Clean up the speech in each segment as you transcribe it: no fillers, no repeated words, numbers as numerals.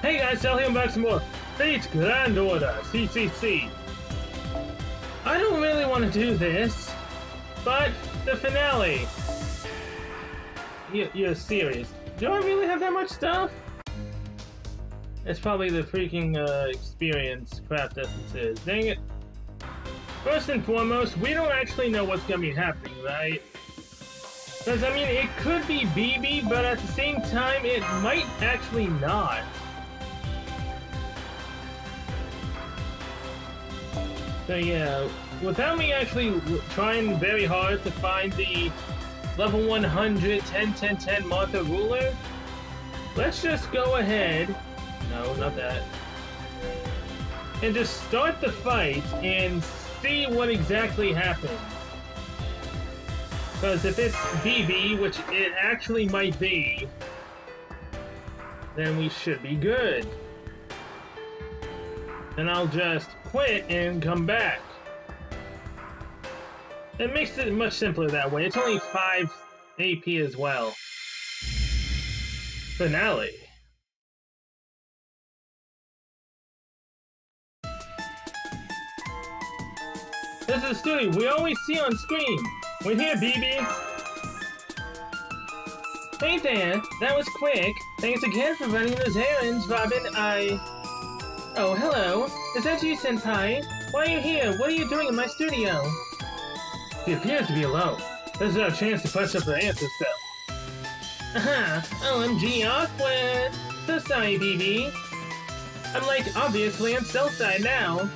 Hey guys, Sal here, I'm back some more Fate Grand Order, CCC. I don't really want to do this, but the finale. You're serious. Do I really have that much stuff? It's probably the freaking experience craft essences. Dang it. First and foremost, we don't actually know what's gonna be happening, right? Because, I mean, it could be BB, but at the same time, it might actually not. So yeah, without me actually trying very hard to find the level 100 10-10-10 Martha ruler, let's just go ahead, no, not that, and just start the fight and see what exactly happens. Because if it's BB, which it actually might be, then we should be good. And I'll just quit and come back. It makes it much simpler that way. It's only 5 AP as well. Finale. This is the studio we always see on screen. We're here, BB. Hey there, that was quick. Thanks again for running those errands, Robin. Oh, hello. Is that you, Senpai? Why are you here? What are you doing in my studio? He appears to be alone. This is our chance to punch up the answer cell. Aha! OMG, awkward! So sorry, BB. I'm like, obviously on cell side now.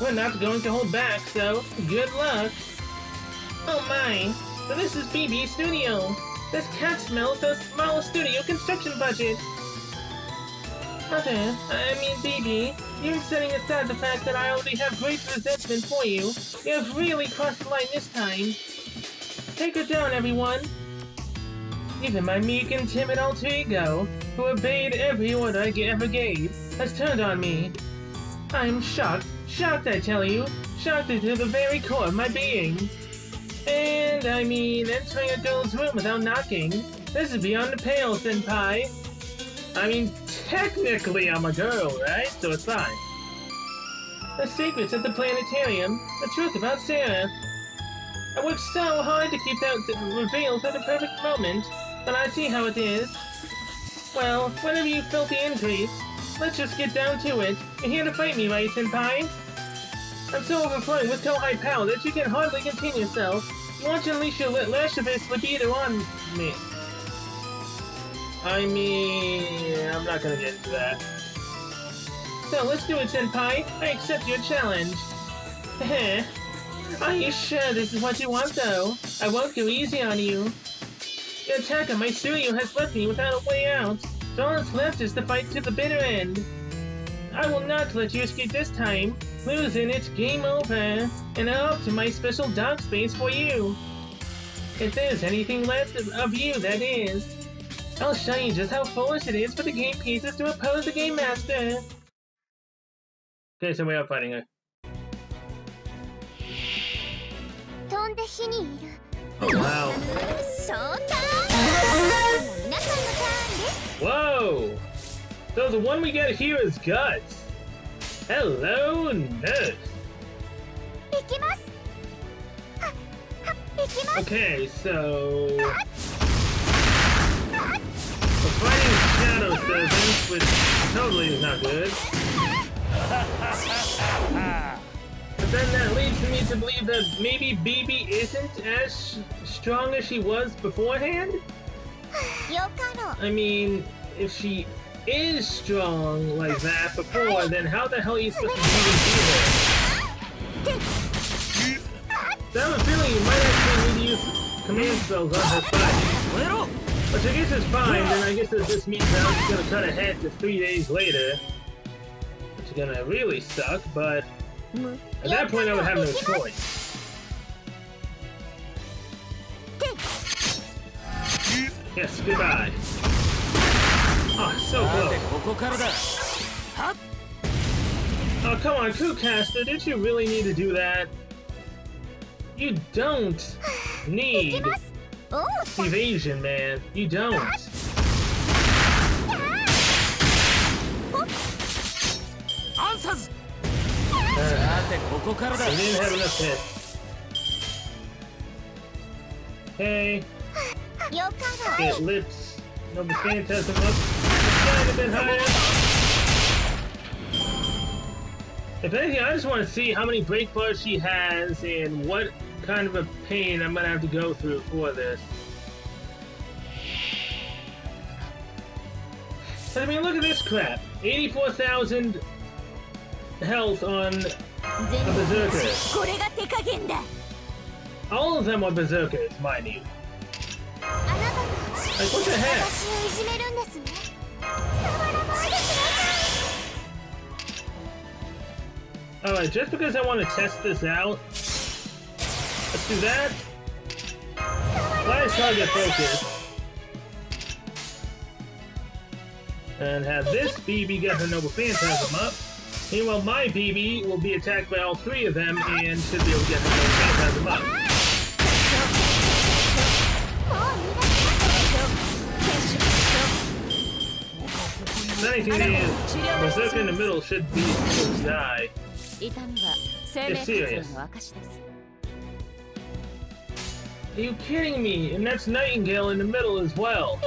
We're not going to hold back, so good luck. Oh my! So this is BB's studio. This cat smells the small studio construction budget. Mother, I mean BB, you're setting aside the fact that I already have great resentment for you. You have really crossed the line this time. Take her down, everyone. Even my meek and timid alter ego, who obeyed every order I ever gave, has turned on me. I'm shocked, shocked I tell you, shocked to the very core of my being. And, I mean, entering a girl's room without knocking, this is beyond the pale, Senpai. I mean, technically I'm a girl, right? So it's fine. The secrets at the planetarium, the truth about Sarah. I worked so hard to keep that revealed for the perfect moment, but I see how it is. Well, whenever you filthy increase, let's just get down to it. You're here to fight me, right, Senpai? I'm so overflowing with so-high power that you can hardly contain yourself. You want to unleash your lascivious libido on me. I mean, I'm not gonna get into that. So let's do it, Senpai. I accept your challenge. Heh. Are you sure this is what you want, though? I won't go easy on you. Your attack on my studio has left me without a way out. So all that's left is to fight to the bitter end. I will not let you escape this time. Losing, it's game over. And I'm off to my special dark space for you. If there's anything left of you, that is. I'll show you just how foolish it is for the game pieces to oppose the game master. Okay, so we are fighting her. Oh, wow. Whoa! So the one we get here is Guts. Hello, nurse. Okay, so we're fighting Shadow Servants, which totally is not good. But then that leads me to believe that maybe BB isn't as strong as she was beforehand? I mean, if she is strong like that before, then how the hell are you supposed to even be there? So I have a feeling you might actually need to use command spells on her side. Which I guess is fine, then I guess that just means that I'm just gonna cut ahead to 3 days later. Which is gonna really suck, but at that point I would have no choice. Yes, goodbye. Oh, so close. Oh, come on, Crewcaster, did you really need to do that? You don't need evasion, man. You don't. They didn't have enough hits. Okay. Get lips. Number Phantasm up. Kind of bit higher. If anything, I just want to see how many break bars she has and what kind of a pain I'm gonna have to go through for this. I mean, look at this crap. 84,000 health on a berserker. All of them are berserkers, mind you. Like, what the heck? Alright, just because I want to test this out, let's do that. Flash target focus. And have this BB get her Noble Phantasm up. Meanwhile, my BB will be attacked by all three of them and should be able to get her Noble Phantasm up. If anything, the berserker in the middle should be able to die. It's serious. Are you kidding me? And that's Nightingale in the middle as well.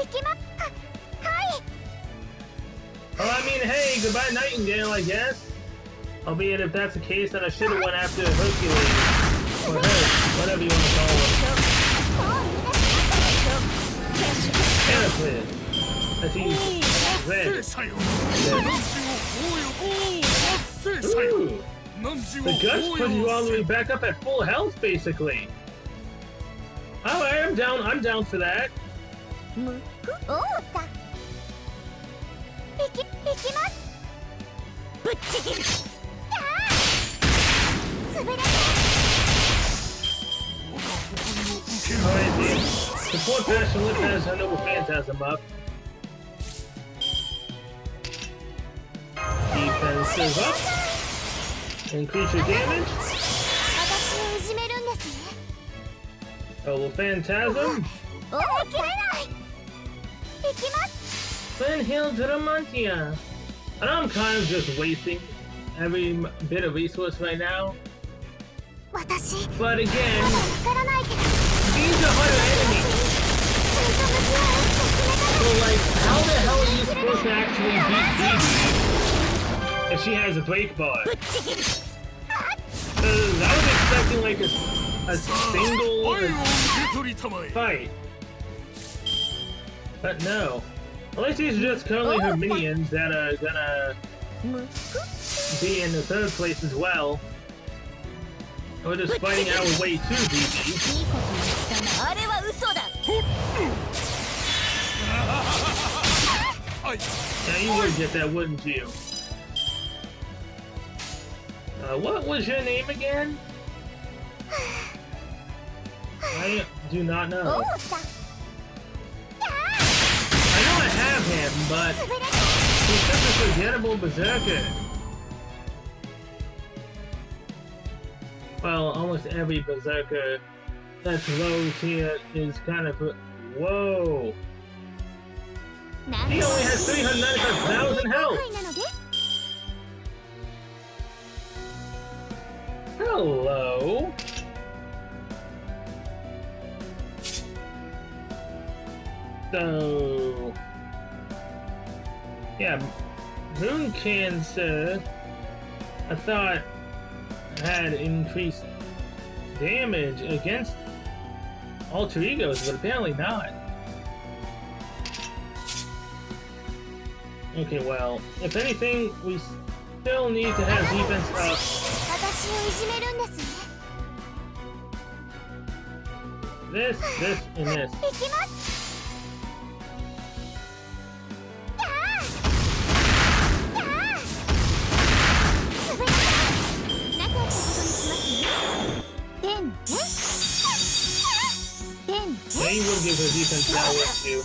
Well, I mean, hey, goodbye Nightingale, I guess. Albeit if that's the case, then I should have went after Hercules. Or her, whatever you want to call him. Heracles. As he's red. Ooh. The guts put you all the way back up at full health, basically. Alright, I'm down for that. Alright, the support Passion Lip has her Noble Phantasm up. Defensive up. Increase your damage. Noble Phantasm. Flint Hill Dramantia. I know I'm kind of just wasting every bit of resource right now. But again, these are harder enemies. So like, how the hell are you supposed to actually beat Phoebe if she has a break bar? Because I was expecting like a single fight. But no. Unless these are just currently her minions that are gonna be in the third place as well. We're just fighting our way to BB. Now you would get that, wouldn't you? What was your name again? I do not know. I know I have him, but he's such a forgettable berserker. Well, almost every berserker that's low tier is kind of... Whoa! He only has 395,000 health! Hello? So... Yeah, Rune Cancer, I thought had increased damage against alter egos, but apparently not. Okay, well, if anything, we still need to have defense up. This, and this. Yeah, you will give her defense power too.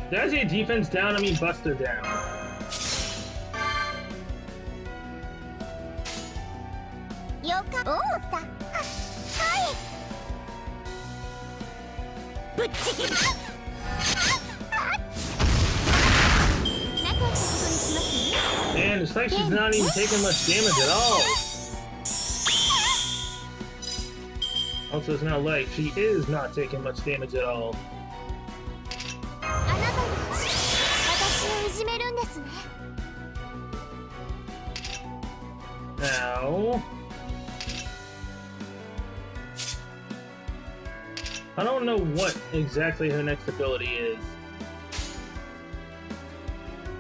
Did I say defense down? I mean Buster down. Man, it's like she's not even taking much damage at all. Also, it's not like she is not taking much damage at all. Now, I don't know what exactly her next ability is.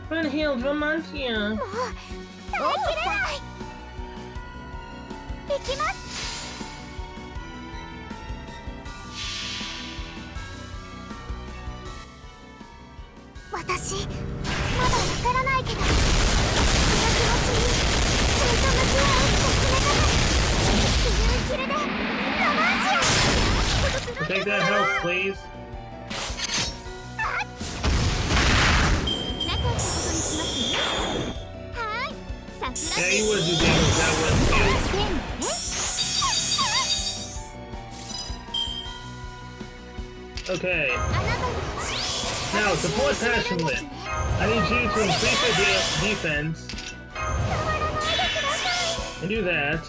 Unhealed Romantia. Take that health, please. Yeah, you would do damage that way too. Okay. Now, support passionate. I need you to increase your defense. And do that.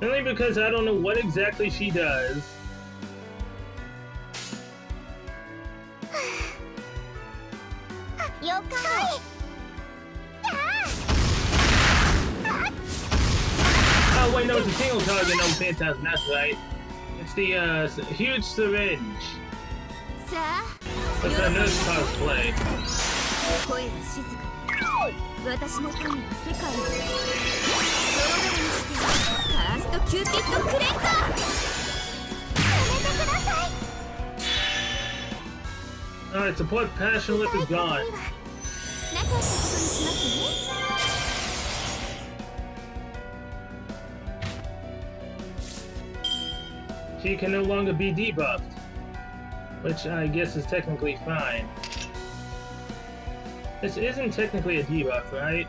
Only because I don't know what exactly she does. Oh wait, no, it's a single target, no phantasm, that's right. It's the huge syringe. That's a nurse cosplay. Alright, support passion lip is gone. She can no longer be debuffed, which I guess is technically fine. This isn't technically a debuff, right?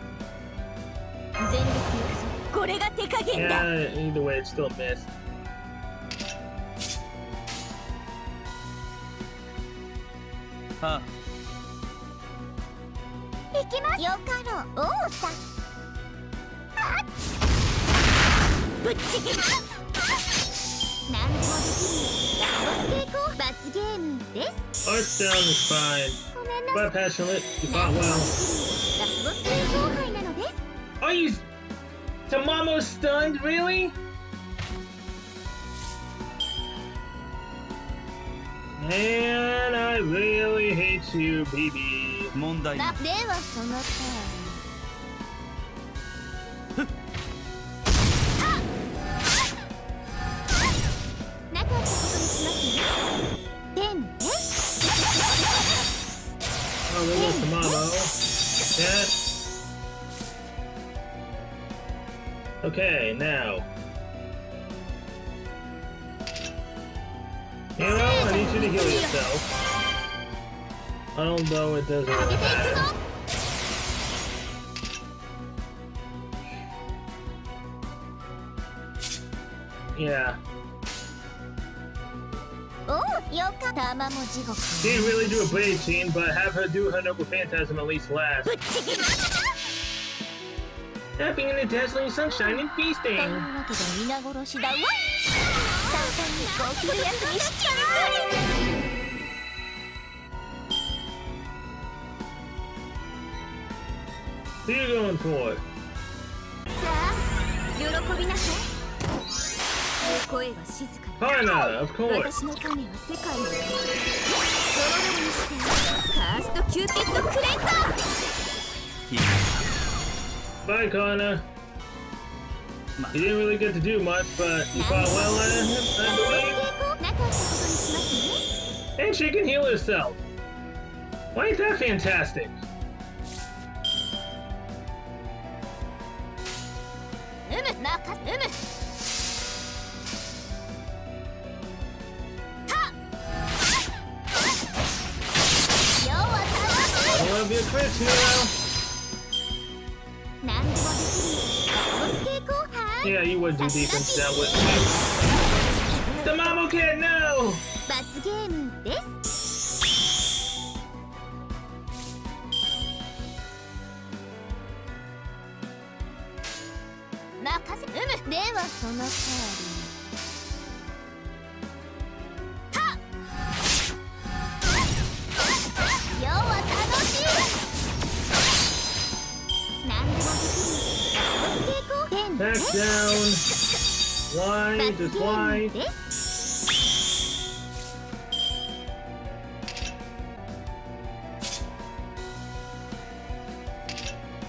Yeah, either way, it's still missed. Huh. Arch down is fine. But passionate, you fought well. Are you... Tamamo's stunned? Really? Man, I really hate you, BB. 問題ない。ではそのなかったことにしますね。でもね。Oh, there goes Tamamo. Yeah. Okay, now. You know, I need you to heal yourself. Although it doesn't really matter. Yeah. Can't really do a blade chain, but have her do her noble phantasm at least last. Tapping in the dazzling sunshine and feasting. Who are you going for? Hana, of course. Bye, Kana. You didn't really get to do much, but you fought well at him, I believe. And she can heal herself. Why ain't that fantastic? I love your crits, hero. Yeah, you would do defense that with me. The Mamo Kid, no! 罰ゲームです。任せではその通り。要は楽しい。何でもできる。抵抗変 Back down. Why? Just why? です。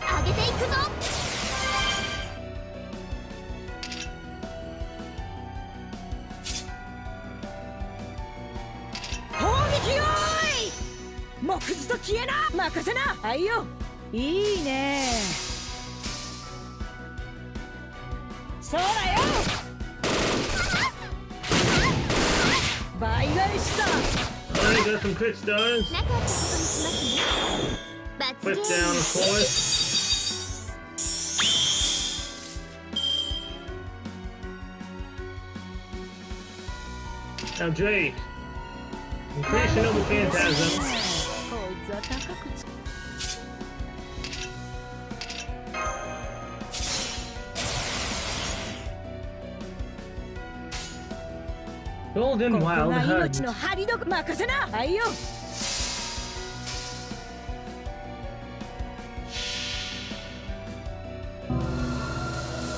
上げていくぞ。木図と消えな任せなあいよいいねそうだよ倍返しさ I got some crit stars. なかったことにしますね。罰ゲー Put ム down, of course. Now Drake. Increase your noble phantasm. こいつは高くつ Golden ここ Wild が Hunt. 命の張りどこ任せなあいよ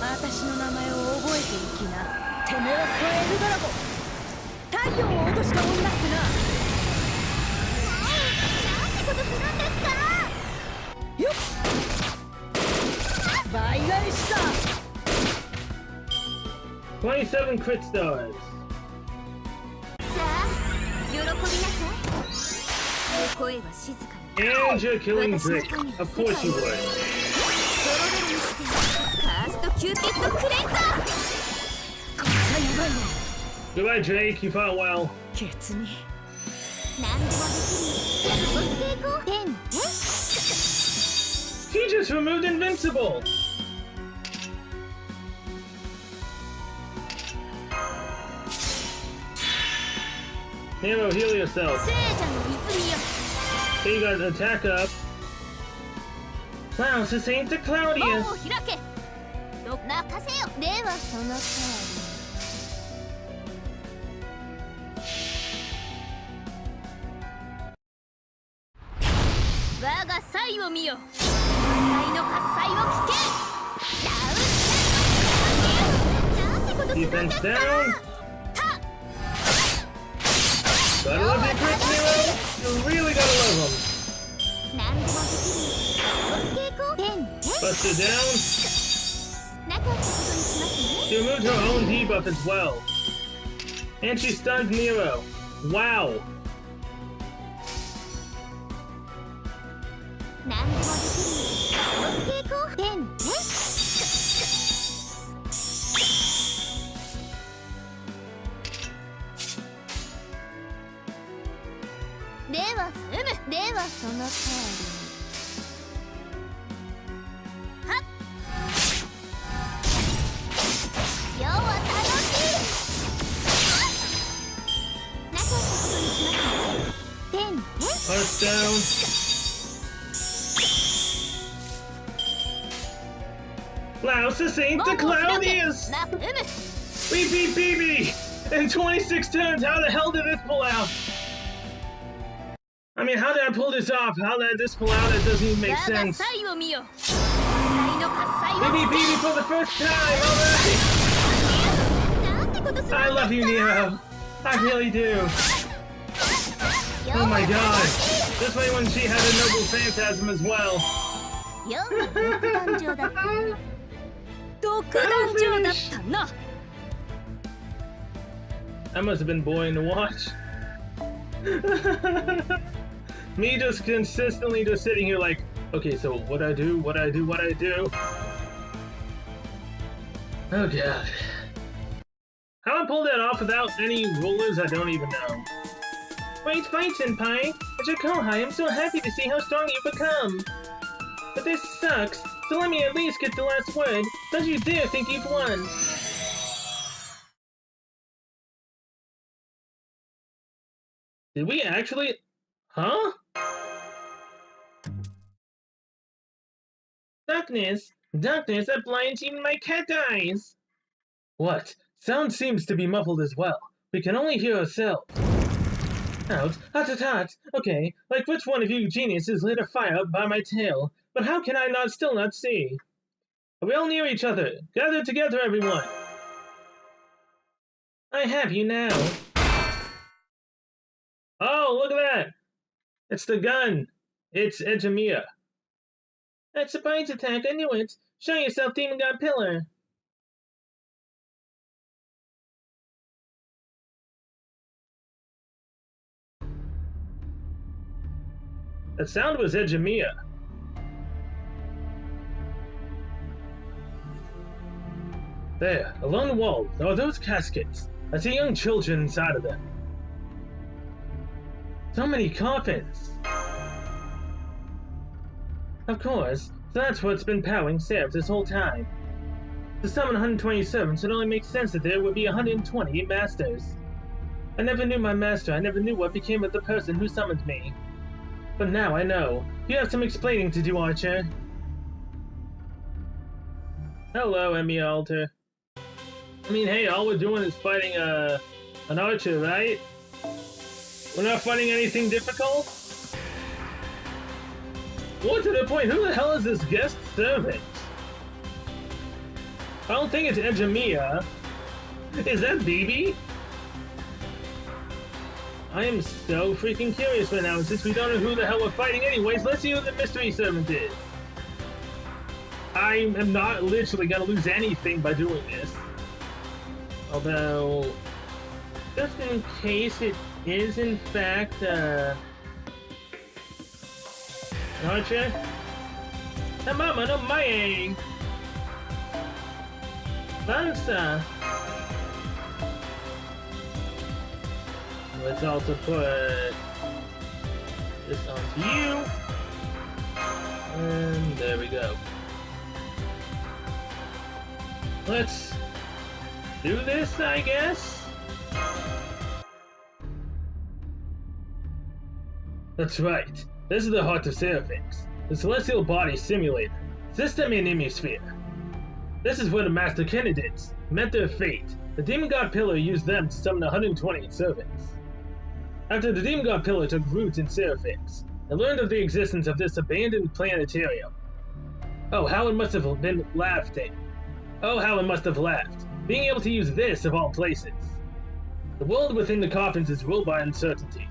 私の名前を覚えていきなてめえはソエルドラゴン太陽を落とした女ってななんてことするんですか。よっ倍返しさ27 crit stars. さあ、喜びなさい。声は静かに。 And you're killing Drake. Of course you would. ドロドロにしてカーストキューピッドクレンザー。こいつはやばいね Goodbye, Drake. You fought well. ケツに何でもできる。ラスボス抵抗変ね。 He just removed Invincible. Nero, heal yourself. 聖者の泉よ。 Okay, you got attack up. Wow, this ain't the 門 cloudiest. を開け。任せよ。ではその通り。我が才を見よ。大の喝采を聞け。ダウンなんてことするん Defense ですか。 down. Gotta love your crits, Nero. You really gotta love them. 何でもできる。ラスボス抵抗変ね。 Buster down. なかったことにしますね。 She removed her own debuff as well. And she stunned Nero. Wow. 何でもできる。ラスボス抵抗変ね。ではその通り。はっ。要は楽しい。なかったことにしますね。変ね。 Hearts down. Wow, this ain't the cloudiest. We beat BB in 26 turns. How the hell did this pull out? I mean, how did I pull this off? How did this pull out? It doesn't even make 我が sense. 才を見よ。大の喝采を BB beat me for the first time. All なんてことするんです right. か。 I love you, Nero. I really do. Oh my god. This way when she had a noble phantasm as well. よう独壇場だった。独壇場だったな That must have been boring to watch. Me just consistently just sitting here like, okay, so what I do, what I do, what I do. Oh god. How I pulled that off without any rulers, I don't even know. Great fight, Senpai! As your Kohai, I'm so happy to see how strong you've become. But this sucks, so let me at least get the last word. Don't you dare think you've won. Did we actually... Huh? Darkness! Darkness that blinds even my cat eyes! What? Sound seems to be muffled as well. We can only hear ourselves. Out. Hot. Okay, like which one of you geniuses lit a fire up by my tail? But how can I still not see? Are we all near each other? Gather together, everyone! I have you now. Oh, look at that! It's the gun! It's Ejimiya. That surprise attack, I knew it! Show yourself, Demon God Pillar! That sound was Ejimiya. There, along the wall, are those caskets. I see young children inside of them. So many coffins! Of course, so that's what's been powering Seraph this whole time. To summon 127, so it only makes sense that there would be 120 masters. I never knew my master, I never knew what became of the person who summoned me. But now I know. You have some explaining to do, Archer. Hello, Emmy Alter. I mean, hey, all we're doing is fighting, an archer, right? We're not fighting anything difficult? What to the point, who the hell is this guest servant? I don't think it's Ejimiya. Is that BB? I am so freaking curious right now, and since we don't know who the hell we're fighting anyways, let's see who the mystery servant is. I am not literally gonna lose anything by doing this. Although, just in case it is in fact, an archer? Mama no mae! Lanza! Let's also put this onto you. And there we go. Let's do this, I guess? That's right. This is the heart of Seraphix, the celestial body simulator, system and hemisphere. This is where the master candidates met their fate. The Demon God Pillar used them to summon 120 servants. After the Demon God Pillar took root in Seraphix, and learned of the existence of this abandoned planetarium. Oh, how it must have been laughing. Oh, how it must have laughed, being able to use this of all places. The world within the coffins is ruled by uncertainty.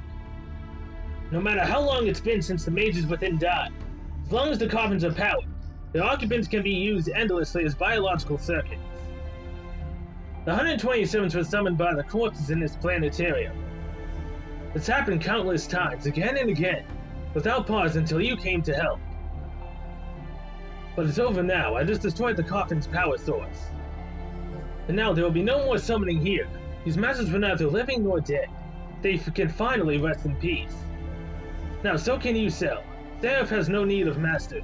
No matter how long it's been since the mages within died, as long as the coffins are powered, their occupants can be used endlessly as biological circuits. The 127th were summoned by the corpses in this planetarium. It's happened countless times, again and again, without pause until you came to help. But it's over now. I just destroyed the coffin's power source. And now there will be no more summoning here. These masters were neither living nor dead. They can finally rest in peace. Now so can you, Cell. Seraph has no need of masters.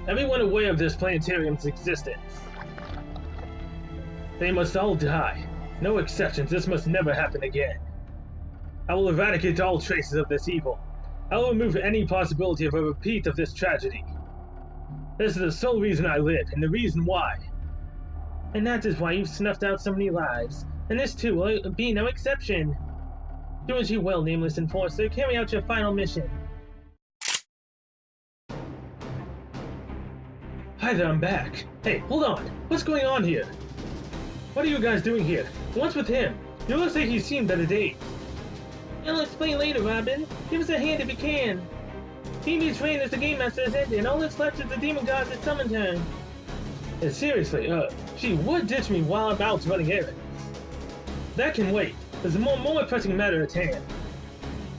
Everyone aware of this planetarium's existence. They must all die. No exceptions, this must never happen again. I will eradicate all traces of this evil. I will remove any possibility of a repeat of this tragedy. This is the sole reason I live, and the reason why. And that is why you've snuffed out so many lives, and this too will be no exception. Do as you will, Nameless Enforcer. Carry out your final mission. Hi there, I'm back. Hey, hold on. What's going on here? What are you guys doing here? What's with him? It looks like he's seen better days. I'll explain later, Robin. Give us a hand if you can. Phoebe's reign as the Game Master has ended, and all that's left is the demon god that summoned her. And seriously, she would ditch me while I'm out running errands. That can wait. There's a more pressing matter at hand.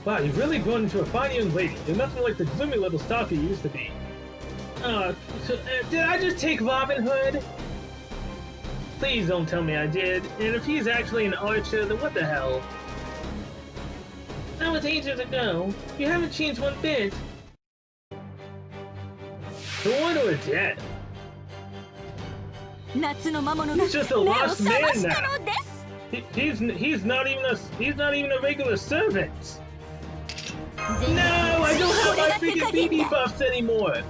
Wow, you've really grown into a fine young lady. You're nothing like the gloomy little stalker you used to be. Did I just take Robin Hood? Please don't tell me I did. And if he's actually an archer, then what the hell? That was ages ago. You haven't changed one bit. Sword or death? He's just a lost man now. He's not even a regular servant. No, I don't have my freaking BB buffs anymore.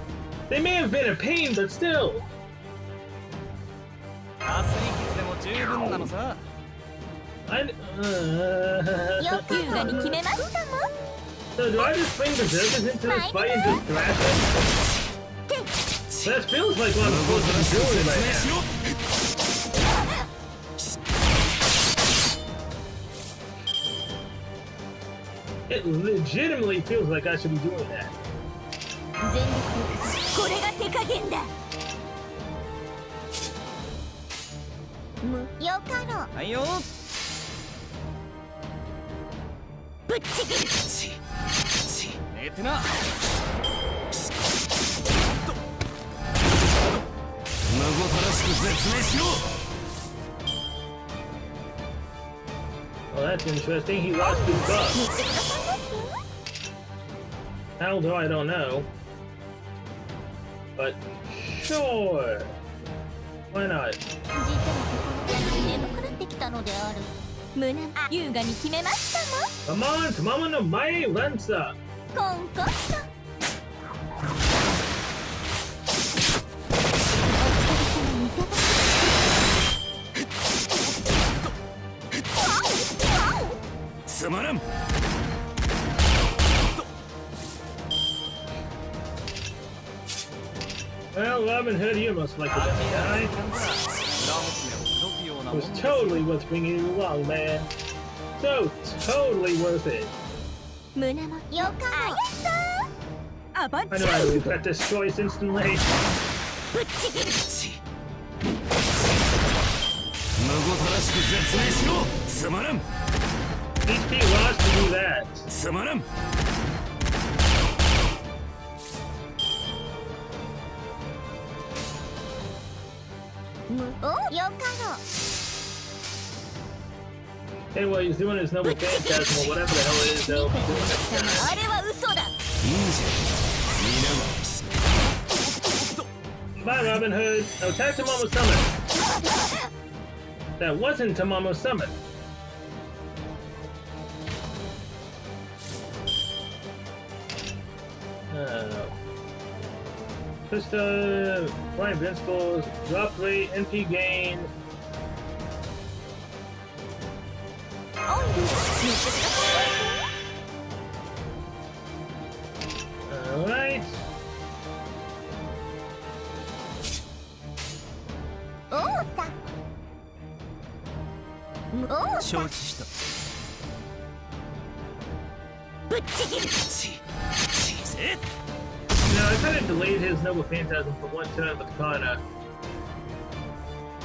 They may have been a pain, but still. 麻酔傷でも十分なのさ。優雅に決めましたもん。 So do I just bring berserkers into this fight and just thrash them? That feels like what I'm supposed to be doing right now. It legitimately feels like I should be doing that. これが手加減だ。よかろう。はいよ。ぶっちぎる。寝てな。孫たらしく絶命しろ。 Well, that's interesting. He lost his buff. How do I don't know. But sure. Why not? 眠くなってきたのである。胸優雅に決めましたもん。 Come on, Tamama no Mae Lanza. コンコンと。 つまらん。 Well, Robin Hood, you're most likely gonna die. It was totally worth bringing you along, man. So totally worth it. 胸もよかろう。アバッ I チ know ャ I ウ regret this choice instantly. ぶっちぎる。孫たらしく絶命しろ。つまらん。 HP lost to do that. つまらん。 およかろう。 Hey, well, he's doing his noble phantasm or whatever the hell it is they'll be doing this time. あれは嘘だ。いいじゃん。皆が。 Bye, Robin Hood. No, attack Tamamo Summon. That wasn't Tamamo Summon. Krista, Flying Invincibles, drop rate, NP gain. Alright. おうさ。おう承知した。ぶっちぎる。No, I kind of delayed his Noble Phantasm for one turn with Kana.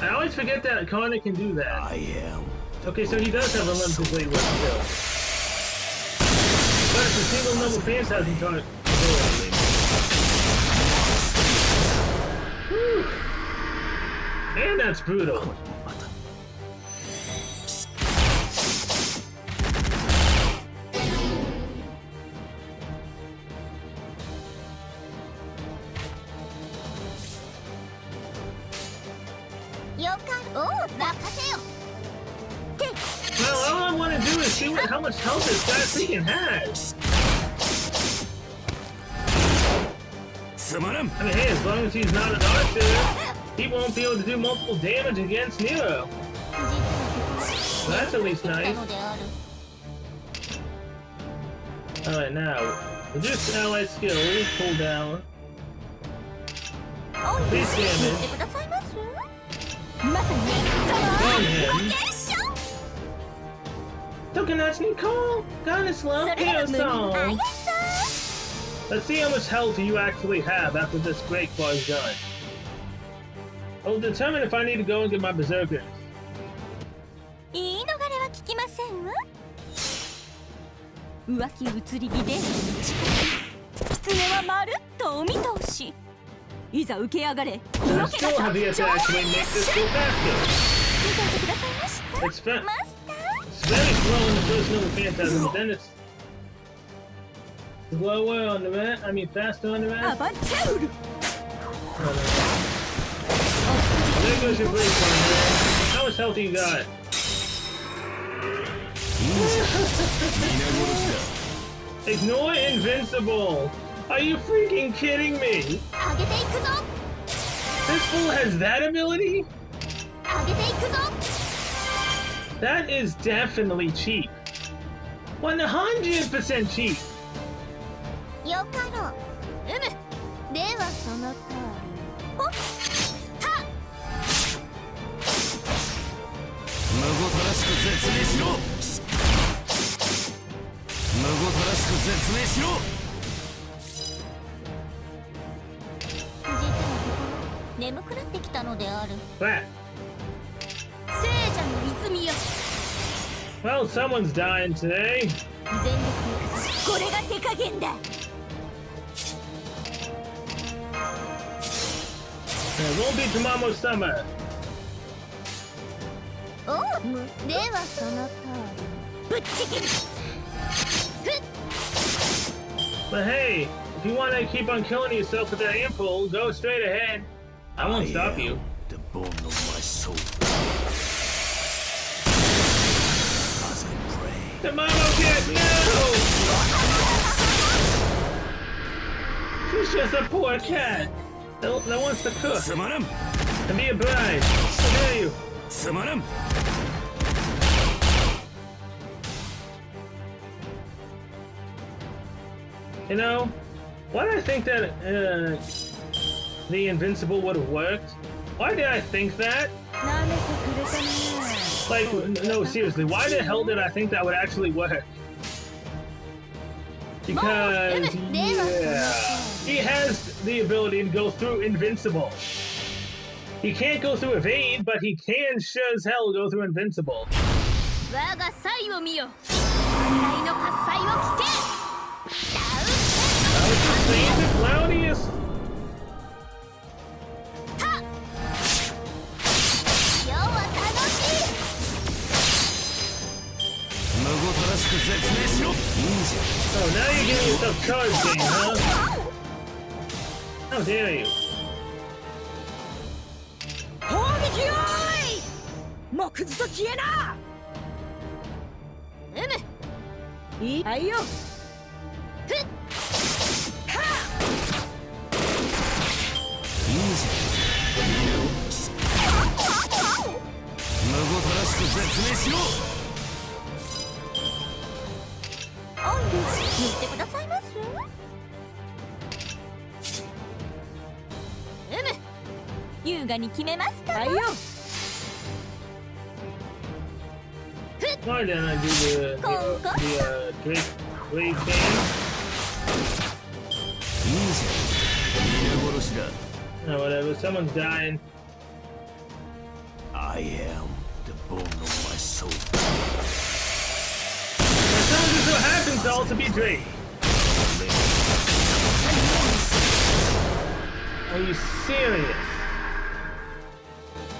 I always forget that Kana can do that. I am. Okay, so he does have a limited blade with skill. But it's a single Noble Phantasm turn. And that's brutal. Well, all I want to do is see how much health this guy freaking has. つまらん。 I mean, hey, as long as he's not an archer, he won't be able to do multiple damage against Nero. Well, that's at least nice. Alright, now, reduce ally skill, cooldown. Base damage. まさに On him. Tokunachi Nicole! Got a slow hair song! Let's see how much health you actually have after this breakbar is done. I'll determine if I need to go and get my berserkers. 言い逃れは聞きませんわ。浮気移り火で狐はまるっとお見通し。いざ受け上がれ。 I still have yet to actually make this go faster. 見ていてくださいました。 It's マスター。 very slow in the first Noble Phantasm, but then it's slower on the rest. I mean, faster on the ア rest. バッチャウル There goes your breakbar, man. How much health you got? Ignore invincible. Are you freaking kidding me? 上げていくぞ This fool has that ability? 上げていくぞ That is definitely cheap. 100% cheap. よかろううむではその通りほっはっむごたらしく絶命しろ。むごたらしく絶命しろ。実はここ眠くなってきたのである That. 聖者の泉よ Well, someone's dying today. 全力にかざこれが手加減だ It won't be tomorrow summer. おうではその通りぶっちぎるふっ But hey, if you want to keep on killing yourself with that impulse, go straight ahead. I won't stop you. The bone of my soul. As I pray. The Momo Kid, no! She's just a poor cat that wants to cook つまらん。 and be a bride. How dare you? つまらん。 You know, why did I think that the invincible would have worked? Why did I think that? 舐めてくれたね Like, no, seriously, why the hell did I think that would actually work? Because, yeah, he has the ability to go through invincible. He can't go through evade, but he can sure as hell go through invincible. 我が才を見よ大の喝采を聞け That was the same as Cloudius. 今日は楽しいむごたらしく絶命しろ。いいじ Oh, now you're getting yourself charged, game, huh? How dare you? 砲撃よーい木図と消えなうむいいはいよふっはゃん。いいじゃん。むごたらしく絶命しろ。おんぶ言ってくださいますうむ優雅に決めますかはいよ Why didn't I do the Drake Blade game? いいじゃん。皆殺しだ。 No, whatever. Someone's dying. I am the bone of my soul. It sounds as though it happens to also be Drake. Are you serious?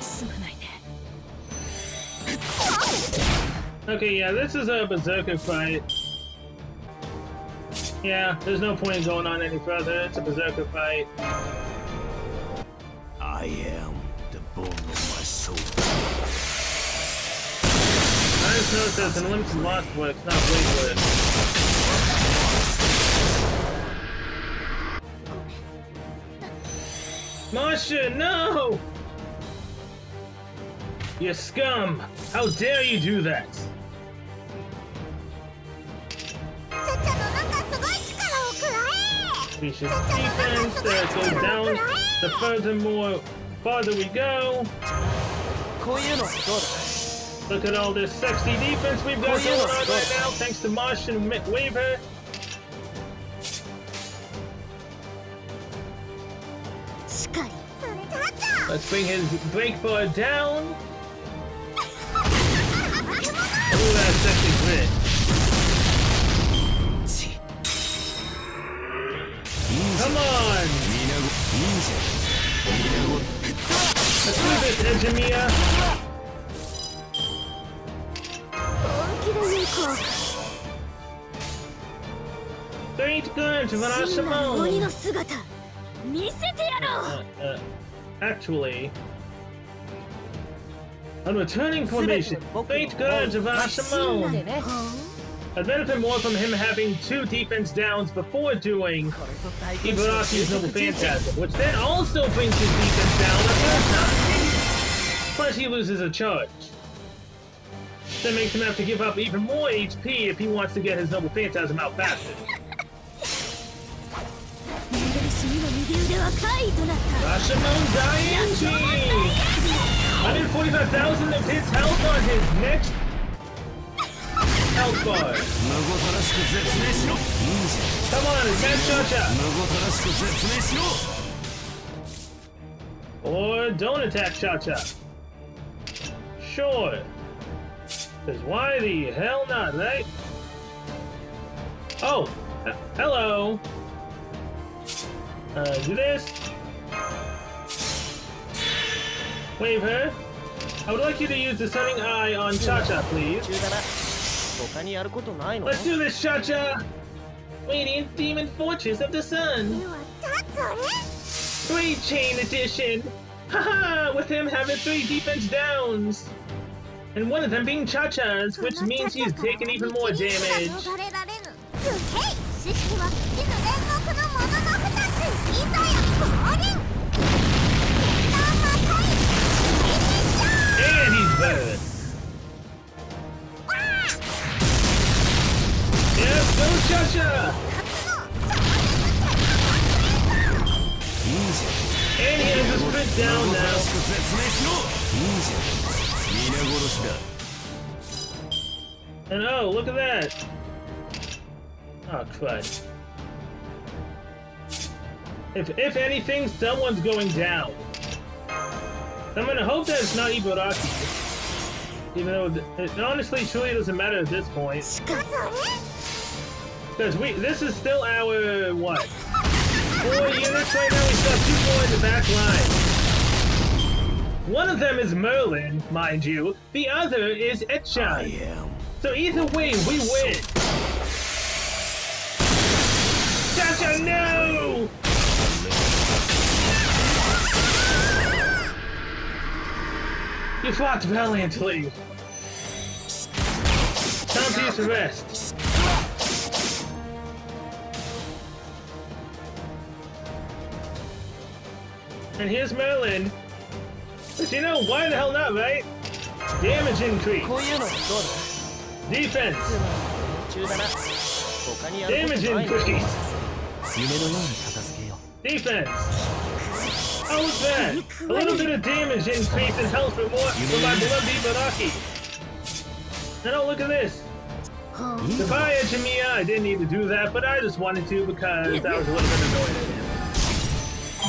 すまないね Okay, yeah, this is a berserker fight. Yeah, there's no point in going on any further. It's a berserker fight. I am the bone of my soul. I just noticed that it's an unlimited lost work, not blade work. Masha, no! You scum! How dare you do that? ちゃちゃのなんかすごい力をくらえ We should defense that goes down. The farther we go. こういうのどうだ Look at all this sexy defense we've got going on right now, thanks to Mosh and Waver. しかりそれちゃった Let's bring his break bar down. Ooh, that's sexy grit. ち。いいじゃん。 Come on! 皆ごいいじゃん。皆ご Let's do this, Ejimia. 本気で言うか Great guns, 真なる鬼 Vanashimon. の姿見せてやろう Actually, On returning formation, great guards of our で Simone. ね I'd benefit more from him having 2 defense downs before doing これぞ大軍師の Ibaraki's 究 Noble 極人生 Phantasm, which then also brings his defense down a third time. Plus he loses a charge. That makes him have to give up even more HP if he wants to get his Noble Phantasm out faster. 幻にの右腕は怪異となった Rashomon Dainji! 145,000 of his health on his next health bar. 無ごたらしく絶命しろ。いいじゃん。 Come on, Advanced Cha-Cha! 無ごたらしく絶命しろ。 Or don't attack Cha-Cha. Sure. Because why the hell not, right? Oh, hello. Do this. Wave her. I would like you to use the Sunning Eye on Cha-Cha, please. 中だな他にやることないの Let's do this, Cha-Cha! Radiant Demon Fortress of the Sun! ではそれ Great Chain Edition! Haha! With him having 3 defense downs! And one of them being Cha-Cha's, which means he's taking even more damage. 逃れられぬすげい知識は尽きぬ煉獄のものの二ついざや降臨 And he's burned! Yes, go Cha-Cha! いいじゃん。 And he has his sprint 無 down ごたら now. しく絶命しろ。いいじゃん。皆殺しだ。 And oh, look at that! Oh, crud. If anything, someone's going down. I'm gonna hope that it's not Ibaraki. Even though it honestly truly doesn't matter at this point. しかそれ Because this is still our, what? 4 units right now, we still have 2 more in the back line. One of them is Merlin, mind you. The other is Etchan. am. So either way, we win. Cha-Cha, no! You fought valiantly. Time to use the rest. And here's Merlin. But you know, why the hell not, right? Damage increase. こういうのどうだ Defense. 中だな他にやること Damage ないの increase. 夢のように片付けよう Defense. How was that? A little bit of damage increase in health for my beloved Ibaraki. And oh, look at this. Goodbye, Ejimiya. I didn't need to do that, but I just wanted to because I was a little bit annoyed at him.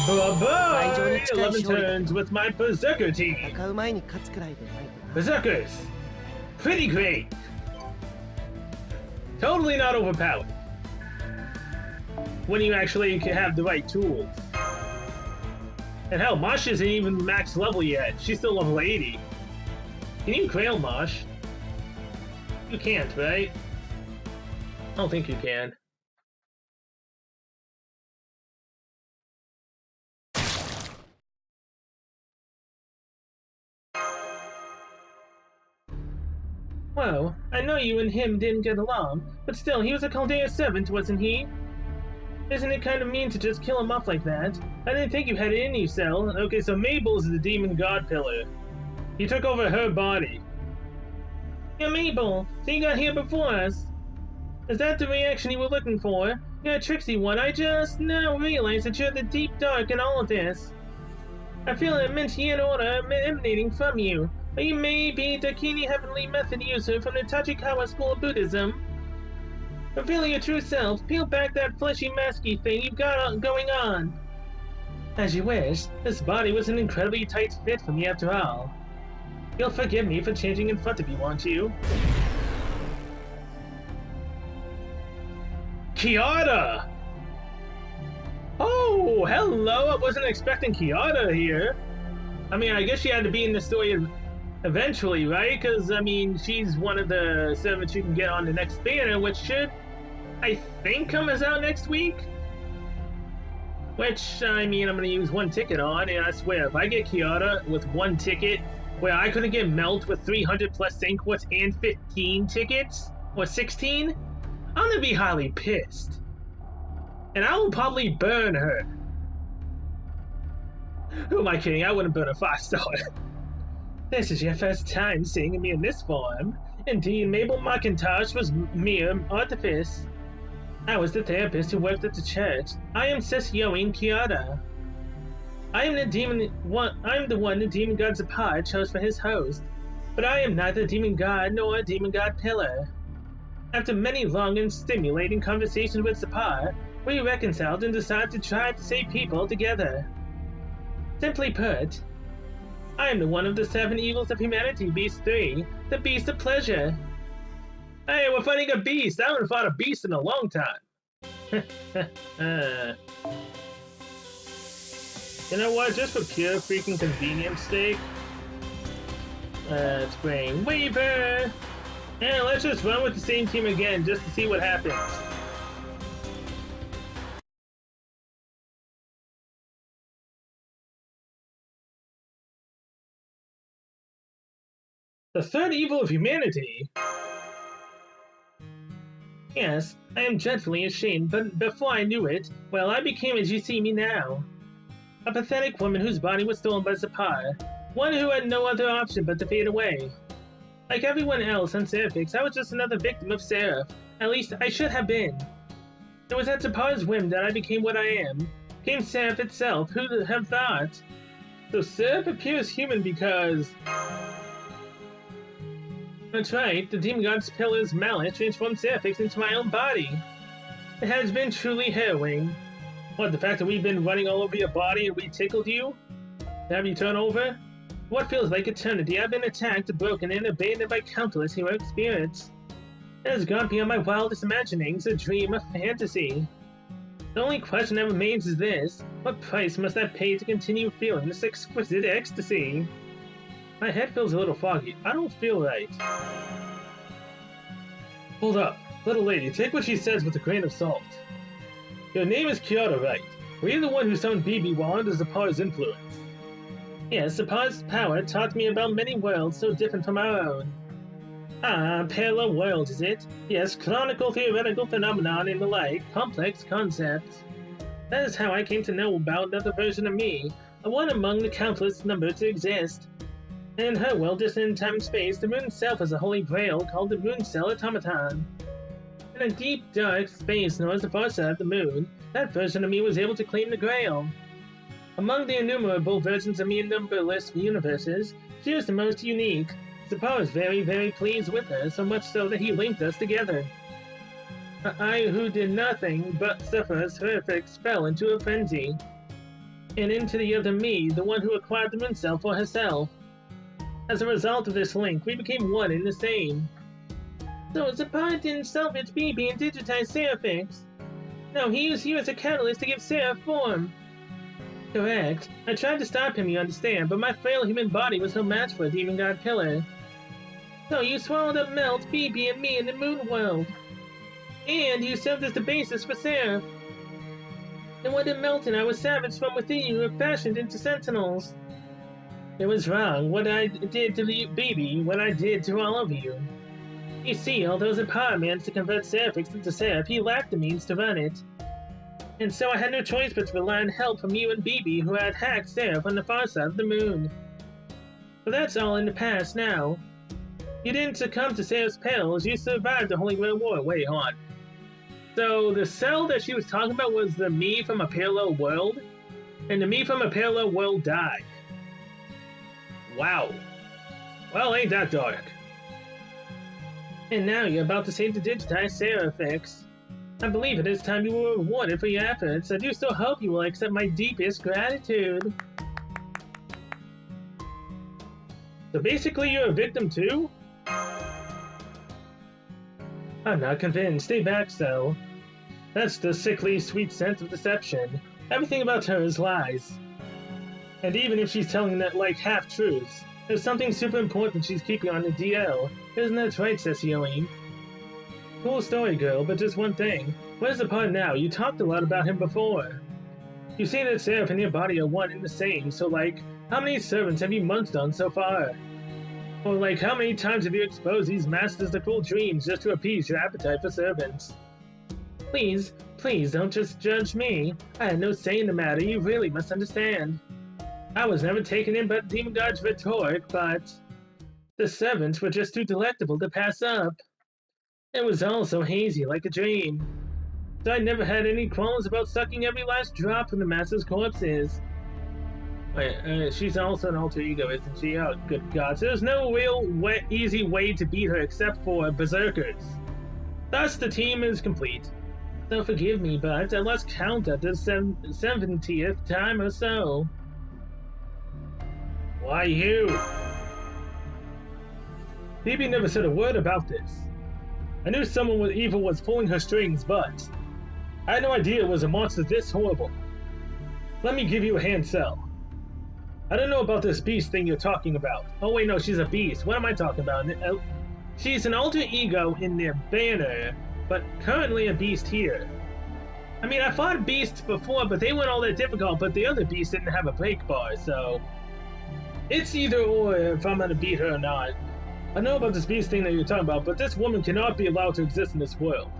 Bye-bye! 11 turns with my Berserker team. 戦う前に勝つくらいでないとな Berserkers. Pretty great. Totally not overpowered. When you actually can have the right tools. And hell, Mosh isn't even max level yet. She's still level 80. Can you Grail Mosh? You can't, right? I don't think you can. Well, I know you and him didn't get along, but still, he was a Chaldea servant, wasn't he? Isn't it kind of mean to just kill him off like that? I didn't think you had it in you, Cell. Okay, so Mabel's the demon god pillar. You took over her body. Yeah, Mabel, so you got here before us. Is that the reaction you were looking for? You're a tricksy one. I just now realized that you're the deep dark in all of this. I feel an immense yin aura emanating from you. Or you may be the Kini Heavenly Method user from the Tachikawa School of Buddhism. Reveal your true self. Peel back that fleshy masky thing you've got going on. As you wish. This body was an incredibly tight fit for me after all. You'll forgive me for changing in front of you, won't you? Kiara! Oh, hello! I wasn't expecting Kiara here. I mean, I guess she had to be in the story eventually, right? Because, I mean, she's one of the servants you can get on the next banner, which should, I think, come out next week? Which, I mean, I'm going to use 1 ticket on, and I swear, if I get Kiara with 1 ticket, where I couldn't get melt with 300 plus sync quartz and 15 tickets? Or 16? I'm gonna be highly pissed. And I will probably burn her. Who am I kidding? I wouldn't burn a 5-star. This is your first time seeing me in this form. Indeed, Mabel McIntosh was mere artifice. I was the therapist who worked at the church. I am Sessioing Kyoto. I am the one the demon god Zappai chose for his host, but I am neither a demon god nor a demon god pillar. After many long and stimulating conversations with Zappai, we reconciled and decided to try to save people together. Simply put, I am the one of the 7 evils of humanity, Beast 3, the Beast of Pleasure. Hey, we're fighting a beast! I haven't fought a beast in a long time. You know what? Just for pure freaking convenience sake, let's bring Weaver! And let's just run with the same team again just to see what happens. The third evil of humanity? Yes, I am dreadfully ashamed, but before I knew it, well, I became as you see me now. A pathetic woman whose body was stolen by Zappai, one who had no other option but to fade away. Like everyone else on Seraphix, I was just another victim of Seraph. At least, I should have been. It was at Zappai's whim that I became what I am. Became Seraph itself, who'd have thought? So Seraph appears human because... That's right, the demon god's pillar's mallet transformed Seraphix into my own body. It has been truly harrowing. What, the fact that we've been running all over your body and we tickled you? Have you turned over? What feels like eternity, I've been attacked, broken, and abandoned by countless heroic spirits. It has gone beyond my wildest imaginings, a dream, a fantasy. The only question that remains is this: what price must I pay to continue feeling this exquisite ecstasy? My head feels a little foggy. I don't feel right. Hold up. Little lady, take what she says with a grain of salt. Your name is Kyoto, right? Were you the one who summoned BB while under Zappai's influence? Yes, Zappai's power taught me about many worlds so different from our own. Ah, parallel worlds, is it? Yes, canonical theoretical phenomenon and the like, complex concepts. That is how I came to know about another version of me, a one among the countless number to exist. In her world, distant in time and space, the moon itself is a holy grail called the Moon Cell Automaton. In a deep, dark space known as the far side of the moon, that version of me was able to claim the grail. Among the innumerable versions of me in numberless universes, she was the most unique. Zappai was very, very pleased with her, so much so that he linked us together. I, who did nothing but suffer as Seraphix, fell into a frenzy. And into the other me, the one who acquired the moon cell for herself. As a result of this link, we became one and the same. So Zappai didn't salvage BB and digitize Seraphix. No, he used you as a catalyst to give Seraph form. Correct. I tried to stop him, you understand, but my frail human body was no match for a demon god pillar. So you swallowed up Melt, BB, and me in the moon world. And you served as the basis for Seraph. And what did Melt and I was savaged from within you were fashioned into sentinels. It was wrong what I did to BB, what I did to all of you. You see, although Zappai managed to convert Seraphix into Seraph, he lacked the means to run it. And so I had no choice but to rely on help from you and BB, who had hacked Seraph on the far side of the moon. But that's all in the past now. You didn't succumb to Seraph's perils, you survived the Holy Grail War. Wait, hold on. So the cell that she was talking about was the me from a parallel world? And the me from a parallel world died. Wow. Well, ain't that dark. And now you're about to save the digitized Seraphix. I believe it is time you were rewarded for your efforts. I do still hope you will accept my deepest gratitude. So basically you're a victim too? I'm not convinced. Stay back, Cell. That's the sickly sweet sense of deception. Everything about her is lies. And even if she's telling that like half-truths, there's something super important she's keeping on the DL. Isn't that right, Cecily? Cool story, girl, but just one thing. Where's the part now? You talked a lot about him before. You say that Seraph and your body are one and the same, so like, How many servants have you munched on so far? Or like, how many times have you exposed these masters to cruel dreams just to appease your appetite for servants? Please, please don't just judge me. I had no say in the matter, you really must understand. I was never taken in by the demon god's rhetoric, but the servants were just too delectable to pass up. It was all so hazy, like a dream. So I never had any qualms about sucking every last drop from the master's corpses. Wait, she's also an alter ego, isn't she? Oh, good God. So there's no real easy way to beat her except for berserkers. Thus, the team is complete. So forgive me, but I lost count at the 70th time or so. Why you? Phoebe never said a word about this. I knew someone with evil was pulling her strings, but I had no idea it was a monster this horrible. Let me give you a hand sell. I don't know about this beast thing you're talking about. Oh wait, no, she's a beast. What am I talking about? She's an alter ego in their banner, but currently a beast here. I mean, I fought beasts before, but they weren't all that difficult, but the other beast didn't have a break bar, so it's either or if I'm gonna beat her or not. I know about this beast thing that you're talking about, but this woman cannot be allowed to exist in this world.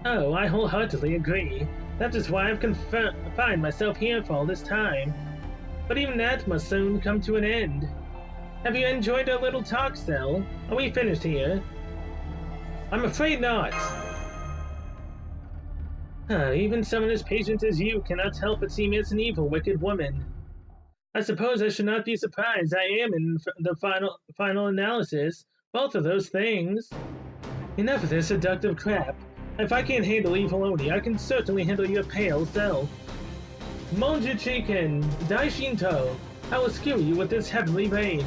Oh, I wholeheartedly agree. That is why I've confined myself here for all this time. But even that must soon come to an end. Have you enjoyed our little talk, Cell? Are we finished here? I'm afraid not. Even someone as patient as you cannot help but see me as an evil, wicked woman. I suppose I should not be surprised I am in the final analysis. Both of those things. Enough of this seductive crap. If I can't handle evil Oni, I can certainly handle your pale self. Monju Chicken, Daishinto, I will skewer you with this heavenly rain.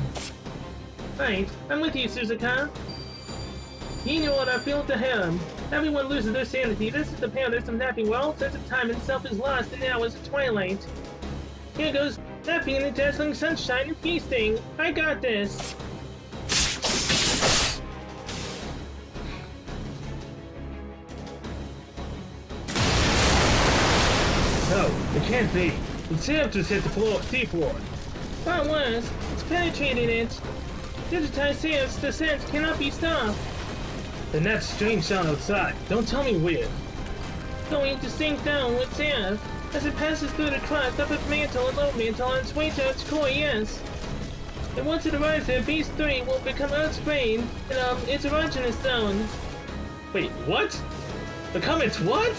Right, I'm with you, Suzuka. You know what I feel to him. Everyone loses their sanity. This is the paradise of napping where all sense of time itself is lost in hours of twilight. Here goes napping in the dazzling sunshine and feasting. I got this. No, it can't be. The Sam just hit the seafloor. Or worse, it's penetrated it. Digitized Sam's descent cannot be stopped. Then that strange sound outside. Don't tell me weird. Going to sink down with Sam as it passes through the crust of its mantle and low mantle on its way to its core, yes. And once it arrives there, Beast 3 will become Earth's brain in its erogenous zone. Wait, what? Become its what?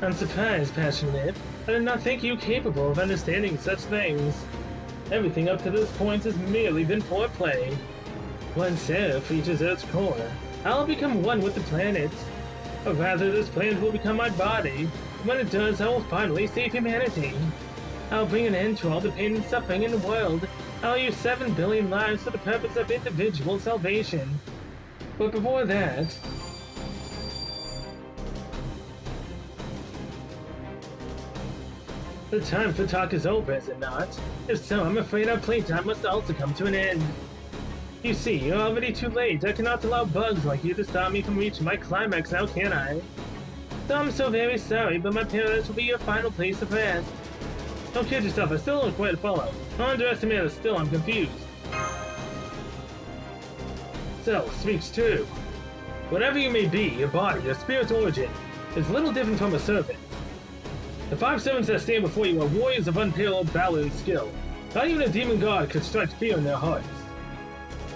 I'm surprised, Passionate. I did not think you capable of understanding such things. Everything up to this point has merely been foreplay. When Seraph reaches Earth's core, I'll become one with the planet. Or rather, this planet will become my body. When it does, I will finally save humanity. I'll bring an end to all the pain and suffering in the world. I'll use 7 billion lives for the purpose of individual salvation. But before that... The time for talk is over, is it not? If so, I'm afraid our playtime must also come to an end. You see, you're already too late. I cannot allow bugs like you to stop me from reaching my climax now, can I? So I'm so very sorry, but my paradise will be your final place of rest. Don't kid yourself, I still don't quite follow. Don't underestimate us still, I'm confused. So, speaks true. Whatever you may be, your body, your spirit's origin, is little different from a servant. The 5 servants that stand before you are warriors of unparalleled valor and skill. Not even a demon god could strike fear in their hearts.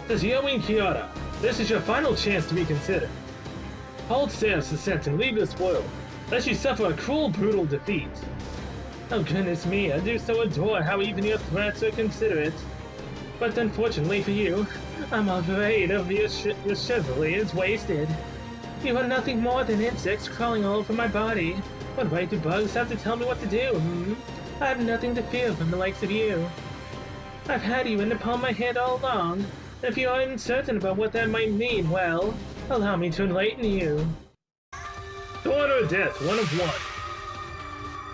Says Yoin Kiara, this is your final chance to be considered. Hold Sam's descent and leave this world, lest you suffer a cruel, brutal defeat. Oh goodness me, I do so adore how even your threats are considerate. But unfortunately for you, I'm afraid of your chivalry is wasted. You are nothing more than insects crawling all over my body. What right do bugs have to tell me what to do, I have nothing to fear from the likes of you. I've had you in the palm of my hand all along. If you are uncertain about what that might mean, well, allow me to enlighten you. The order of death, 1 of 1.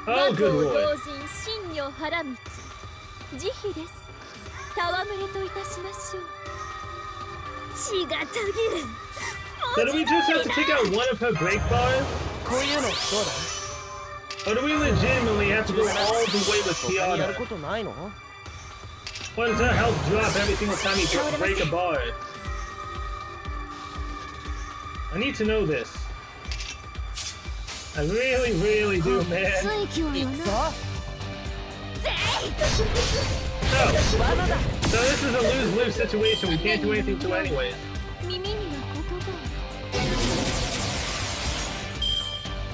Oh, good lord. So do we just have to take out one of her break bars? Or do we legitimately have to go all the way with 他にやる Kiara? ことないの？ Why does her health drop every single time you break a bar? I need to know this. I really, really do, man. 最強よな。 So this is a lose-lose situation. We can't do anything to anyways. 耳には言葉。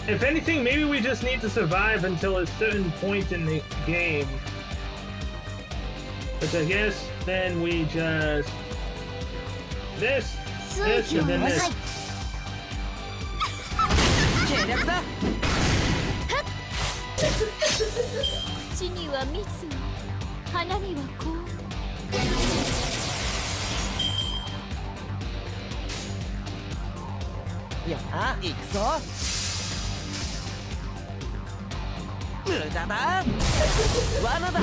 If anything, maybe we just need to survive until a certain point in the game. But I guess then we just... This, and then this. 計略だ。口には蜜、鼻には香。やあ、行くぞ。無駄だ。罠だ。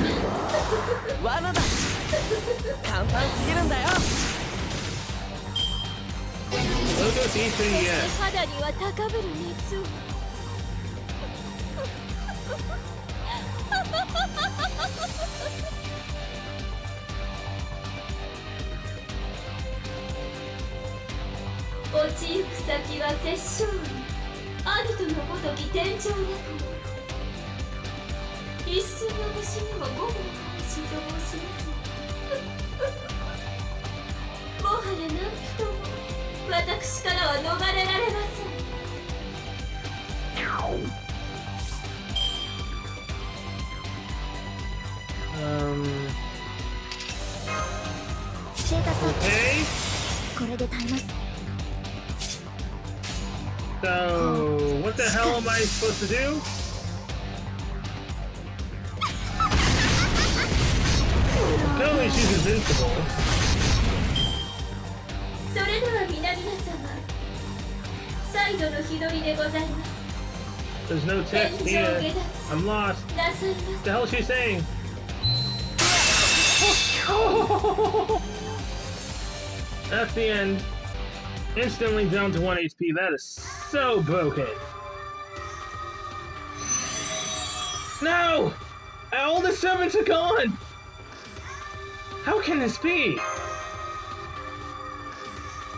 罠だ。簡単すぎるんだよ。Logo C3, yeah. 肌には高ぶる熱。落ちゆく先は殺生あるとのごとき天井落語一寸の虫にもゴムの話と申しますもはや何人も私からは逃れられませんシェータさん Okay. これで耐えます So, what the hell am I supposed to do? Apparently she's invincible. それでは皆々様再度の日取りでございます There's no text here. I'm lost. なさい What ま the hell is she saying? That's the end. Instantly down to 1 HP. That is so broken. No! All the servants are gone! How can this be?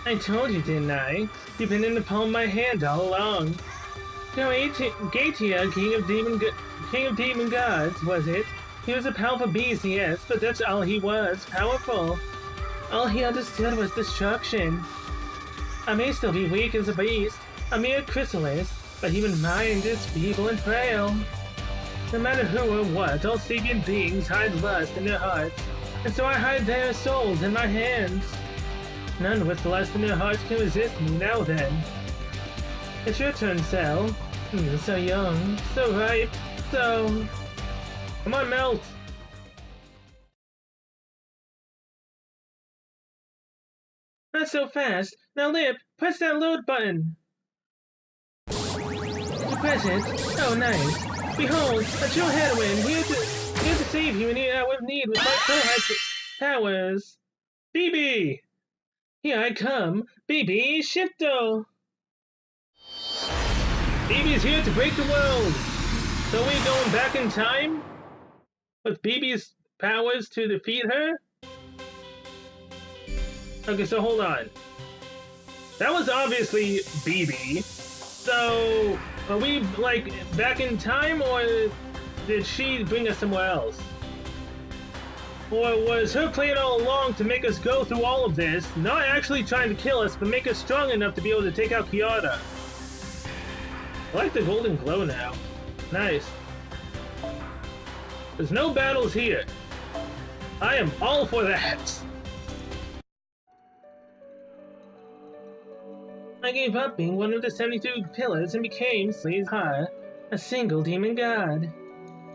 I told you, didn't I? You've been in the palm of my hand all along. No, Gatia, king of demon gods, was it? He was a powerful beast, yes, but that's all he was, powerful. All he understood was destruction. I may still be weak as a beast, a mere chrysalis, but human mind is feeble and frail. No matter who or what, all sapient beings hide lust in their hearts, and so I hide their souls in my hands. None with lust in their hearts can resist me now then. It's your turn, Cell. You're so young, so ripe, so... Come on, melt! Not so fast. Now, Lip, press that load button. You press it. Oh, nice. Behold, a true heroine, here to save you in your hour of need with my so-high powers. BB! Here I come, BB Shifto! BB's here to break the world! So are we going back in time? With BB's powers to defeat her? Okay, so hold on. That was obviously BB. So, are we, like, back in time, or did she bring us somewhere else? Or was her plan all along to make us go through all of this, not actually trying to kill us, but make us strong enough to be able to take out Kiara? I like the golden glow now. Nice. There's no battles here. I am all for that. I gave up being one of the 72 pillars and became Sleazar, a single demon god.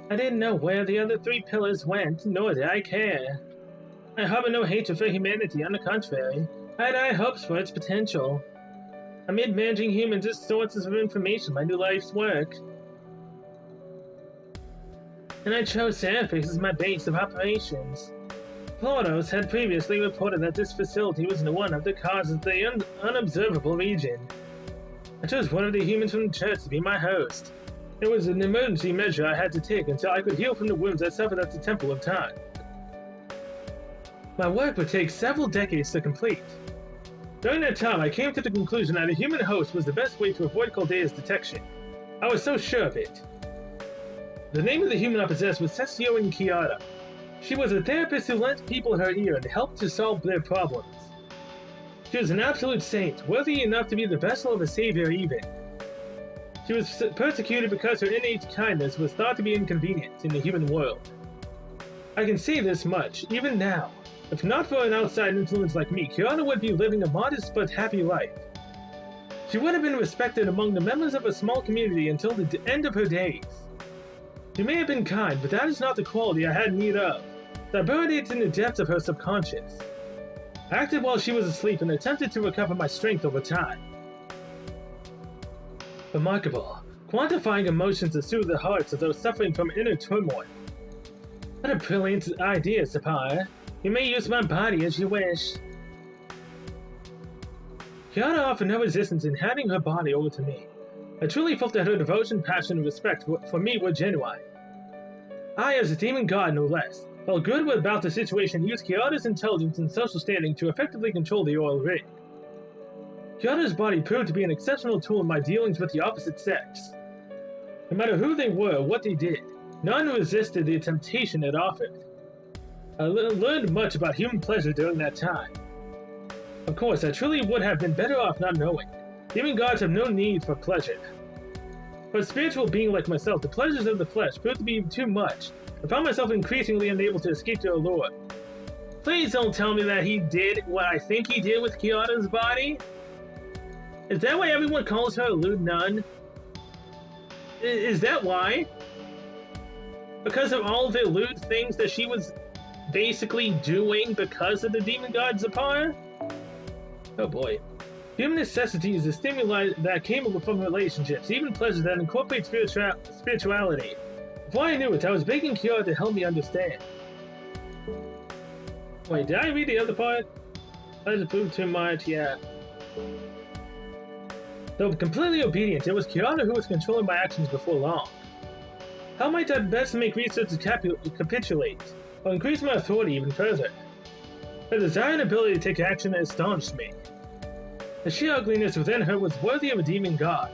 I didn't know where the other 3 pillars went, nor did I care. I harbor no hatred for humanity, on the contrary. I had high hopes for its potential. I made managing humans as sources of information my new life's work. And I chose Seraphix as my base of operations. Plautos had previously reported that this facility was one of the causes of the unobservable region. I chose one of the humans from the church to be my host. It was an emergency measure I had to take until I could heal from the wounds I suffered at the Temple of Time. My work would take several decades to complete. During that time, I came to the conclusion that a human host was the best way to avoid Caldea's detection. I was so sure of it. The name of the human I possessed was Sessio Kiara. She was a therapist who lent people her ear and helped to solve their problems. She was an absolute saint, worthy enough to be the vessel of a savior even. She was persecuted because her innate kindness was thought to be inconvenient in the human world. I can say this much, even now. If not for an outside influence like me, Kiara would be living a modest but happy life. She would have been respected among the members of a small community until the end of her days. She may have been kind, but that is not the quality I had need of. So I buried it in the depths of her subconscious. I acted while she was asleep and attempted to recover my strength over time. Remarkable. Quantifying emotions to soothe the hearts of those suffering from inner turmoil. What a brilliant idea, Sapphire. You may use my body as you wish. Kiara offered no resistance in handing her body over to me. I truly felt that her devotion, passion, and respect for me were genuine. I, as a demon god no less, felt good about the situation and used Kiara's intelligence and social standing to effectively control the oil rig. Kiara's body proved to be an exceptional tool in my dealings with the opposite sex. No matter who they were or what they did, none resisted the temptation it offered. I learned much about human pleasure during that time. Of course, I truly would have been better off not knowing. Demon gods have no need for pleasure. For a spiritual being like myself, the pleasures of the flesh proved to be too much. I found myself increasingly unable to escape their allure. Please don't tell me that he did what I think he did with Kiara's body? Is that why everyone calls her a lewd nun? Is that why? Because of all the lewd things that she was basically doing because of the demon god Zapar? Oh boy. Human necessity is a stimuli that came from relationships, even pleasures that incorporate spirituality. Before I knew it, I was begging Kiara to help me understand. Wait, did I read the other part? Pleasure proved too much, yeah. Though completely obedient, it was Kiara who was controlling my actions before long. How might I best make research to capitulate, or increase my authority even further? Her desire and ability to take action astonished me. The sheer ugliness within her was worthy of a demon god.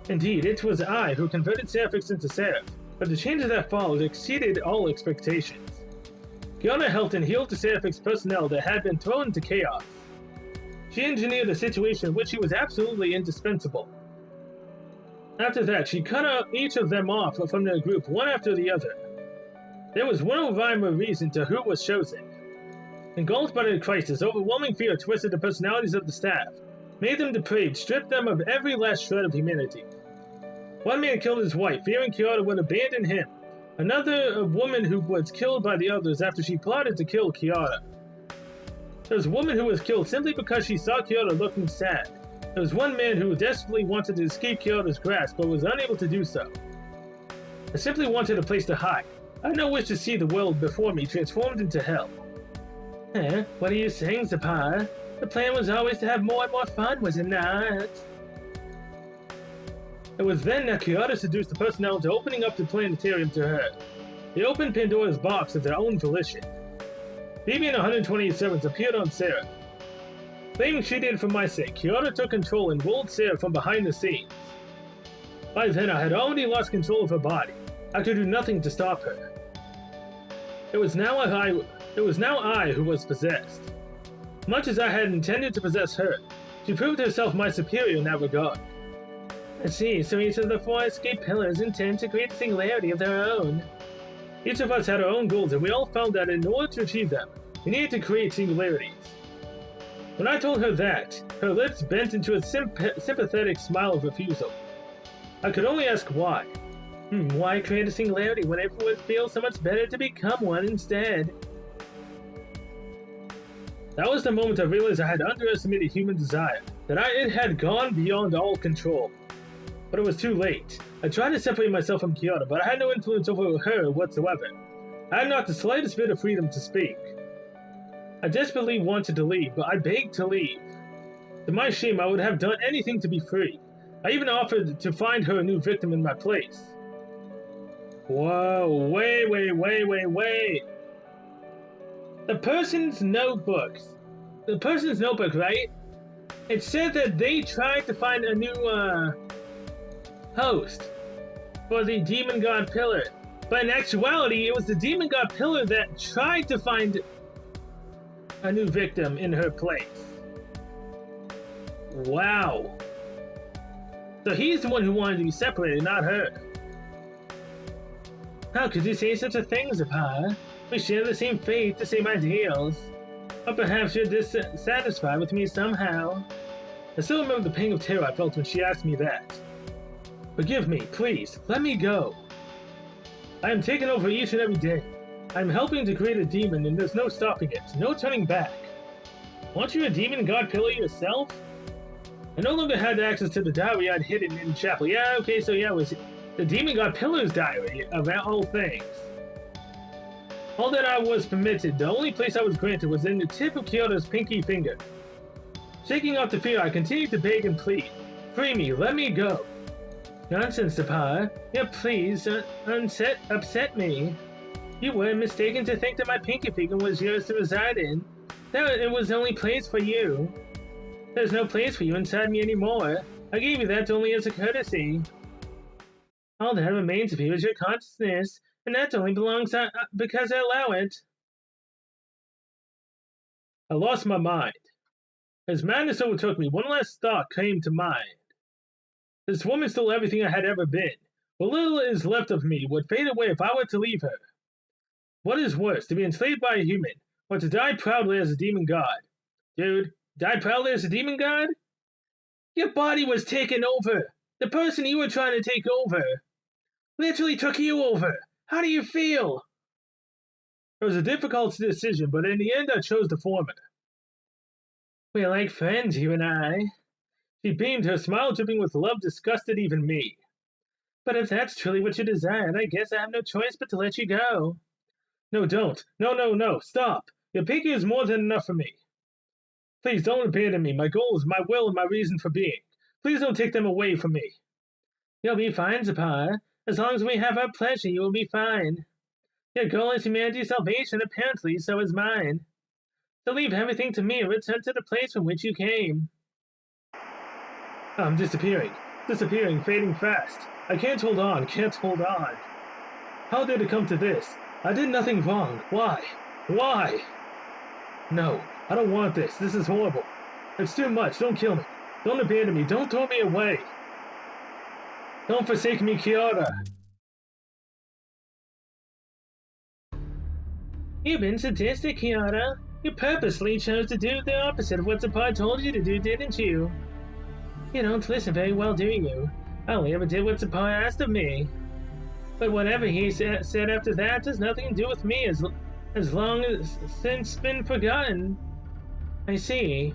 Indeed, it was I who converted Seraphix into Seraph, but the changes that followed exceeded all expectations. Kiara helped and healed the Seraphix personnel that had been thrown into chaos. She engineered a situation in which she was absolutely indispensable. After that, she cut out each of them off from their group one after the other. There was no rhyme or reason to who was chosen. Engulfed by the crisis, overwhelming fear twisted the personalities of the staff, made them depraved, stripped them of every last shred of humanity. One man killed his wife, fearing Kiara would abandon him. Another, a woman who was killed by the others after she plotted to kill Kiara. There was a woman who was killed simply because she saw Kiara looking sad. There was one man who desperately wanted to escape Kiara's grasp, but was unable to do so. I simply wanted a place to hide. I had no wish to see the world before me transformed into hell. What are you saying, Zapar? The plan was always to have more and more fun, was it not? It was then that Kiara seduced the personnel into opening up the planetarium to her. They opened Pandora's box of their own volition. Phoebe and 128 servants appeared on Seraph. Claiming she did it for my sake, Kiara took control and ruled Seraph from behind the scenes. By then, I had already lost control of her body. I could do nothing to stop her. It was now I who was possessed. Much as I had intended to possess her, she proved herself my superior in that regard. I see, so each of the 4 escape pillars intend to create a singularity of their own. Each of us had our own goals, and we all found that in order to achieve them, we needed to create singularities. When I told her that, her lips bent into a sympathetic smile of refusal. I could only ask why. Why create a singularity when it would feel so much better to become one instead? That was the moment I realized I had underestimated human desire, that it had gone beyond all control. But it was too late. I tried to separate myself from Kiara, but I had no influence over her whatsoever. I had not the slightest bit of freedom to speak. I desperately wanted to leave, but I begged to leave. To my shame, I would have done anything to be free. I even offered to find her a new victim in my place. Whoa, wait. The person's notebook, right? It said that they tried to find a new, host for the Demon God Pillar. But in actuality, it was the Demon God Pillar that tried to find a new victim in her place. Wow. So he's the one who wanted to be separated, not her. How could you say such a thing, Zappa? We share the same faith, the same ideals. Or perhaps you're dissatisfied with me somehow. I still remember the pang of terror I felt when she asked me that. Forgive me, please, let me go. I am taking over each and every day. I am helping to create a demon and there's no stopping it, no turning back. Aren't you a demon god pillar yourself? I no longer had access to the diary I'd hidden in the chapel. Yeah, okay, so yeah, it was the demon god pillar's diary about all things. All that I was permitted, the only place I was granted was in the tip of Kyoto's pinky finger. Shaking off the fear, I continued to beg and plead. Free me, let me go. Nonsense, Zappa. Yeah, please, upset me. You were mistaken to think that my pinky finger was yours to reside in. That it was the only place for you. There's no place for you inside me anymore. I gave you that only as a courtesy. All that remains of you is your consciousness, and that only belongs because I allow it. I lost my mind. As madness overtook me, one last thought came to mind. This woman stole everything I had ever been. What little is left of me would fade away if I were to leave her. What is worse, to be enslaved by a human, or to die proudly as a demon god? Dude, die proudly as a demon god? Your body was taken over. The person you were trying to take over literally took you over. How do you feel? It was a difficult decision, but in the end I chose the former. We're like friends, you and I. She beamed, her smile dripping with love disgusted even me. But if that's truly what you desired, I guess I have no choice but to let you go. No, don't. No, stop. Your pinky is more than enough for me. Please don't abandon me. My goals, my will, and my reason for being. Please don't take them away from me. You'll be fine, Zappa. As long as we have our pleasure, you will be fine. Your goal is humanity's salvation, apparently, so is mine. So leave everything to me and return to the place from which you came. I'm disappearing, fading fast. I can't hold on. How did it come to this? I did nothing wrong. Why? No, I don't want this. This is horrible. It's too much. Don't kill me. Don't abandon me. Don't throw me away. Don't forsake me, Kyoto. You've been sadistic, Kyoto. You purposely chose to do the opposite of what Zappa told you to do, didn't you? You don't listen very well, do you? I only ever did what Zappa asked of me. But whatever he said after that has nothing to do with me as long as since been forgotten. I see.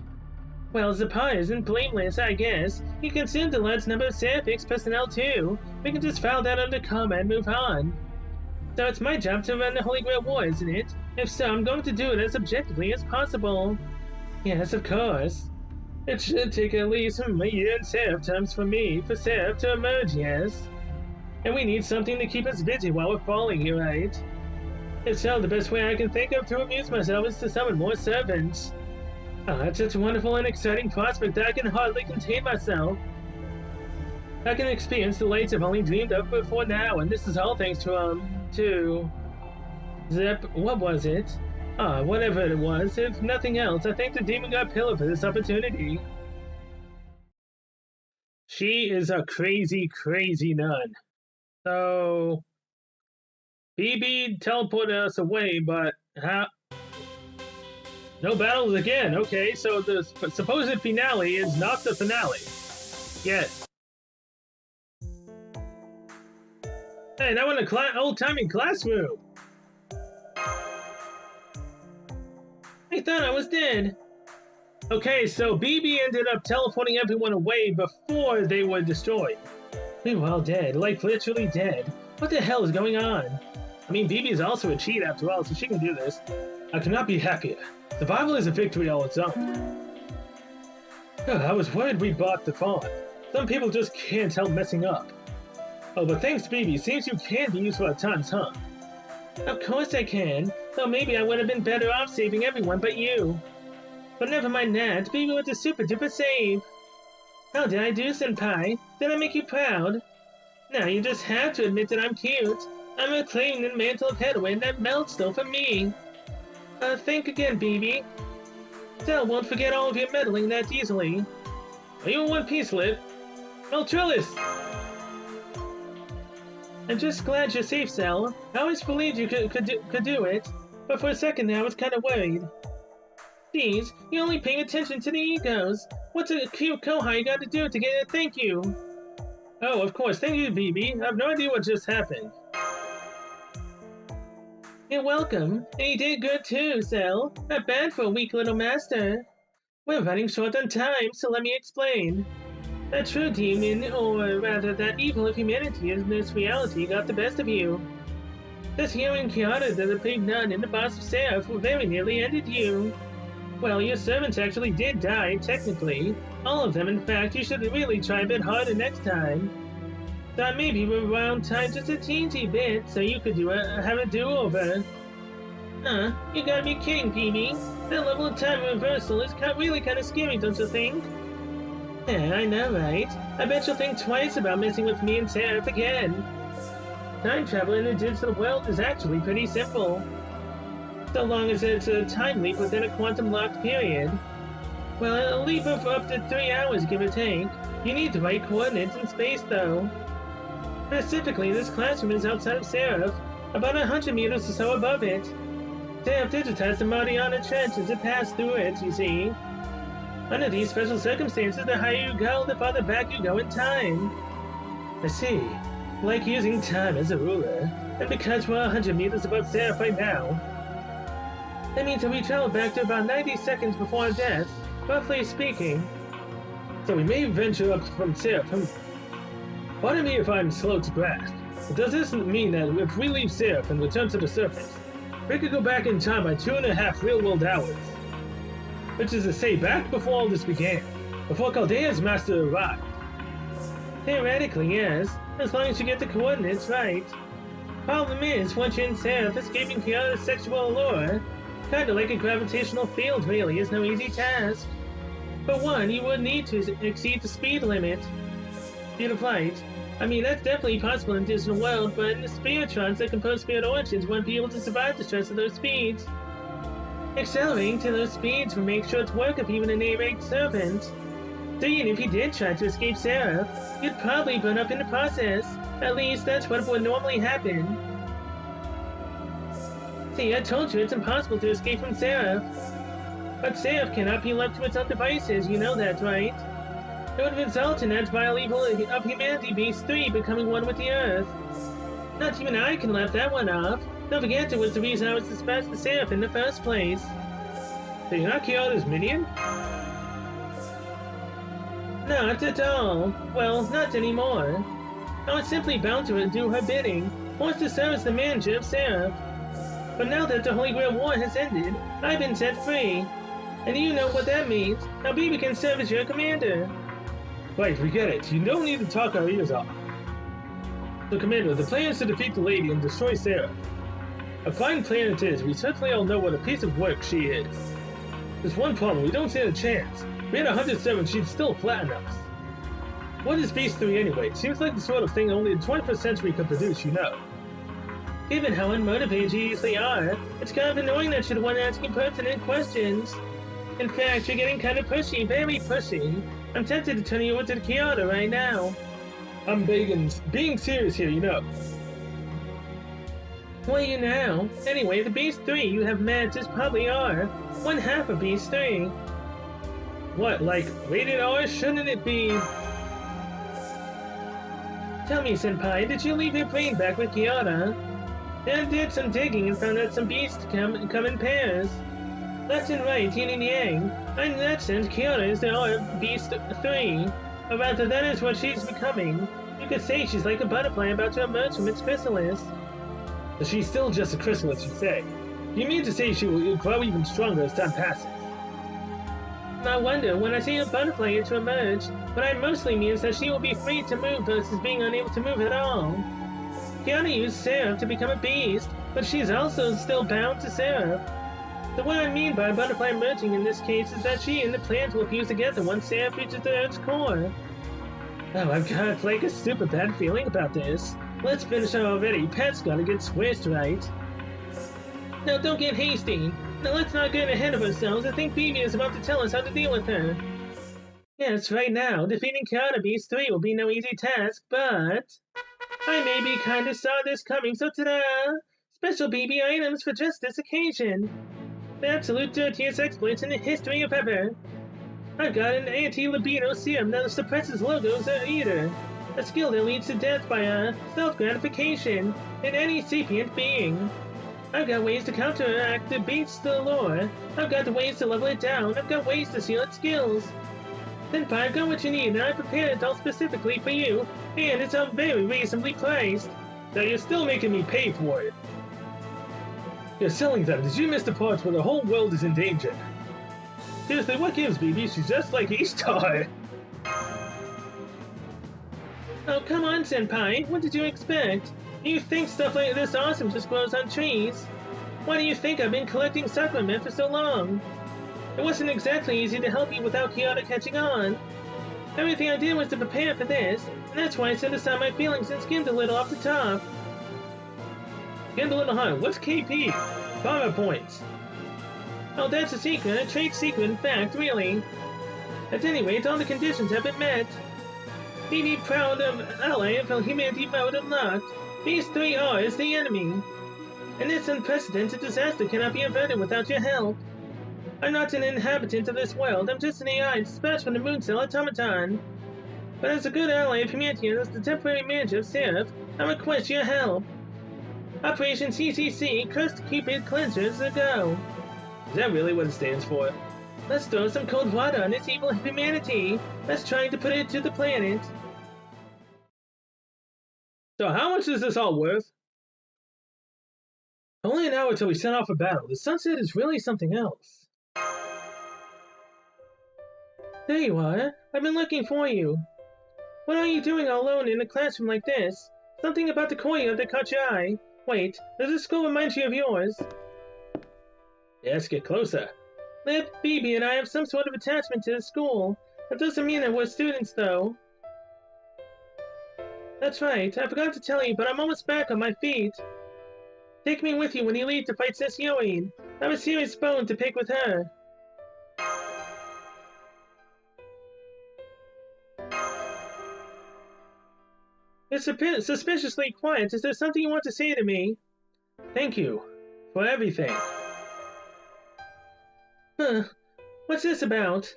Well, Zappa isn't blameless, I guess. He consumed a large number of Seraphic's personnel too. We can just file that under comma and move on. So it's my job to run the Holy Grail War, isn't it? If so, I'm going to do it as objectively as possible. Yes, of course. It should take at least a year in Seraph times for Seraph to emerge, yes? And we need something to keep us busy while we're falling here, right? If so, the best way I can think of to amuse myself is to summon more servants. It's such a wonderful and exciting prospect that I can hardly contain myself. I can experience the lights I've only dreamed of before now, and this is all thanks to Zep, what was it? Whatever it was, if nothing else, I thank the Demon God Pillar for this opportunity. She is a crazy, crazy nun. So, BB teleported us away, but how? No battles again. Okay, so the supposed finale is not the finale. Yes. Hey, now in a old-timey classroom. I thought I was dead. Okay, so BB ended up teleporting everyone away before they were destroyed. We were all dead, like literally dead. What the hell is going on? I mean, BB is also a cheat after all, so she can do this. I could not be happier. Survival is a victory all its own. I was worried we bought the farm. Some people just can't help messing up. Oh, but thanks, BB. Seems you can be useful at times, huh? Of course I can. Though maybe I would have been better off saving everyone but you. But never mind that. BB was a super duper save. How did I do, Senpai? Did I make you proud? Now you just have to admit that I'm cute. I'm reclaiming the mantle of heroine that melts though for me. Think again, BB. Cell won't forget all of your meddling that easily. Are you in one piece, Lip? Ultralis! I'm just glad you're safe, Cell. I always believed you could do it, but for a second there I was kind of worried. Geez, you're only paying attention to the egos. What's a cute kohai got to do to get a thank you? Oh, of course, thank you, BB. I have no idea what just happened. You're welcome, and you did good too, Cell. Not bad for a weak little master. We're running short on time, so let me explain. That true demon, or rather that evil of humanity in this reality got the best of you. This hero in Kyoto, the big nun, and the boss of Seraph very nearly ended you. Well, your servants actually did die, technically. All of them, in fact. You should really try a bit harder next time. Thought maybe we're around time just a teensy bit, so you could have a do-over. You gotta be kidding, PB. That level of time reversal is really kind of scary, don't you think? Yeah, I know, right? I bet you'll think twice about messing with me and Seraph again. Time travel in the digital world is actually pretty simple. So long as it's a time leap within a quantum-locked period. Well, a leap of up to 3 hours, give or take. You need the right coordinates in space, though. Specifically, this classroom is outside of Seraph, about 100 meters or so above it. Seraph digitized the Mariana Trench as it passed through it, you see. Under these special circumstances, the higher you go, the farther back you go in time. I see. Like using time as a ruler. And because we're 100 meters above Seraph right now, that means that we travel back to about 90 seconds before our death, roughly speaking. So we may venture up from Seraph. Pardon me if I'm slow to grasp, but does this mean that if we leave Seraph and return to the surface, we could go back in time by 2.5 real-world hours? Which is to say, back before all this began, before Caldea's master arrived. Theoretically, yes, as long as you get the coordinates right. Problem is, once you're in Seraph, escaping Kyoto's sexual allure, kinda like a gravitational field really, is no easy task. For one, you would need to exceed the speed limit. Speed of light. I mean, that's definitely possible in the digital world, but the spiritrons that compose spirit origins won't be able to survive the stress of those speeds. Accelerating to those speeds will make short work of even an A-ranked servant. So even if you did try to escape Seraph, you'd probably burn up in the process. At least that's what would normally happen. See, I told you it's impossible to escape from Seraph. But Seraph cannot be left to its own devices, you know that, right? It would result in that vile evil of humanity Beast 3 becoming one with the Earth. Not even I can laugh that one off. Don't forget it was the reason I was dispatched to Seraph in the first place. So you're not Kyoto's minion? Not at all. Well, not anymore. I was simply bound to do her bidding, forced to serve as the manager of Seraph. But now that the Holy Grail War has ended, I've been set free. And you know what that means. Now BB can serve as your commander. Right, we get it. You don't need to talk our ears off. So Commander, the plan is to defeat the lady and destroy Seraph. A fine plan it is. We certainly all know what a piece of work she is. There's one problem. We don't stand a chance. We had 107, she'd still flatten us. What is Beast 3 anyway? Seems like the sort of thing only the 21st century could produce, you know. Given how unmotivated you usually are, it's kind of annoying that you're the one asking pertinent questions. In fact, you're getting kind of pushy, very pushy. I'm tempted to turn you over to the Kyoto right now. I'm being serious here, you know. Well, you know. Anyway, the Beast 3 you have met is probably R. One half of Beast 3. What, like rated R? Shouldn't it be? Tell me, Senpai, did you leave your brain back with Kyoto? I did some digging and found that some beasts come in pairs. Left and right, yin and yang. In that sense, Kyoto is the R Beast 3. Or rather, that is what she's becoming. You could say she's like a butterfly about to emerge from its chrysalis. So she's still just a chrysalis, you say? You mean to say she will grow even stronger as time passes? I wonder, when I see a butterfly to emerge, what I mostly mean is that she will be free to move versus being unable to move at all. Kiana used Seraph to become a beast, but she's also still bound to Seraph. So what I mean by butterfly emerging in this case is that she and the plant will fuse together once Seraph reaches the Earth's core. Oh, I've got like a super bad feeling about this. Let's finish her already. Pet's gotta get switched right. Now don't get hasty. Now let's not get ahead of ourselves. I think BB is about to tell us how to deal with her. Yes, right now, defeating Kiana Beast 3 will be no easy task, but I maybe kinda saw this coming, so ta-da! Special BB items for just this occasion. The absolute dirtiest exploits in the history of ever. I've got an anti-libido serum that suppresses logos or either. A skill that leads to death by self-gratification in any sapient being. I've got ways to counteract the beast's allure. I've got the ways to level it down. I've got ways to seal its skills. Senpai, I've got what you need, and I prepared it all specifically for you, and it's very reasonably priced. Now you're still making me pay for it. You're selling them. Did you miss the parts where the whole world is in danger? Seriously, what gives, BB? She's just like E-Star. Oh, come on, Senpai. What did you expect? You think stuff like this awesome just grows on trees? Why do you think I've been collecting Sakura for so long? It wasn't exactly easy to help you without Kyoto catching on. Everything I did was to prepare for this, and that's why I set aside my feelings and skimmed a little off the top. Skimmed a little, huh? What's KP? Karma points. Oh, that's a secret. A trade secret, in fact, really. At any rate, all the conditions have been met. BB proud of ally of humanity mode unlocked. These 3 is the enemy. And this unprecedented disaster cannot be averted without your help. I'm not an inhabitant of this world, I'm just an AI dispatched from the moon cell automaton. But as a good ally of humanity and as the temporary manager of Seraph, I request your help. Operation CCC, Cursed Cupid Cleansers, a go. Is that really what it stands for? Let's throw some cold water on this evil humanity. Let's try to put it to the planet. So how much is this all worth? Only an hour till we set off for battle. The sunset is really something else. There you are. I've been looking for you. What are you doing all alone in a classroom like this? Something about the courtyard that caught your eye. Wait, does this school remind you of yours? Yes, get closer. Lip, BB, and I have some sort of attachment to the school. That doesn't mean that we're students, though. That's right, I forgot to tell you, but I'm almost back on my feet. Take me with you when you leave to fight Sessioin. I have a serious bone to pick with her. It's suspiciously quiet. Is there something you want to say to me? Thank you. For everything. Huh. What's this about?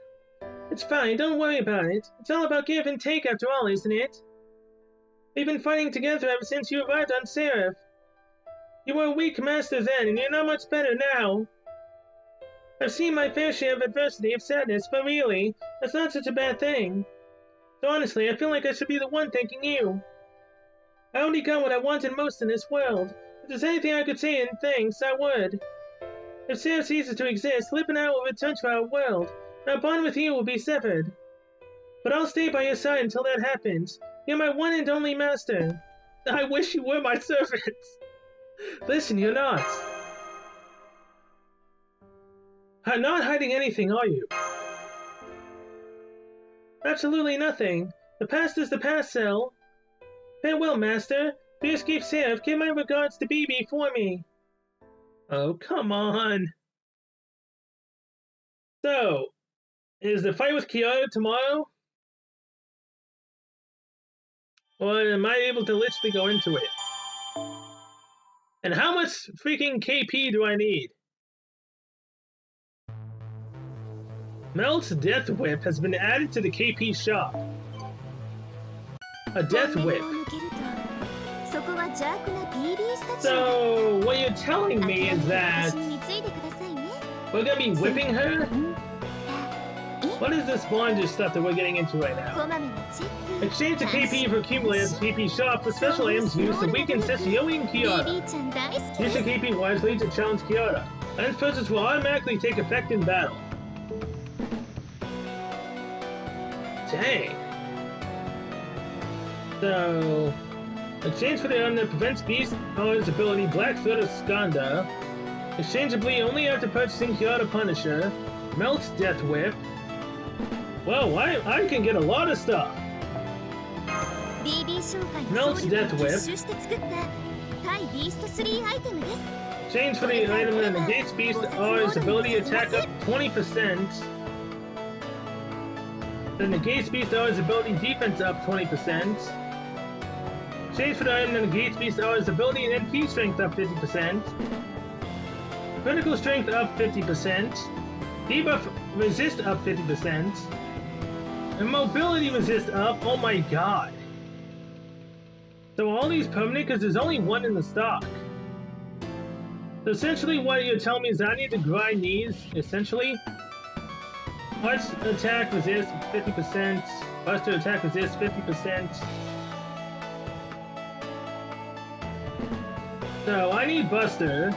It's fine, don't worry about it. It's all about give and take after all, isn't it? We've been fighting together ever since you arrived on Seraph. You were a weak master then, and you're not much better now. I've seen my fair share of adversity, of sadness, but really, that's not such a bad thing. So honestly, I feel like I should be the one thanking you. I only got what I wanted most in this world. If there's anything I could say in thanks, I would. If Seraph ceases to exist, Lip and I will return to our world, and our bond with you will be severed. But I'll stay by your side until that happens. You're my one and only master. I wish you were my servant. Listen, you're not. I'm not hiding anything, are you? Absolutely nothing. The past is the past, Cell. Farewell, master. If you escape Seraph, give my regards to BB for me. Oh, come on. So, is the fight with Kyoto tomorrow? Or am I able to literally go into it? And how much freaking KP do I need? Melt's Death Whip has been added to the KP shop. A Death Whip. So, what you're telling me is that we're gonna be whipping her? What is this bondage stuff that we're getting into right now? Exchange the KP for accumulators at the KP shop for special items used to weaken Sessioin and Kyoto. Use your KP wisely to challenge Kyoto. Items purchased will automatically take effect in battle. Dang. So, exchange for the item that prevents Beast owner's ability, Black Thread of Skanda. Exchangeably only after purchasing Kyoto Punisher. Melts Death Whip. Well, I can get a lot of stuff. BB 召喚 Melts の Death 総力を Whip. 結集して作った対ビースト3アイテムです。 Exchange for the item that negates Beast owner's ability attack up 20%. That negates Beast owner's ability defense up 20%. Exchange for the item that negates Beast owner's ability and MP strength up 50%. Critical strength up 50%. Debuff resist up 50%. And mobility resist up. Oh my god. So all these permanent because there's only one in the stock. So essentially what you're telling me is I need to grind these, essentially. Heart's attack resist 50%. Buster attack resist 50%. So I need Buster.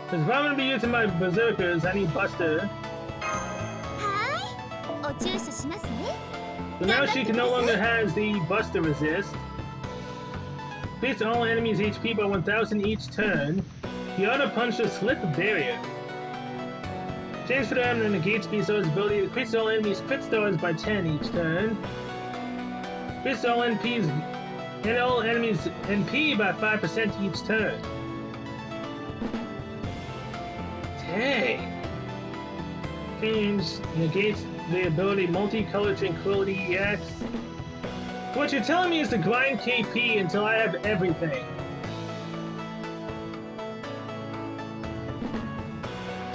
Because if I'm going to be using my Berserkers, I need Buster. はい、お注射しますね。 So now she can no longer has the Buster resist. Increase all enemies' HP by 1,000 each turn. Kyoto Puncher Slip Barrier. Change for the item that negates Beast Owner's ability to increase all enemies' crit stars by 10 each turn. Increase all NPs and all enemies' NP by 5% each turn. Dang. Change negates the ability Multicolored Tranquility EX. What you're telling me is to grind KP until I have everything.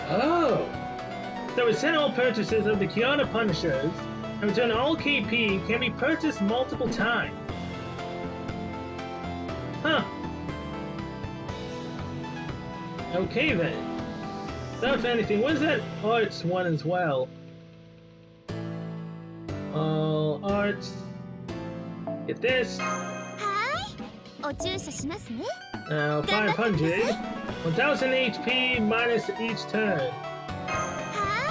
Oh. So return all purchases of the Kyoto Punishers and return all KP can be purchased multiple times. Huh. Okay then. So if anything, when's that arts one as well? Arts. Get this. はい、お注射しますね。 Now 500. 1000 HP minus each turn. は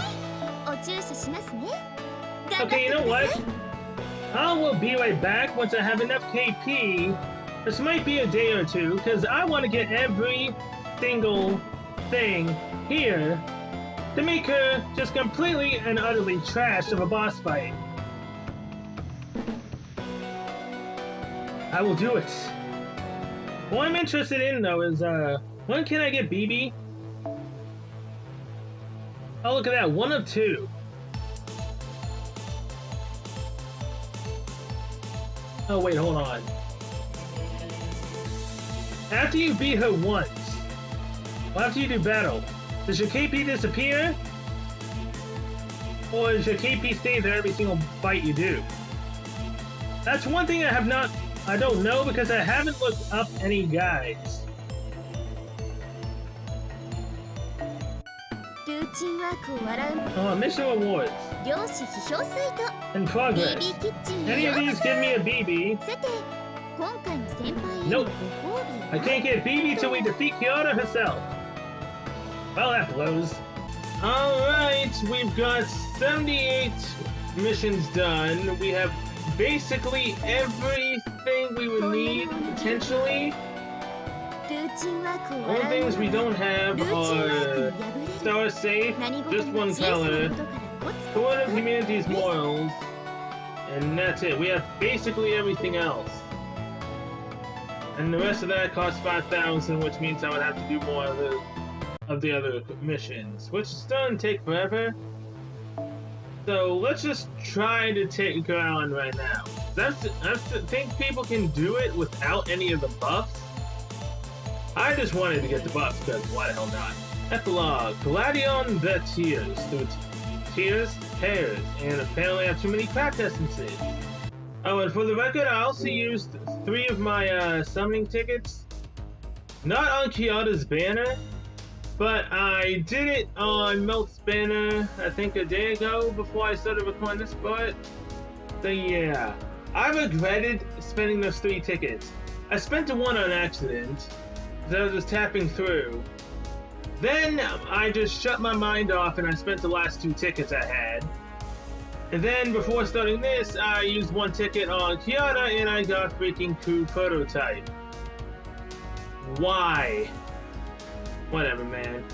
い、お注射しますね。 Okay, you know what? I will be right back once I have enough KP. This might be a day or two, because I want to get every single thing here to make her just completely and utterly trash of a boss fight. I will do it. What I'm interested in though is when can I get BB? Oh, look at that, 1 of 2. Oh wait, hold on. After you beat her once, or after you do battle, does your KP disappear? Or does your KP stay there every single fight you do? That's one thing I don't know because I haven't looked up any guides. ルーチンワークを笑う Oh, mission rewards. 漁師批評サイト In progress. BB キッチンに Any よ of うこ these そ。 give me a BB. さて、今回の先輩への Nope. ご褒美 I は can't get BB till we defeat Kyoto herself. Well, that blows. Alright, we've got 78 missions done. We have basically everything we would need, potentially. ルーチンワークを Only 笑う things we 者 don't は have ルーチンワーク are に敗れる Star Safe, 何事 just も one 小さな color, ことからコツコツ one of と humanity's morals, and that's it. We have basically everything else. And the rest of that costs 5,000, which means I would have to do more of the other missions, which doesn't take forever. So let's just try to take her on right now. I think people can do it without any of the buffs. I just wanted to get the buffs because why the hell not? Epilogue. Palladion the Tears. Through tears, and apparently I have too many craft essences. Oh, and for the record, I also used 3 of my summoning tickets. Not on Kyoto's banner, but I did it on Melt's banner, I think a day ago before I started recording this part. So yeah, I regretted spending those 3 tickets. I spent the 1 on accident, because I was just tapping through. Then I just shut my mind off and I spent the last 2 tickets I had. And then before starting this, I used one ticket on Kiara and I got freaking Coup Prototype. Why? Whatever, man.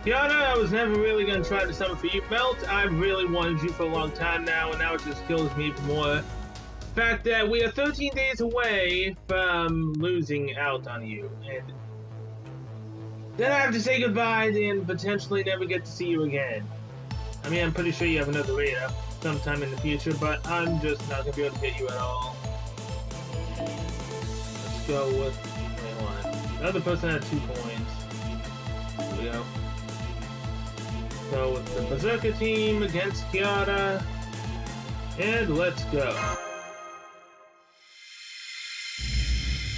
Kiara, I was never really gonna try to summon for you. Belt, I really wanted you for a long time now, and now it just kills me even more. The fact that we are 13 days away from losing out on you, and then I have to say goodbye and potentially never get to see you again. I mean, I'm pretty sure you have another raid up sometime in the future, but I'm just not gonna be able to get you at all. Let's go with the other person had 2 points. Here we go. So with the Berserker team against Kiara, and let's go.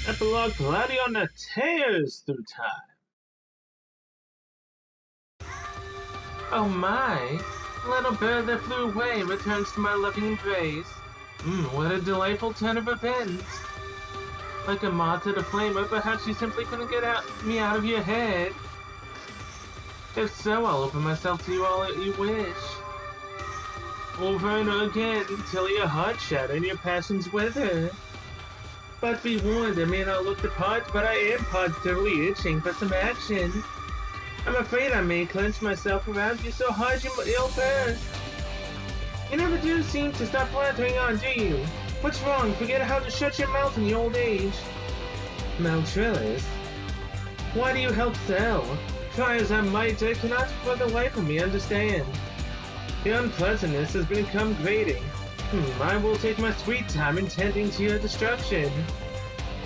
Epilogue Palladion tears through time. Oh my! Little bird that flew away returns to my loving embrace. What a delightful turn of events. Like a moth at a flame, or perhaps you simply couldn't get me out of your head. If so, I'll open myself to you all that you wish. Over and again, until your heart shatters and your passions wither. But be warned, I may not look the part, but I am positively itching for some action. I'm afraid I may clench myself around you so hard you'll burst. You never do seem to stop flattering on, do you? What's wrong? Forget how to shut your mouth in your old age. Maltrillis? Why do you help sell? Try as I might, I cannot for the life of me understand. The unpleasantness has become grating. I will take my sweet time in tending to your destruction.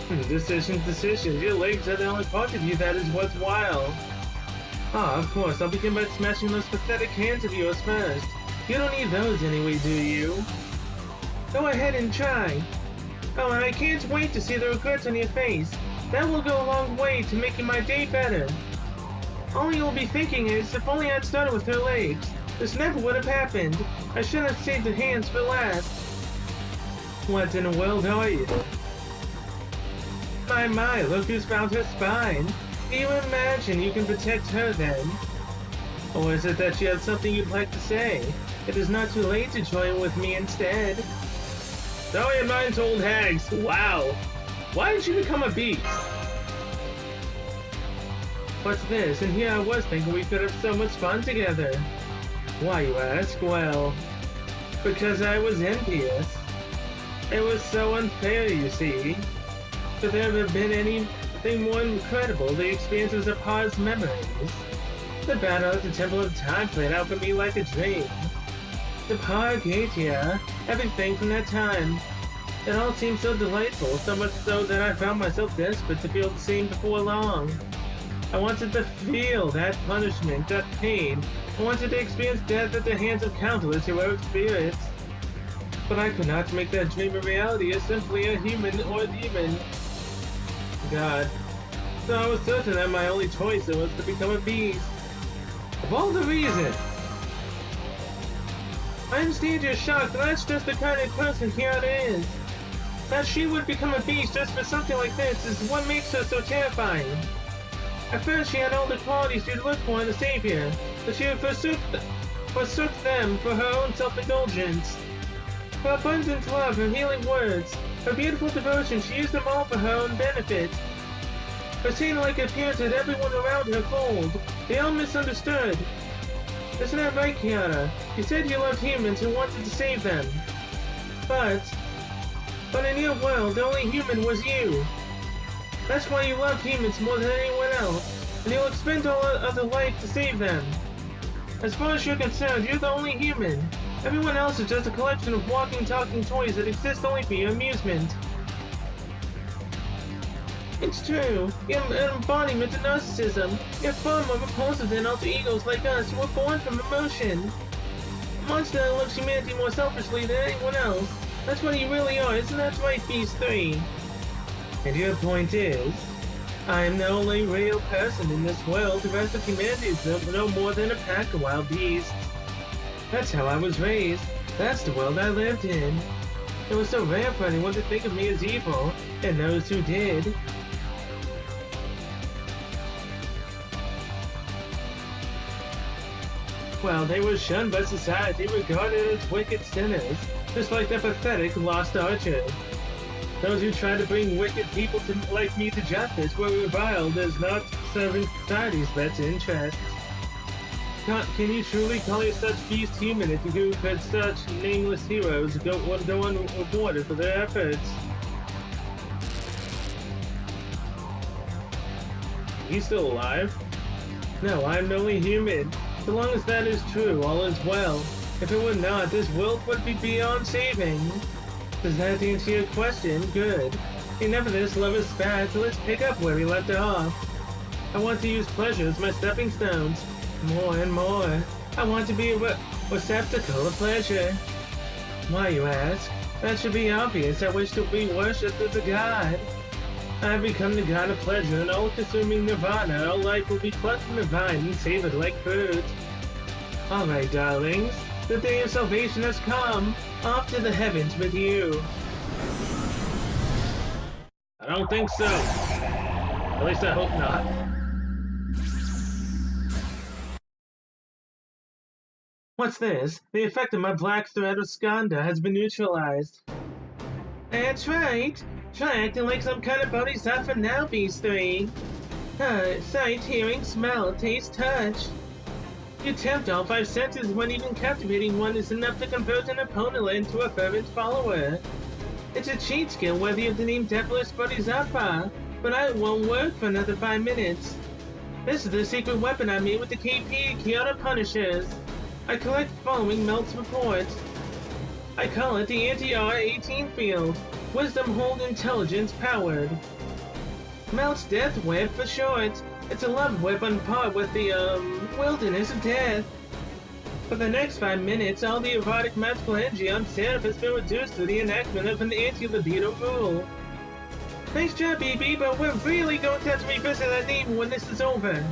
Decisions. Your legs are the only part of you that is worthwhile. Of course, I'll begin by smashing those pathetic hands of yours first. You don't need those anyway, do you? Go ahead and try. Oh, and I can't wait to see the regrets on your face. That will go a long way to making my day better. All you'll be thinking is, if only I'd started with her legs. This never would have happened. I should have saved the hands for last. What in the world are you? My, look who's found her spine. Do you imagine you can protect her then? Or is it that you have something you'd like to say? It is not too late to join with me instead. Oh, your mind's old hags. Wow. Why did you become a beast? What's this? And here I was thinking we could have so much fun together. Why, you ask? Well, because I was envious. It was so unfair, you see. Could there have been anything more incredible? The experiences of Ha's memories. The battle at the Temple of Time played out for me like a dream. The Pargatia, everything from that time. It all seemed so delightful, so much so that I found myself desperate to feel the same before long. I wanted to feel that punishment, that pain. I wanted to experience death at the hands of countless heroic spirits. But I could not make that dream a reality as simply a human or a demon. God. So I was certain that my only choice was to become a beast. Of all the reasons! I understand you're shocked, but that's just the kind of person Kiara is. That she would become a beast just for something like this is what makes her so terrifying. At first she had all the qualities you'd look for in a savior, but she forsook them for her own self-indulgence. Her abundant love, her healing words, her beautiful devotion, she used them all for her own benefit. Her saint-like appearance had everyone around her cold. They all misunderstood. Isn't that right, Kiara? You said you loved humans and wanted to save them. But in your world, the only human was you. That's why you love humans more than anyone else, and you'll expend all other life to save them. As far as you're concerned, you're the only human. Everyone else is just a collection of walking, talking toys that exist only for your amusement. It's true. You're an embodiment of narcissism. You're far more repulsive than alter egos like us who were born from emotion. A monster that loves humanity more selfishly than anyone else. That's what you really are, isn't that right, Beast 3? And your point is, I am the only real person in this world. The rest of humanity is no more than a pack of wild beasts. That's how I was raised. That's the world I lived in. It was so rare for anyone to think of me as evil, and those who did. Well, they were shunned by society, regarded as wicked sinners, just like the pathetic lost archers. Those who tried to bring wicked people like me to justice were reviled as not serving society's best interests. Can you truly call your such beast human if you could such nameless heroes go unrewarded for their efforts? He's still alive? No, I'm only human. So long as that is true, all is well. If it were not, this world would be beyond saving. Does that answer your question? Good. Enough of this love is bad, so let's pick up where we left off. I want to use pleasure as my stepping stones. More and more. I want to be a receptacle of pleasure. Why, you ask? That should be obvious. I wish to be worshipped as a god. I have become the god of pleasure, an all-consuming nirvana. All life will be plucked from the vine and savored like fruit. Alright, darlings. The day of salvation has come. Off to the heavens with you. I don't think so. At least I hope not. What's this? The effect of my black thread of skanda has been neutralized. That's right. Try acting like some kind of bodhisattva now, Beast 3. Sight, hearing, smell, taste, touch. You tempt all 5 senses when even captivating one is enough to convert an opponent into a fervent follower. It's a cheat skill worthy of the name Devilish Bodhisattva, but it won't work for another 5 minutes. This is the secret weapon I made with the KP Kyoto Punishers. I collect the following Melt's report. I call it the Anti-R18 field. Wisdom Hold Intelligence Powered. Melt's Death Whip for short. It's a love whip on par with the, Wilderness of Death. For the next 5 minutes, all the erotic magical energy on Seraph has been reduced to the enactment of an anti-libido rule. Nice job, BB, but we're really going to have to revisit that name when this is over.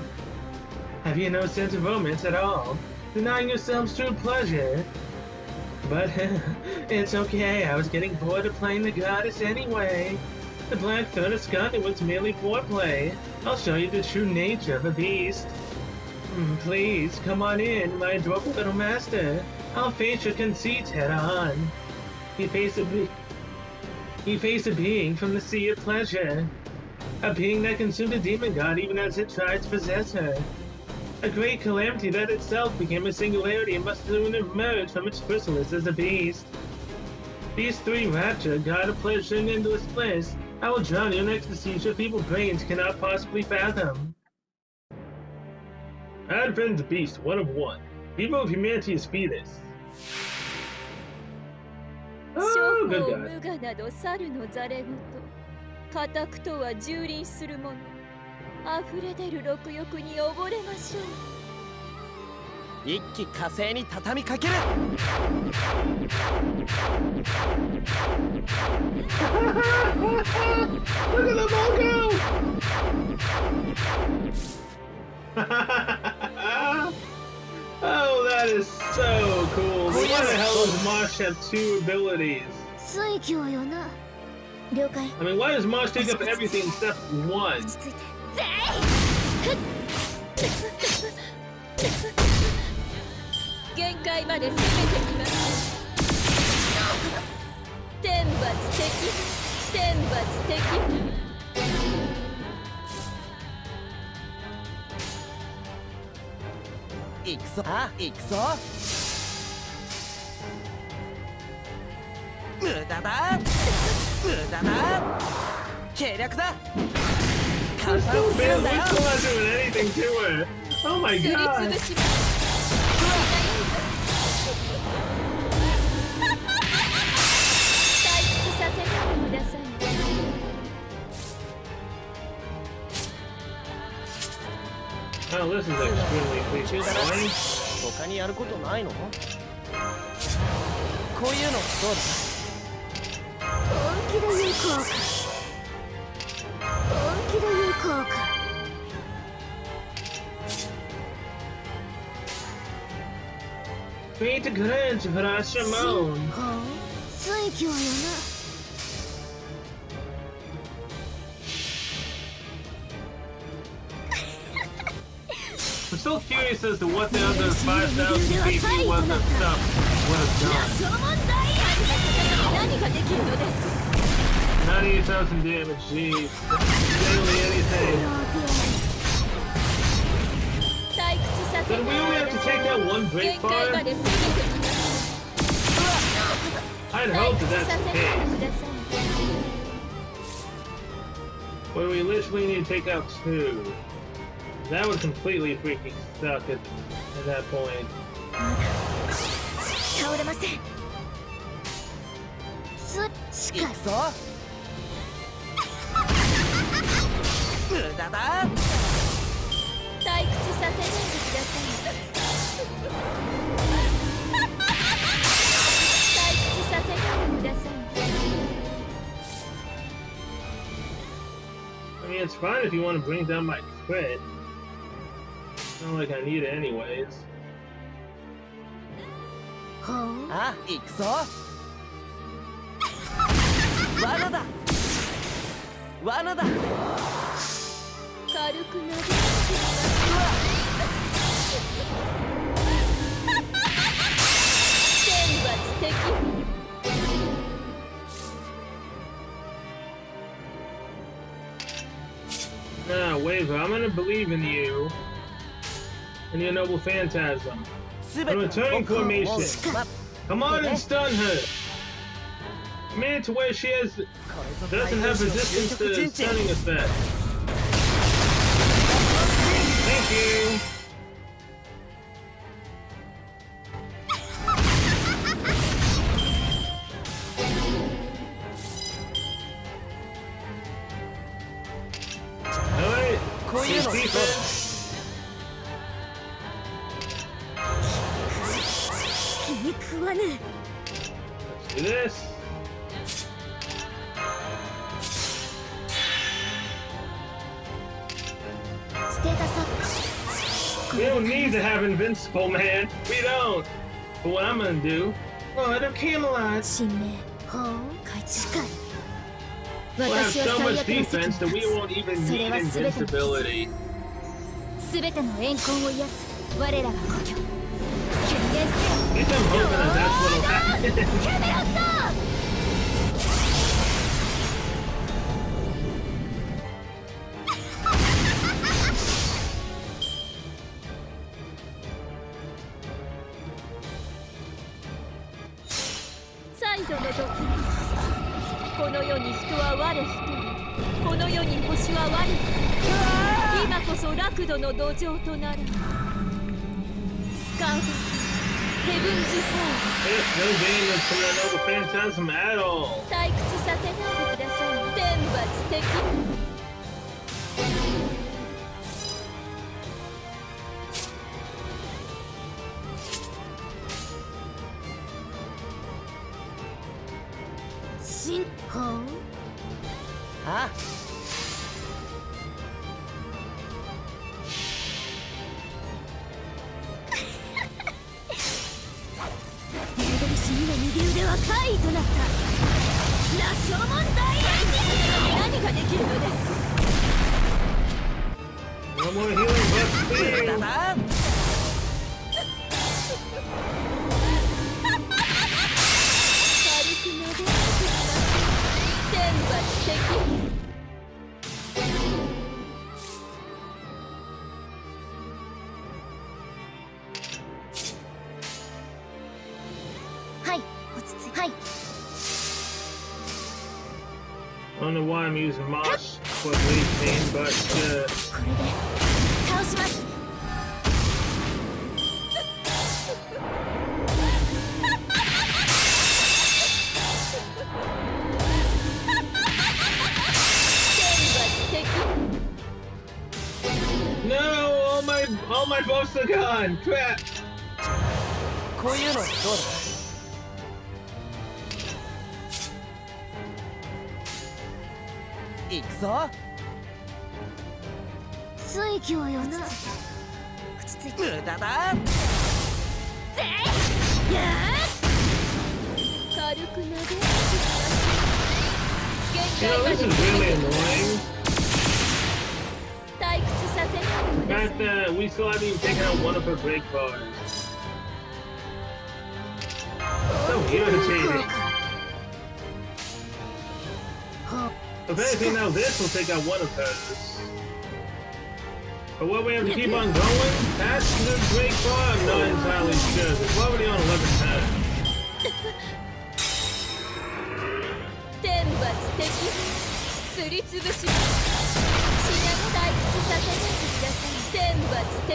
Have you no sense of romance at all? Denying yourselves true pleasure? But it's okay, I was getting bored of playing the goddess anyway. The Black Thread of Skanda was merely foreplay. I'll show you the true nature of a beast. Please, come on in, my adorable little master. I'll face your conceits head on. You face a being from the sea of pleasure. A being that consumed a demon god even as it tried to possess her. A great calamity that itself became a singularity and must soon emerge from its chrysalis as a beast. These 3 rapture, god of pleasure and endless bliss. I will drown you in ecstasies your feeble brains cannot possibly fathom. Advent Beast 1 of 1. Evil of humanity's fetus. Oh, good guy. 無我など猿のざれ言家宅とは蹂躙するもの溢れ出る六欲に溺れましょう一気火星に畳みかけるLook at them all go! Oh, that is so cool. But why the hell does Mosh have 2 abilities? 水教よな了解 I mean, why does Mosh take up everything except 1? ついて限界まで攻めてみます天罰的天罰的行くぞ行くぞ無駄だ無駄だ計略だ We're still not doing anything to her. Oh my すりつぶ god. します退屈させないでください Oh, this is extremely cliche. 他にやることないのこういうのどうだ本気で言う効果本気で言う効果 Create a grudge for our Shimon. 水教よな We're still curious as to what the other 5,000 PP worth of stuff would have done. 何ができるのです 98,000 damage, jeez. Barely anything. 退屈させ Then we only have to take out one 限 break 界 bar? まで過ぎてみなさ I'd い hope 退 that 屈 that's さ the せないで case. ください Where we literally need to take out 2. That would completely freaking suck at that point. 倒れませんしか行くぞ無駄だ退屈させないでください退屈させないでください I mean, it's fine if you want to bring down my crit. It's not like I need it anyways. ほうあ行くぞ罠だ罠だ軽くなで天罰的に Nah, Waver, I'm gonna believe in you and your noble phantasm. 全て I'm の returning 僕を思う formation. ま Come on and stun her! I made it to where she has これぞ doesn't 大 have 勇士の resistance 究極 to 人知 stunning effect. Thank you! Alright, こういうの his どうだ defense. 気に食わぬ Let's do this. ステータスアップ We don't need to have invincible, man. We don't. But what I'm gonna do? Lord of Camelot. 新名ほう開地か We'll have 私は so 最 much 悪の責 defense that we 任 won't even それ need は全ての invincibility. すべての怨恨を癒す我らが故郷権限せ At least I'm hoping that that's what'll happen. よキャメロット 再度の時この世に人は我一人この世に星は我一人今こそ楽土の土壌となるスカードヘブンズ・ホ There's no damage from that noble phantasm at all. ー退屈させないでください天罰的に 新ほうあデルデリシにの右腕は怪異となった羅生門大何ができるのです No more healing buffs, 無駄 please. だ軽くなでてください天罰的に はい落ち着いはい I don't know why I'm using Mosh for weight pain, but これで倒します no, all my buffs are gone. Crap. こういうのどうだ行くぞ水気をよな落ち着いて無駄だ軽くなでてください限 You 界 know, ま this で is really annoying. 退屈ささせないで The くださ fact い。 that we still haven't even taken out one of her break bars. So irritating. If anything, now this will take out one of hers. But what we have to keep on going? That's the break bar? I'm not entirely sure. It's already on 11-10. 天罰的すりつぶします。品の退屈させないでください。天罰的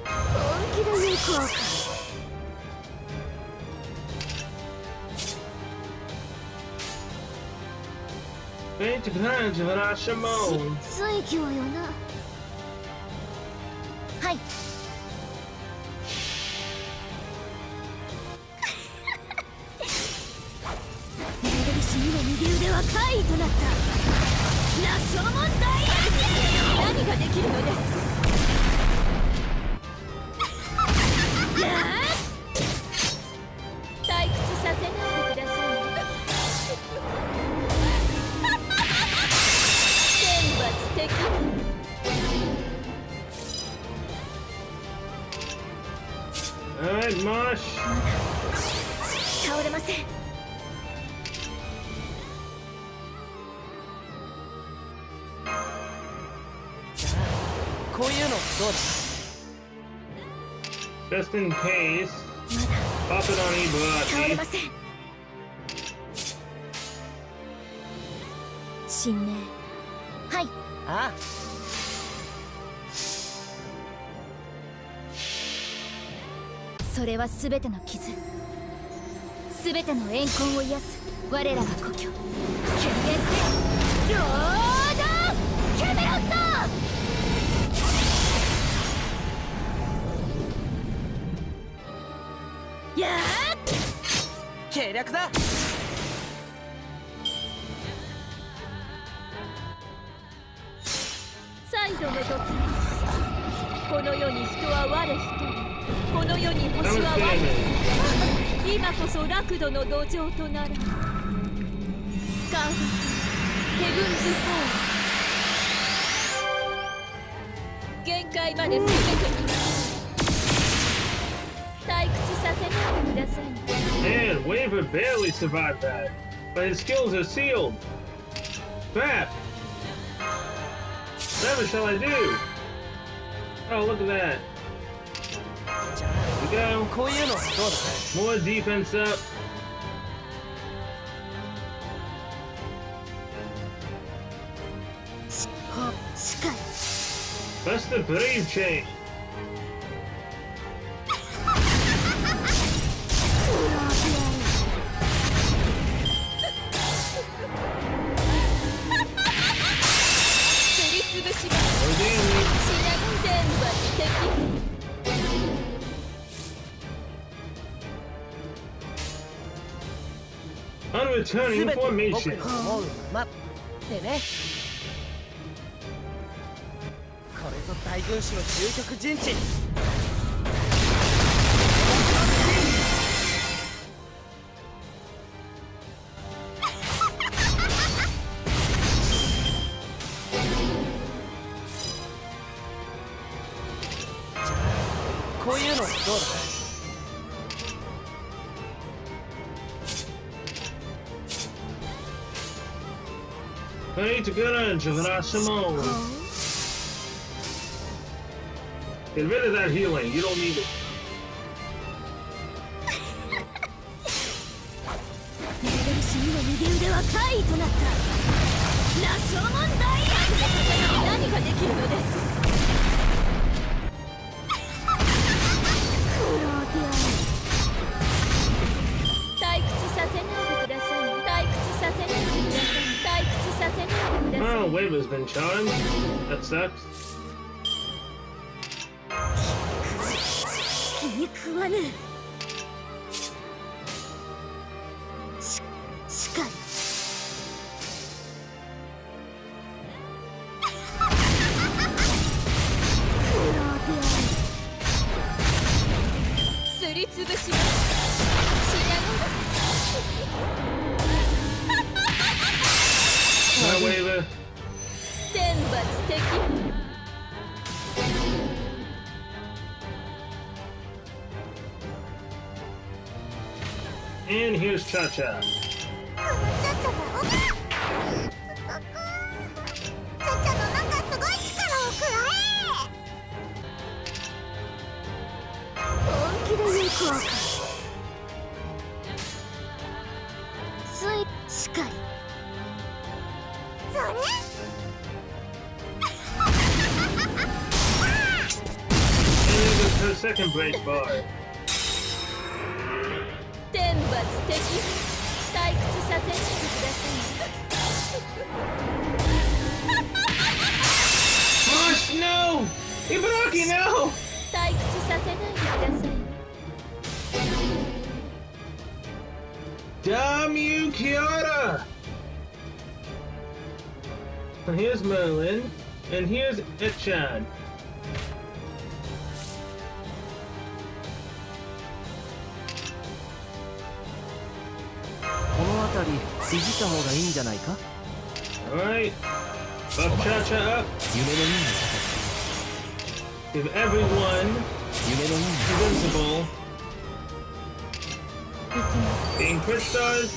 本気の有効か。 Fate grant Rashomon. 水教よな。はい。エネルギシーの右腕は怪異となった。ラショモンダイヤル。何ができるのです。やあ退屈させないでください。天罰的 Alright, Mosh. 倒れません。こういうのどうだ Just in case. Pop it on 倒れ Ibaraki. ません。信命。はい。あそれはすべての傷、すべての怨恨を癒す我らが故郷。権限せロードキャメロット。やあ計略だ。再度の時この世に人は我一人、この世に星は我一人。今こそ楽土の土壌とならスカーレット・ヘブンズ・ホール。限界まで全てに退屈させないでください。 Man, Waver barely survived that. But his skills are sealed. Crap. Whatever shall I do? Oh, look at that. じゃ There we あこういうのどうだ go. More defense up. しかり That's the brave chain. すりつぶします。 Oh, damn 品の天罰的 me. す Unreturning べて僕 formation. の思うまってね。これぞ大軍師の究極陣地。こういうのどうだ Fate grant Rashomon. Get rid of that healing. You don't need it. エネルギシーの右腕は怪異となった。ラショモンダイヤル。何ができるのです。クローディアン。退屈させないでください。退屈させないでください。退屈させないでください。 Oh, Waver's been charmed. That sucks. 気に食わぬ。しかり。クローディアン。すりつぶします。品の And here's Cha-Cha. このチャチャがチャチャのなんかすごい力をくらえ。本気で言う子か。ついしかり。それAnd there goes her second break bar. 天罰的退屈させないでくださ Gosh, no! Ibaraki, no! い退屈させないでください Damn you, Kiara! And here's Merlin, and here's Etchan. この辺りいじった方がいいんじゃないか。 Alright, buff Cha-Cha up. 夢のような Give everyone 夢のよう invincible. Being crit stars.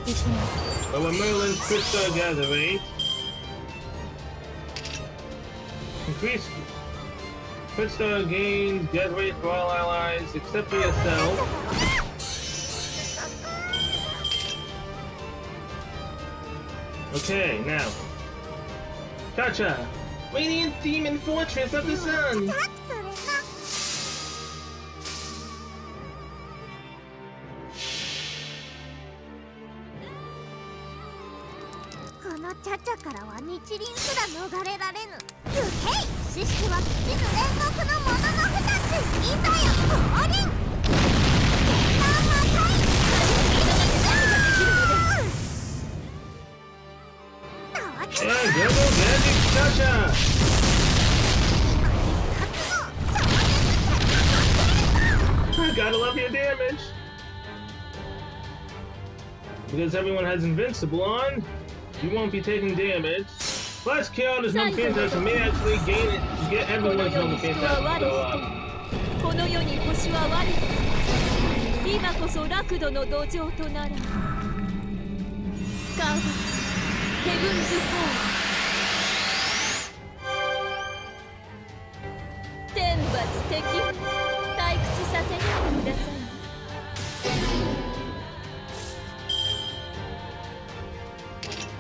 行きます Our Merlin's crit star gather rate. Increase crit star gains gather rate for all allies except for yourself. Okay, now. Cha-Cha! Radiant Demon Fortress of the Sun! それな。このチャチャからは日輪すら逃れられぬ。ゆへい、獅子は地図煉獄のものの二つ。いざよ降臨。Yeah, double magic Cha-Cha! Gotta love your damage! Because everyone has invincible on, you won't be taking damage. Plus, Kiara's no fantastic may actually gain it to get この everyone's 世 no に人は fantastic 我 go 一 up. 人この世に星は我一人今こそ楽土の土壌とならスカーバヘブンズ・ホー天罰的退屈させないでください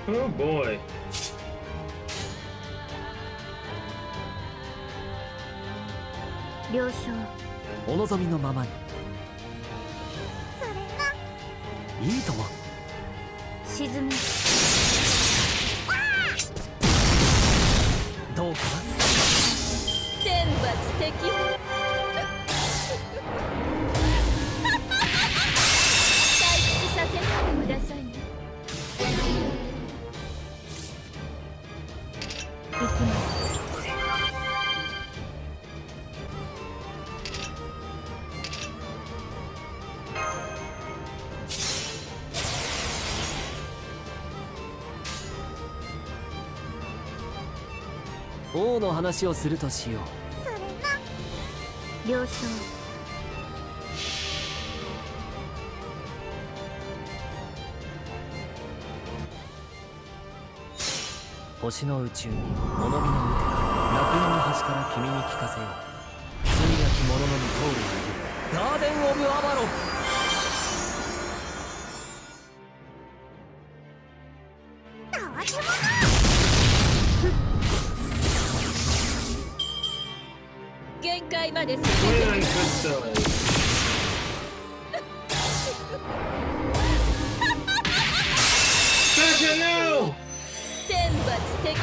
Oh boy. 了承お望みのままに。それな。いいとも。沈めどうかな。天罰的退屈させないでくださいね行きます王の話をするとしよう。それな。了承星の宇宙に物見の歌楽園の端から君に聞かせよう。罪なき者のみ通るガーデン・オブ・アバロン。たわけもな。限界まで攻めて29 crit stars. Cha-Cha, no! 天罰的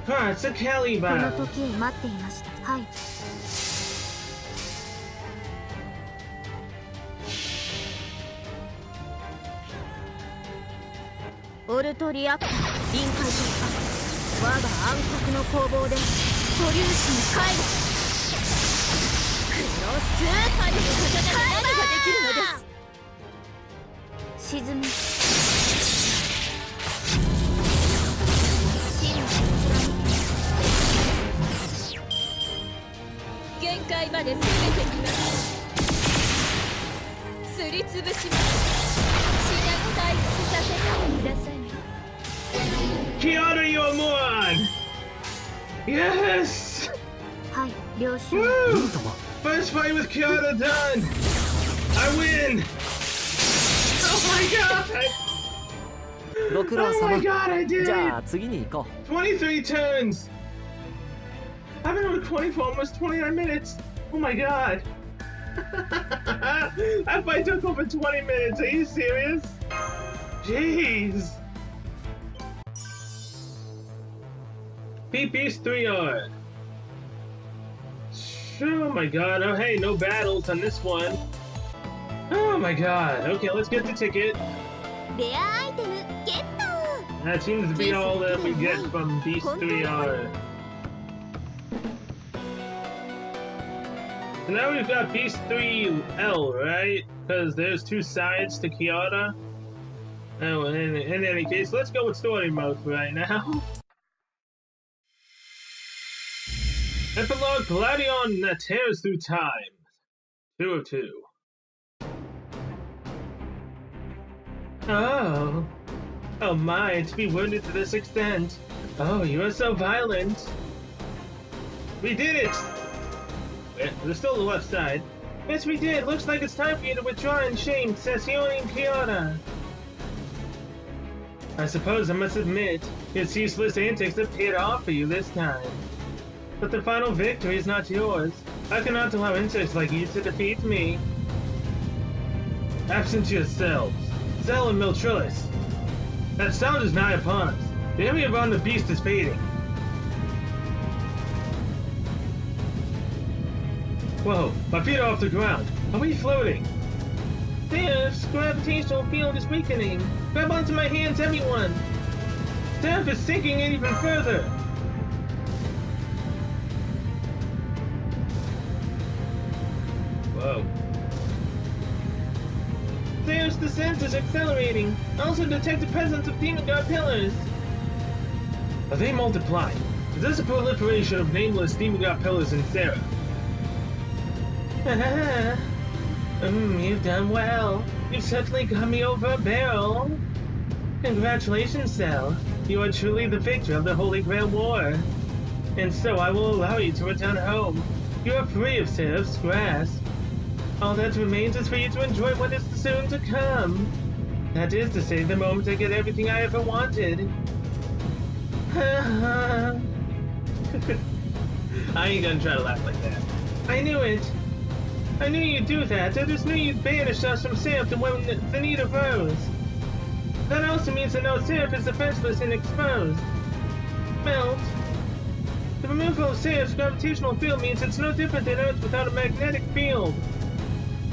Ah, it's a この Caliban. 時を待っていましたはいオルトリアクター臨界突破。我が暗黒の攻防で素粒子に帰る。このスーパーの刀で何ができるのです。沈む限界まで攻めてみます。すりつぶします。血が退屈させてください。 Kiara, you're a moron! Yes! はい領主 Woo! First fight with Kiara done! I win! Oh my god! ご苦労 Oh 様 my god, I did じ it! ゃあ次に行こう 23 turns! I've been recording for almost 29 minutes! Oh my god! That fight took over 20 minutes, are you serious? Jeez! PP's 3R. Oh my god, oh hey, no battles on this one. Oh my god, okay, let's get the ticket. レアアイテムゲット。 That seems to be all that we get from Beast 3R. So now we've got Beast 3L, right? Because there's two sides to Kiara. Oh, in any case, let's go with story mode for right now. Epilogue Palladion that tears through time. 2 of 2. Oh. Oh my, to be wounded to this extent. Oh, you are so violent. We did it! Wait, there's still the left side. Yes, we did. Looks like it's time for you to withdraw in shame, Sessione and Kiara. I suppose I must admit, its useless antics have paid off for you this time. But the final victory is not yours. I cannot allow insects like you to defeat me. Absent yourselves. Cell and Miltrillis. That sound is nigh upon us. The enemy around the beast is fading. Whoa, my feet are off the ground. Are we floating? This gravitational field is weakening. Grab onto my hands, everyone. Staff is sinking in even further. Whoa. There's descent is accelerating. I also detect the presence of demon god pillars. Are they multiplying? Is this a proliferation of nameless demon god pillars in Sarah? You've done well. You've certainly got me over a barrel. Congratulations, Cell. You are truly the victor of the Holy Grail War. And so I will allow you to return home. You are free of Seraph's grasp. All that remains is for you to enjoy what is soon to come. That is to say, the moment I get everything I ever wanted. I ain't gonna try to laugh like that. I knew it. I knew you'd do that. I just knew you'd banish us from Seraph when the need arose. That also means that now Seraph is defenseless and exposed. Melt. The removal of Seraph's gravitational field means it's no different than Earth without a magnetic field.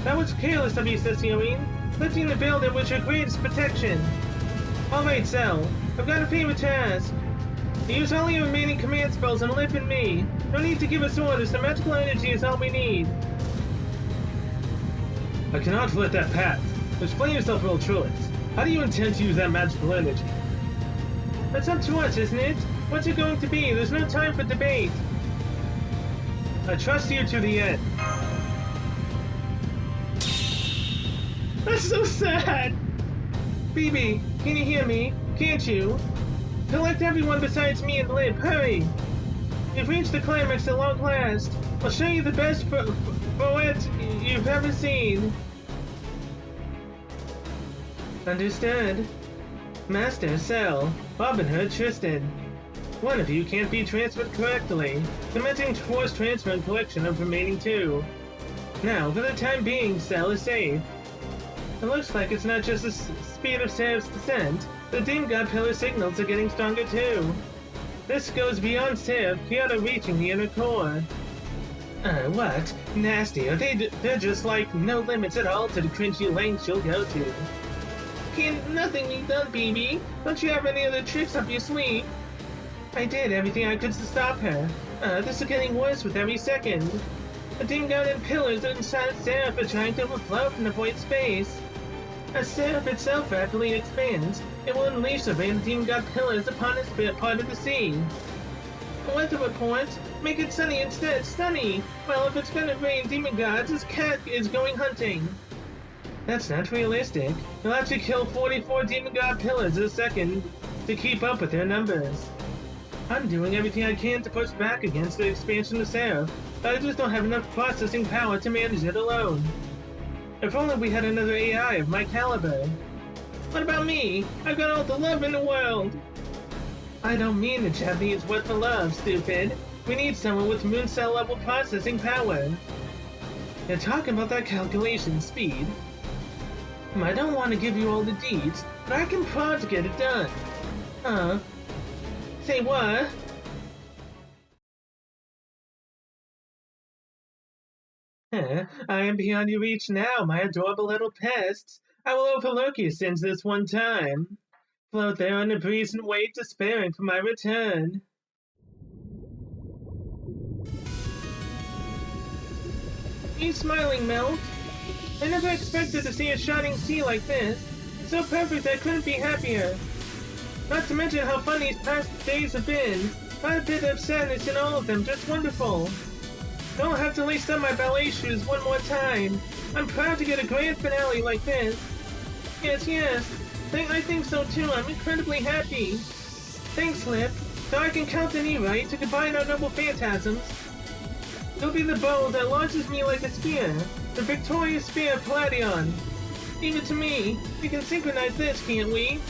That was careless of you, Sessione, lifting the veil that was your greatest protection. Alright, Cell. I've got a favor to ask. Use all your remaining command spells and live in me. No need to give us orders, the magical energy is all we need. I cannot let that pass. Explain yourself, Miltrillis. How do you intend to use that magical energy? That's up to us, isn't it? What's it going to be? There's no time for debate. I trust you to the end. That's so sad! Phoebe, can you hear me? Can't you? Collect everyone besides me and Lip, hurry! You've reached the climax at long last. I'll show you the best poet you've ever seen. Understood. Master, Cell, Robin Hood, Tristan. One of you can't be transferred correctly. Commencing forced transfer and collection of remaining two. Now, for the time being, Cell is safe. It looks like it's not just the speed of Seraph's descent. The Demon God Pillar signals are getting stronger too. This goes beyond Seraph, Kiara reaching the inner core. What? Nasty. They're just like no limits at all to the cringy lengths you'll go to. can't nothing be done, baby. Don't you have any other tricks up your sleeve? I did everything I could to stop her. This is getting worse with every second. The demon god and pillars inside Seraph are trying to overflow from the void space. As Seraph itself rapidly expands, it will unleash the rain demon god pillars upon its part of the sea. Weather report, make it sunny instead. Sunny! Well, if it's gonna rain demon gods, this cat is going hunting. That's not realistic. You'll have to kill 44 demon god pillars a second to keep up with their numbers. I'm doing everything I can to push back against the expansion of Seraph, but I just don't have enough processing power to manage it alone. If only we had another AI of my caliber. What about me? I've got all the love in the world! I don't mean the Japanese word for love, stupid. We need someone with moon cell level processing power. You're talking about that calculation speed. I don't want to give you all the deeds, but I can prod to get it done. Say what? I am beyond your reach now, my adorable little pests. I will overlook your sins this one time. Float there on the breeze and wait, despairing for my return. You smiling, Melt? I never expected to see a shining sea like this. So perfect I couldn't be happier. Not to mention how fun these past days have been. Not a bit of sadness in all of them, just wonderful. Don't have to lace up my ballet shoes one more time. I'm proud to get a grand finale like this. Yes. I think so too. I'm incredibly happy. Thanks, Lip. Now I can count on you, right, to combine our noble phantasms. You'll be the bow that launches me like a spear. The victorious spear of Palladion. Leave it to me. We can synchronize this, can't we?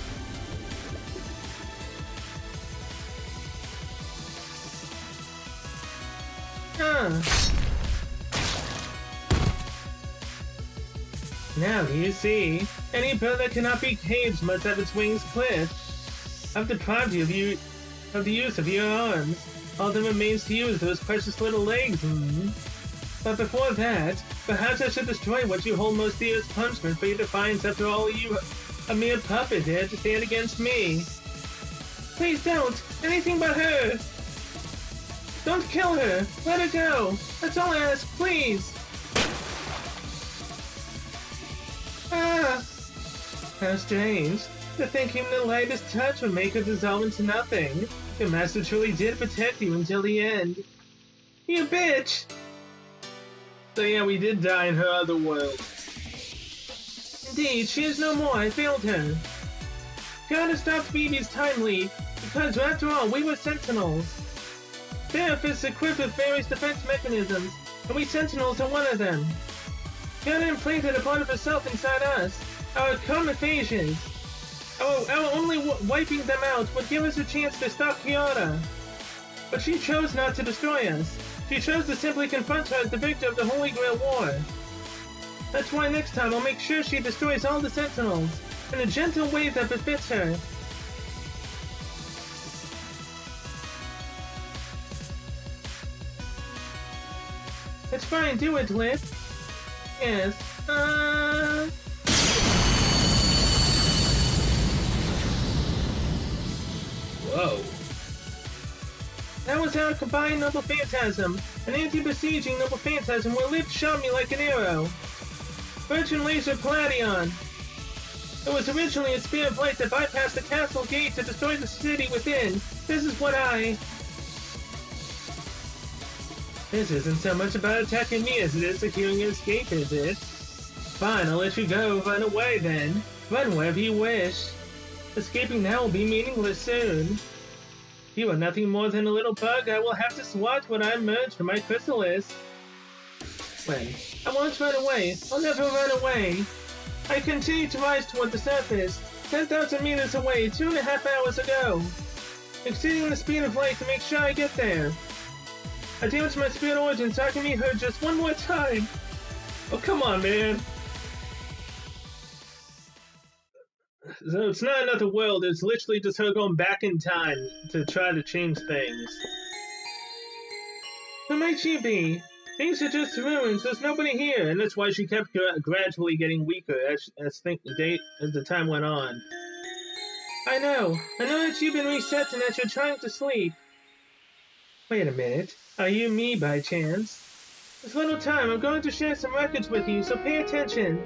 Now do you see? Any bird that cannot be caged must have its wings clipped. I've deprived you of the use of your arms. All that remains to you is those precious little legs. But before that, perhaps I should destroy what you hold most dear as punishment for your defiance. After all, you a mere puppet here to stand against me. Please don't! Anything but her! Don't kill her! Let her go! That's all I ask, please! How strange. To think even the lightest touch would make her dissolve into nothing. Your master truly did protect you until the end. You bitch! So yeah, we did die in her other world. Indeed, she is no more. I failed her. Gotta stop Phoebe's time leak, because after all, we were Sentinels. Seraph is equipped with various defense mechanisms, and we Sentinels are one of them. Gotta implanted a part of herself inside us, our comophages. Our only wiping them out would give us a chance to stop Kiara. But she chose not to destroy us. She chose to simply confront her as the victor of the Holy Grail War. That's why next time I'll make sure she destroys all the Sentinels, in a gentle way that befits her. It's fine, do it, Lip. Yes, Whoa. That was our combined Noble Phantasm, an anti-besieging Noble Phantasm where Lip shot me like an arrow. Virgin Laser Palladion. It was originally a spear of light that bypassed the castle gate to destroy the city within. This is what This isn't so much about attacking me as it is securing your escape, is it? Fine, I'll let you go. Run away then. Run wherever you wish. Escaping now will be meaningless soon. You are nothing more than a little bug I will have to swat when I emerge from my chrysalis. Wait, I won't run away. I'll never run away. I continue to rise toward the surface, 10,000 meters away, 2.5 hours ago. Exceeding the speed of light to make sure I get there. I damaged my spirit origin so I can meet her just one more time. Oh, come on, man. So it's not another world, it's literally just her going back in time to try to change things. Who might she be? Things are just ruins. There's nobody here, and that's why she kept gradually getting weaker as the time went on. I know that you've been reset and that you're trying to sleep. Wait a minute. Are you me by chance? This little time, I'm going to share some records with you, so pay attention.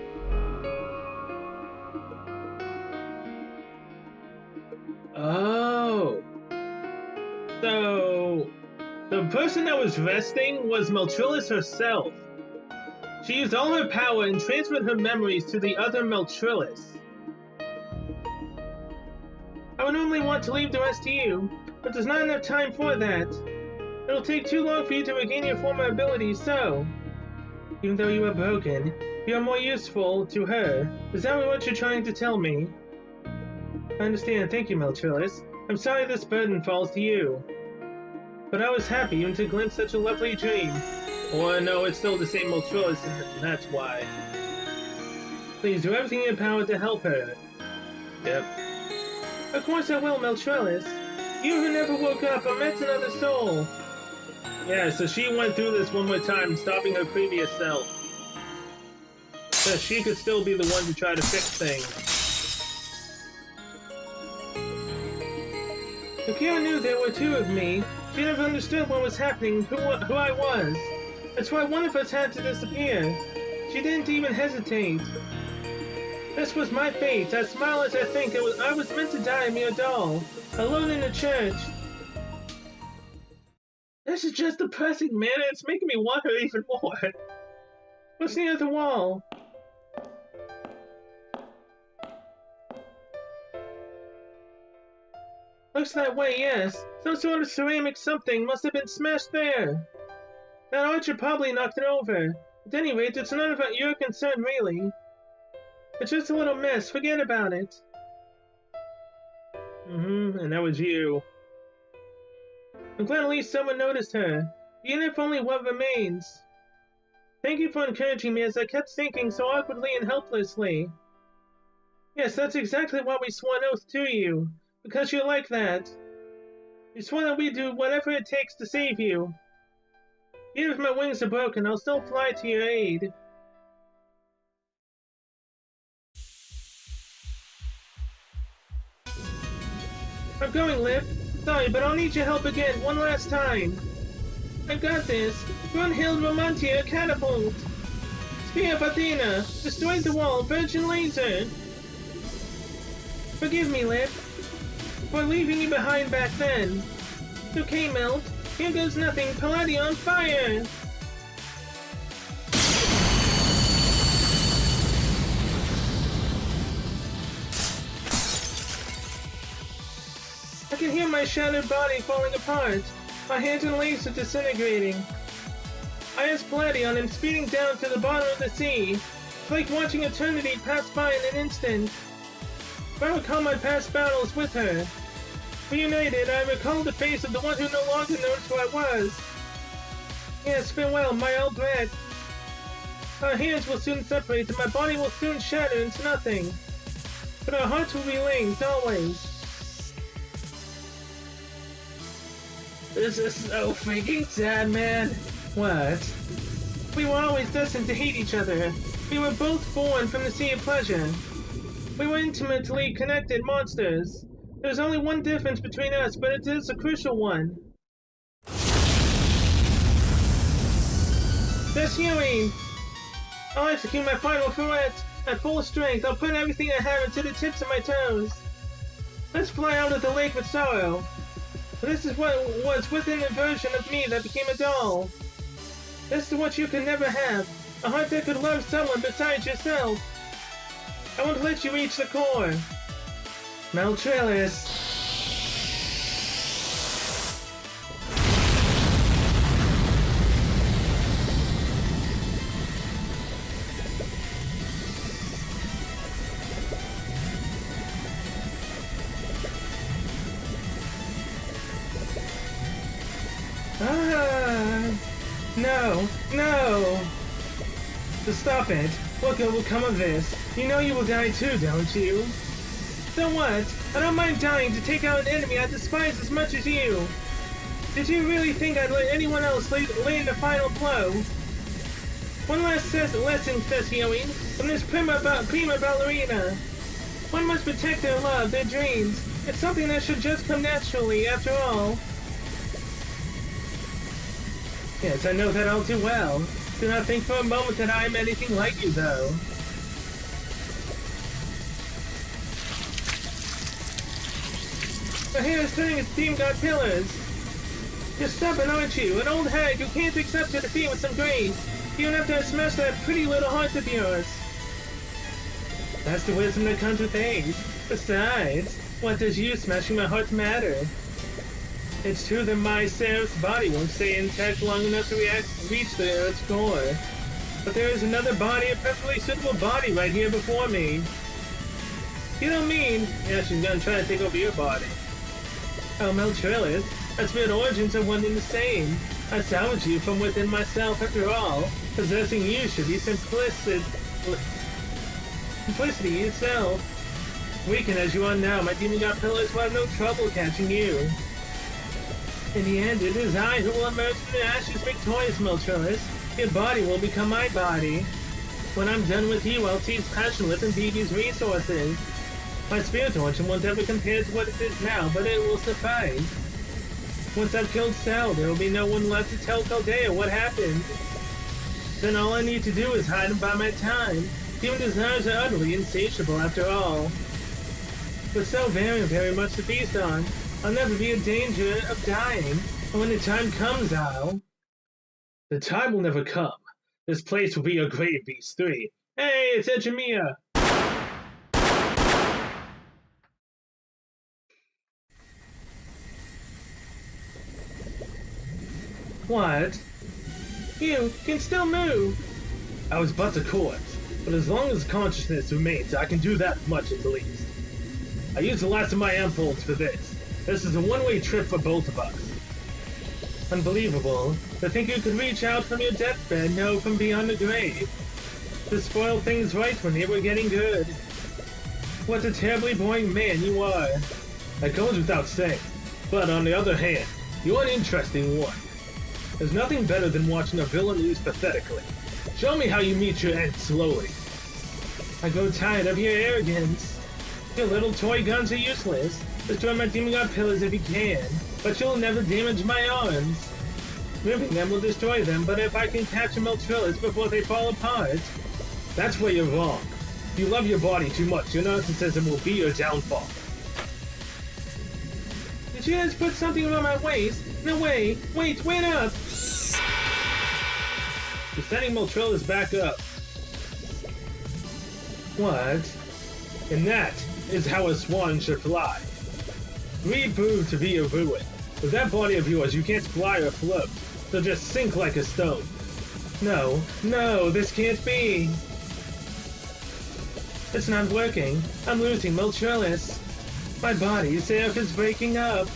Oh. So, the person that was resting was Meltrillis herself. She used all her power and transferred her memories to the other Meltrillis. I would normally want to leave the rest to you, but there's not enough time for that. It'll take too long for you to regain your former abilities, so... Even though you are broken, you are more useful to her. Is that what you're trying to tell me? I understand, thank you, Meltrillis. I'm sorry this burden falls to you. But I was happy even to glimpse such a lovely dream. Or no, it's still the same Meltrillis, and that's why. Please do everything in your power to help her. Yep. Of course I will, Meltrillis. You who never woke up or met another soul. Yeah, so she went through this one more time, stopping her previous self. So she could still be the one to try to fix things. Akira knew there were two of me. She never understood what was happening, who I was. That's why one of us had to disappear. She didn't even hesitate. This was my fate. As small as I think I was meant to die a mere doll, alone in the church. This is just depressing, man. It's making me want her even more. What's near the wall? Looks that way, yes. Some sort of ceramic something must have been smashed there. That archer probably knocked it over. At any rate, it's none of your concern, really. It's just a little mess. Forget about it. And that was you. I'm glad at least someone noticed her, even if only what remains. Thank you for encouraging me as I kept sinking so awkwardly and helplessly. Yes, that's exactly why we swore an oath to you, because you're like that. You swore that we'd do whatever it takes to save you. Even if my wings are broken, I'll still fly to your aid. I'm going, Lip. Sorry, but I'll need your help again, one last time. I've got this. Brunhild Romantia catapult. Spear of Athena. Destroy the wall. Virgin laser. Forgive me, Lip, for leaving you behind back then. Okay, Melt. Here goes nothing. Palladion, fire! I can hear my shattered body falling apart. My hands and legs are disintegrating. I asked Palladion and speeding down to the bottom of the sea. It's like watching eternity pass by in an instant. If I recall my past battles with her. Reunited, I recall the face of the one who no longer knows who I was. Yes, farewell, my old rat. Our hands will soon separate and my body will soon shatter into nothing. But our hearts will be linked, always. This is so freaking sad, man. What? We were always destined to hate each other. We were both born from the sea of pleasure. We were intimately connected monsters. There's only one difference between us, but it is a crucial one. That's healing! I'll execute my final threat. At full strength, I'll put everything I have into the tips of my toes. Let's fly out of the lake with sorrow. This is what was within the version of me that became a doll. This is what you can never have. A heart that could love someone besides yourself. I won't let you reach the core. Meltrillis. No, no! So stop it. What good will come of this? You know you will die too, don't you? So what? I don't mind dying to take out an enemy I despise as much as you. Did you really think I'd let anyone else lay in the final blow? One last lesson, Cecily, from this prima ballerina. One must protect their love, their dreams. It's something that should just come naturally, after all. Yes, I know that all too well. Do not think for a moment that I am anything like you, though. But here is turning its demigod pillars. You're stubborn, aren't you? An old hag who can't accept your defeat with some grace. Even after I smashed that pretty little heart of yours. That's the wisdom that comes with age. Besides, what does you smashing my heart matter? It's true that my Seraph's body won't stay intact long enough to reach the Earth's core. But there is another body, a perfectly suitable body right here before me. You don't mean... Yeah, she's gonna try to take over your body. Oh, Meltrillis, our spirit origins are one and the same. I salvaged you from within myself after all. Possessing you should be simplicity itself. Weakened as you are now, my demigod pillars will have no trouble catching you. In the end, it is I who will emerge from the ashes victorious, Meltrillis. Your body will become my body. When I'm done with you, I'll cease passionless and Vivi's resources. My spirit origin won't ever compare to what it is now, but it will suffice. Once I've killed Cell, there will be no one left to tell Caldea what happened. Then all I need to do is hide and buy my time. Human desires are utterly insatiable after all. With so very, very much to feast on, I'll never be in danger of dying. And when the time comes, I'll... The time will never come. This place will be your grave, Beast 3. Hey, it's Ejimiya! What? You can still move! I was but a corpse, but as long as consciousness remains, I can do that much at the least. I used the last of my impulse for this. This is a one-way trip for both of us. Unbelievable. To think you could reach out from your deathbed, know from beyond the grave. To spoil things right when they were getting good. What a terribly boring man you are. That goes without saying. But on the other hand, you're an interesting one. There's nothing better than watching a villain lose pathetically. Show me how you meet your end slowly. I grow tired of your arrogance. Your little toy guns are useless. Destroy my demigod pillars if you can, but you'll never damage my arms. Ripping them will destroy them, but if I can capture Meltrillis before they fall apart... That's where you're wrong. If you love your body too much, your narcissism will be your downfall. Did you just put something around my waist? No way! Wait up! You're setting Meltrillis back up. What? And that is how a swan should fly. Reproved to be a ruin. With that body of yours, you can't fly or float. So just sink like a stone. No, this can't be. It's not working. I'm losing Meltrillis. My body, Seraph, is breaking up.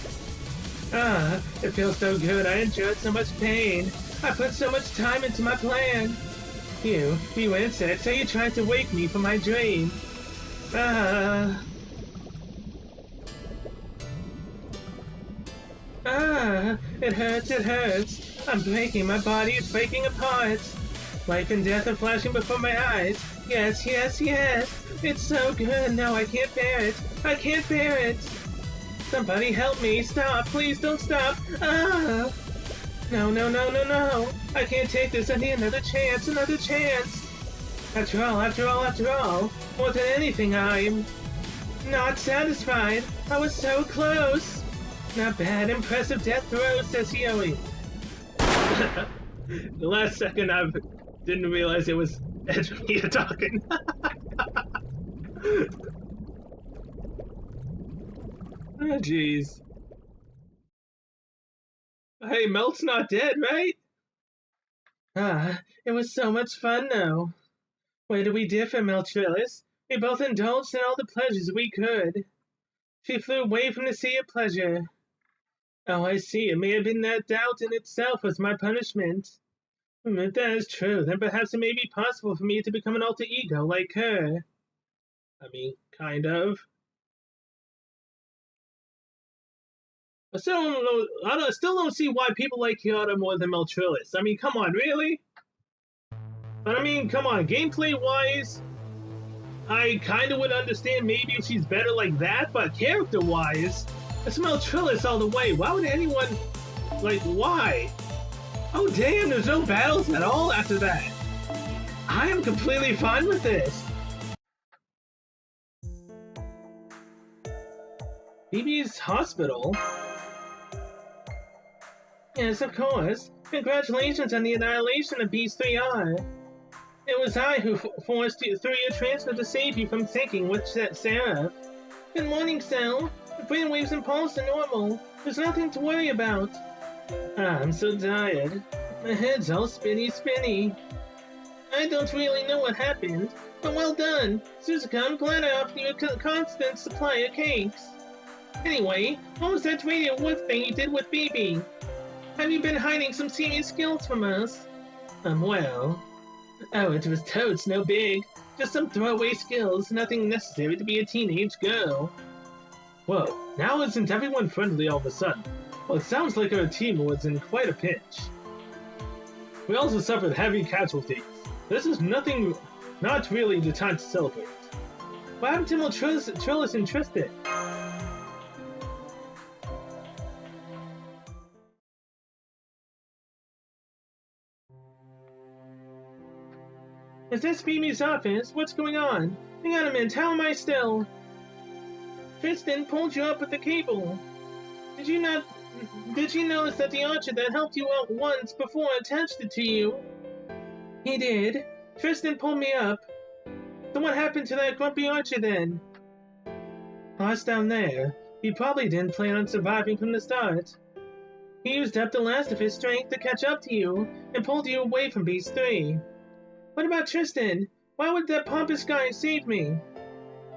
Ah, it feels so good. I endured so much pain. I put so much time into my plan. You insect, so you tried to wake me from my dream. Ah, it hurts. I'm breaking, my body is breaking apart. Life and death are flashing before my eyes. Yes. It's so good. No, I can't bear it. Somebody help me. Stop. Please don't stop. Ah. No. I can't take this. I need another chance. After all, more than anything, I'm not satisfied. I was so close. Not bad. Impressive death throw, says Yoi. The last second I didn't realize it was Ejimiya talking. Oh, jeez. Hey, Melt's not dead, right? Ah, it was so much fun, though. Where do we differ, Meltrillis? We both indulged in all the pleasures we could. She flew away from the sea of pleasure. Oh, I see. It may have been that doubt in itself was my punishment. If that is true, then perhaps it may be possible for me to become an alter ego like her. I mean, kind of. I still don't see why people like Kyoto more than Meltrillis. I mean, come on, really? But I mean, come on, gameplay-wise, I kind of would understand maybe if she's better like that, but character-wise, I smell Trillis all the way. Why would anyone, like, why? Oh damn, there's no battles at all after that. I am completely fine with this. BB's hospital? Yes, of course. Congratulations on the annihilation of Beast 3R. It was I who forced you through your transfer to save you from sinking with Seraph. Good morning, Cell. The brainwaves and pulse are normal. There's nothing to worry about. Ah, I'm so tired. My head's all spinny. I don't really know what happened, but well done. Suzuka, I'm glad I offered you a constant supply of cakes. Anyway, what was that radio wood thing you did with BB? Have you been hiding some serious skills from us? Well... Oh, it was totes no big. Just some throwaway skills, nothing necessary to be a teenage girl. Whoa, now isn't everyone friendly all of a sudden? Well, it sounds like our team was in quite a pinch. We also suffered heavy casualties. This is not really the time to celebrate. What happened to Trillis and Tristan? Is this BB's office? What's going on? Hang on a minute, how am I still? Tristan pulled you up with the cable. Did you notice that the archer that helped you out once before attached it to you? He did. Tristan pulled me up. So what happened to that grumpy archer then? Lost down there. He probably didn't plan on surviving from the start. He used up the last of his strength to catch up to you and pulled you away from Beast 3. What about Tristan? Why would that pompous guy save me?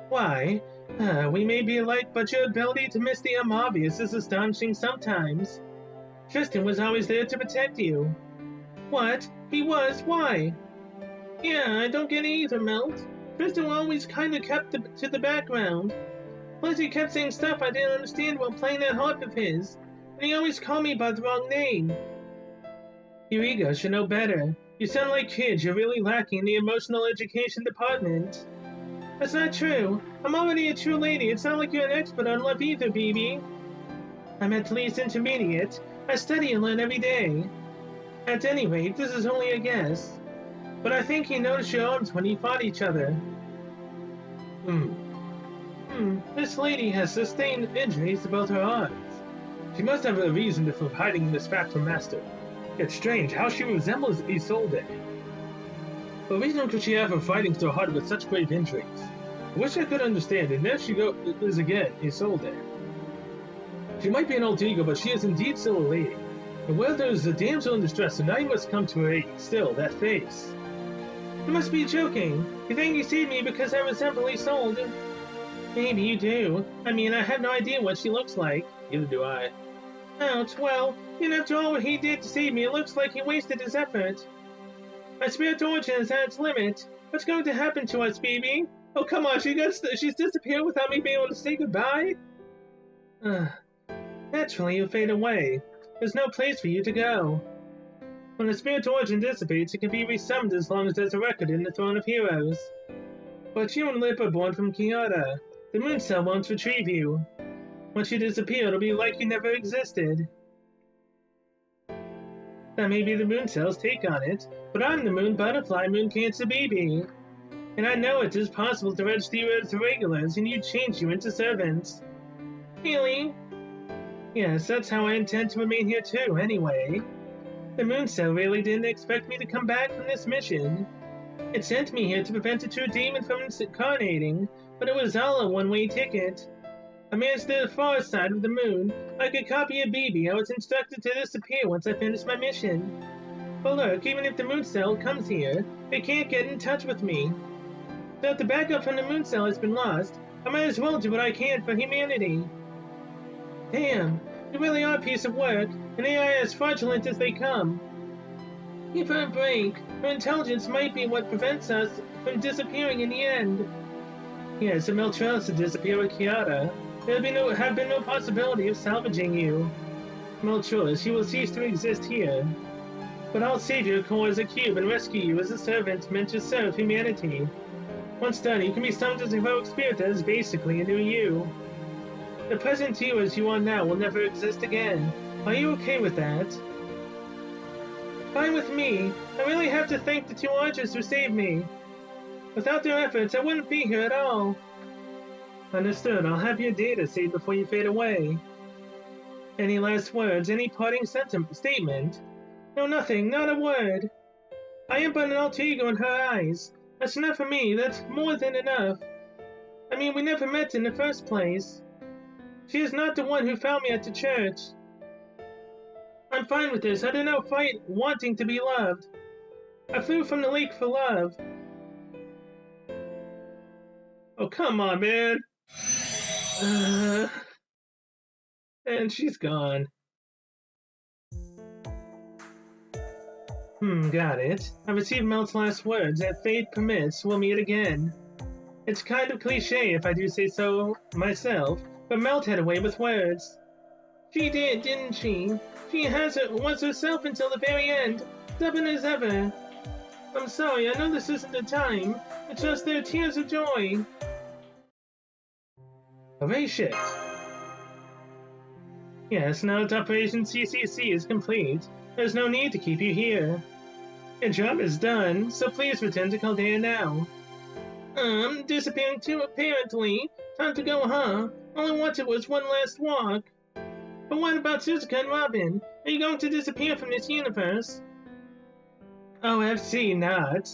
Why? We may be alike, but your ability to miss the obvious is astonishing sometimes. Tristan was always there to protect you. What? He was? Why? Yeah, I don't get it either, Melt. Tristan always kinda kept to the background. Plus he kept saying stuff I didn't understand while playing that harp of his, and he always called me by the wrong name. Your ego should know better. You sound like kids you're really lacking in the emotional education department. That's not true. I'm already a true lady. It's not like you're an expert on love either, BB. I'm at least intermediate. I study and learn every day. At any rate, this is only a guess. But I think he noticed your arms when you fought each other. This lady has sustained injuries to both her arms. She must have a reason for hiding this fact from Master. It's strange how she resembles Isolde. What reason could she have for fighting so hard with such grave injuries? I wish I could understand, and there she is again, Isolde. She might be an alter ego, but she is indeed still a lady. And where there is a damsel in distress, so now you must come to her aid. Still, that face. You must be joking. You think you saved me because I resemble Isolde? Maybe you do. I mean, I have no idea what she looks like. Neither do I. Ouch, well, even after all what he did to save me, it looks like he wasted his effort. My spirit origin is at its limit. What's going to happen to us, BB? Oh, come on, she's disappeared without me being able to say goodbye? Naturally, you'll fade away. There's no place for you to go. When the spirit origin dissipates, it can be resummoned as long as there's a record in the Throne of Heroes. But you and Lip are born from Kyoto. The moon cell won't retrieve you. Once you disappear, it'll be like you never existed. That may be the moon cell's take on it, but I'm the moon butterfly, moon cancer baby. And I know it is possible to register you as regulars and you change you into servants. Really? Yes, that's how I intend to remain here too, anyway. The moon cell really didn't expect me to come back from this mission. It sent me here to prevent a true demon from incarnating, but it was all a one-way ticket. I managed the far side of the moon, like a copy of BB. I was instructed to disappear once I finished my mission. But look, even if the moon cell comes here, it can't get in touch with me. So if the backup from the moon cell has been lost, I might as well do what I can for humanity. Damn, you really are a piece of work, and AI as fraudulent as they come. Give her a break. Her intelligence might be what prevents us from disappearing in the end. Yes, if Meltrellis to disappear with Kyoto, there have been no possibility of salvaging you. Meltrellis, you will cease to exist here. But I'll save your core as a cube and rescue you as a servant meant to serve humanity. Once done, you can be summoned as a heroic spirit that is basically a new you. The present you as you are now will never exist again. Are you okay with that? Fine with me. I really have to thank the two archers who saved me. Without their efforts, I wouldn't be here at all. Understood. I'll have your data saved before you fade away. Any last words? Any parting statement? No, nothing. Not a word. I am but an alter ego in her eyes. That's enough for me. That's more than enough. I mean, we never met in the first place. She is not the one who found me at the church. I'm fine with this. I did not fight wanting to be loved. I flew from the lake for love. Oh, come on, man. And she's gone. Got it. I received Melt's last words. If fate permits, we'll meet again. It's kind of cliche if I do say so myself, but Melt had a way with words. She did, didn't she? She was herself until the very end, stubborn as ever. I'm sorry, I know this isn't the time. It's just their tears of joy. Hooray shit. Yes, now that Operation CCC is complete, there's no need to keep you here. Your job is done, so please return to Chaldea now. Disappearing too, apparently. Time to go, huh? All I wanted was one last walk. But what about Suzuka and Robin? Are you going to disappear from this universe? OFC not.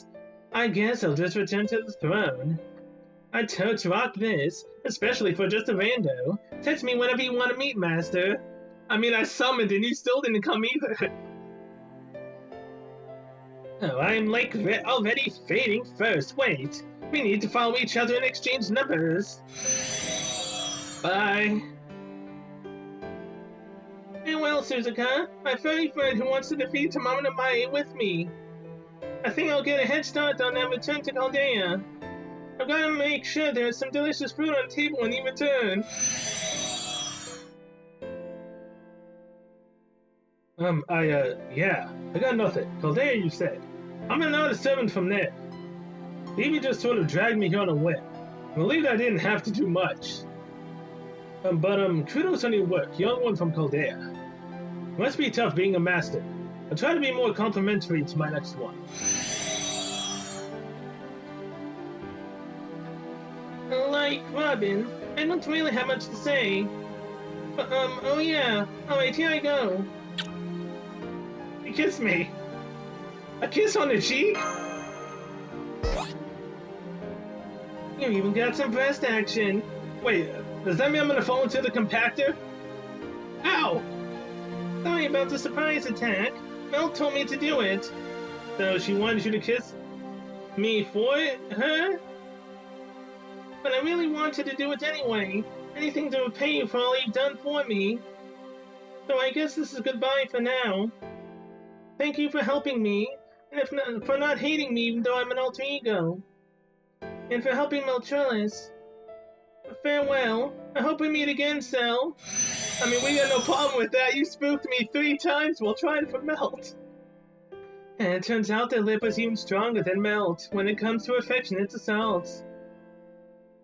I guess I'll just return to the throne. I totes rock this, especially for just a rando. Text me whenever you want to meet, Master. I mean, I summoned and you still didn't come either. Oh, I'm like already fading first. Wait, we need to follow each other and exchange numbers. Bye. Farewell, Suzuka, my furry friend who wants to defeat Tamamana Mai with me. I think I'll get a head start on that return to Chaldea. I've got to make sure there's some delicious fruit on the table when you return. Yeah. I got nothing. Chaldea, you said. I'm not a servant from there. Evie just sort of dragged me here on a whim. I believe I didn't have to do much. But kudos on your work, young one from Chaldea. Must be tough being a master. I'll try to be more complimentary to my next one. Like Robin, I don't really have much to say. But, oh yeah. Alright, here I go. You kiss me. A kiss on the cheek? You even got some breast action. Wait, does that mean I'm gonna fall into the compactor? Ow! Sorry about the surprise attack. Mel told me to do it. So she wanted you to kiss me for her? But I really wanted to do it anyway. Anything to repay you for all you've done for me. So I guess this is goodbye for now. Thank you for helping me, and for not hating me even though I'm an alter ego. And for helping Meltrillis. Farewell. I hope we meet again, Cell. I mean, we got no problem with that. You spooked me 3 times while trying for Melt. And it turns out that Lip was even stronger than Melt when it comes to affectionate assaults.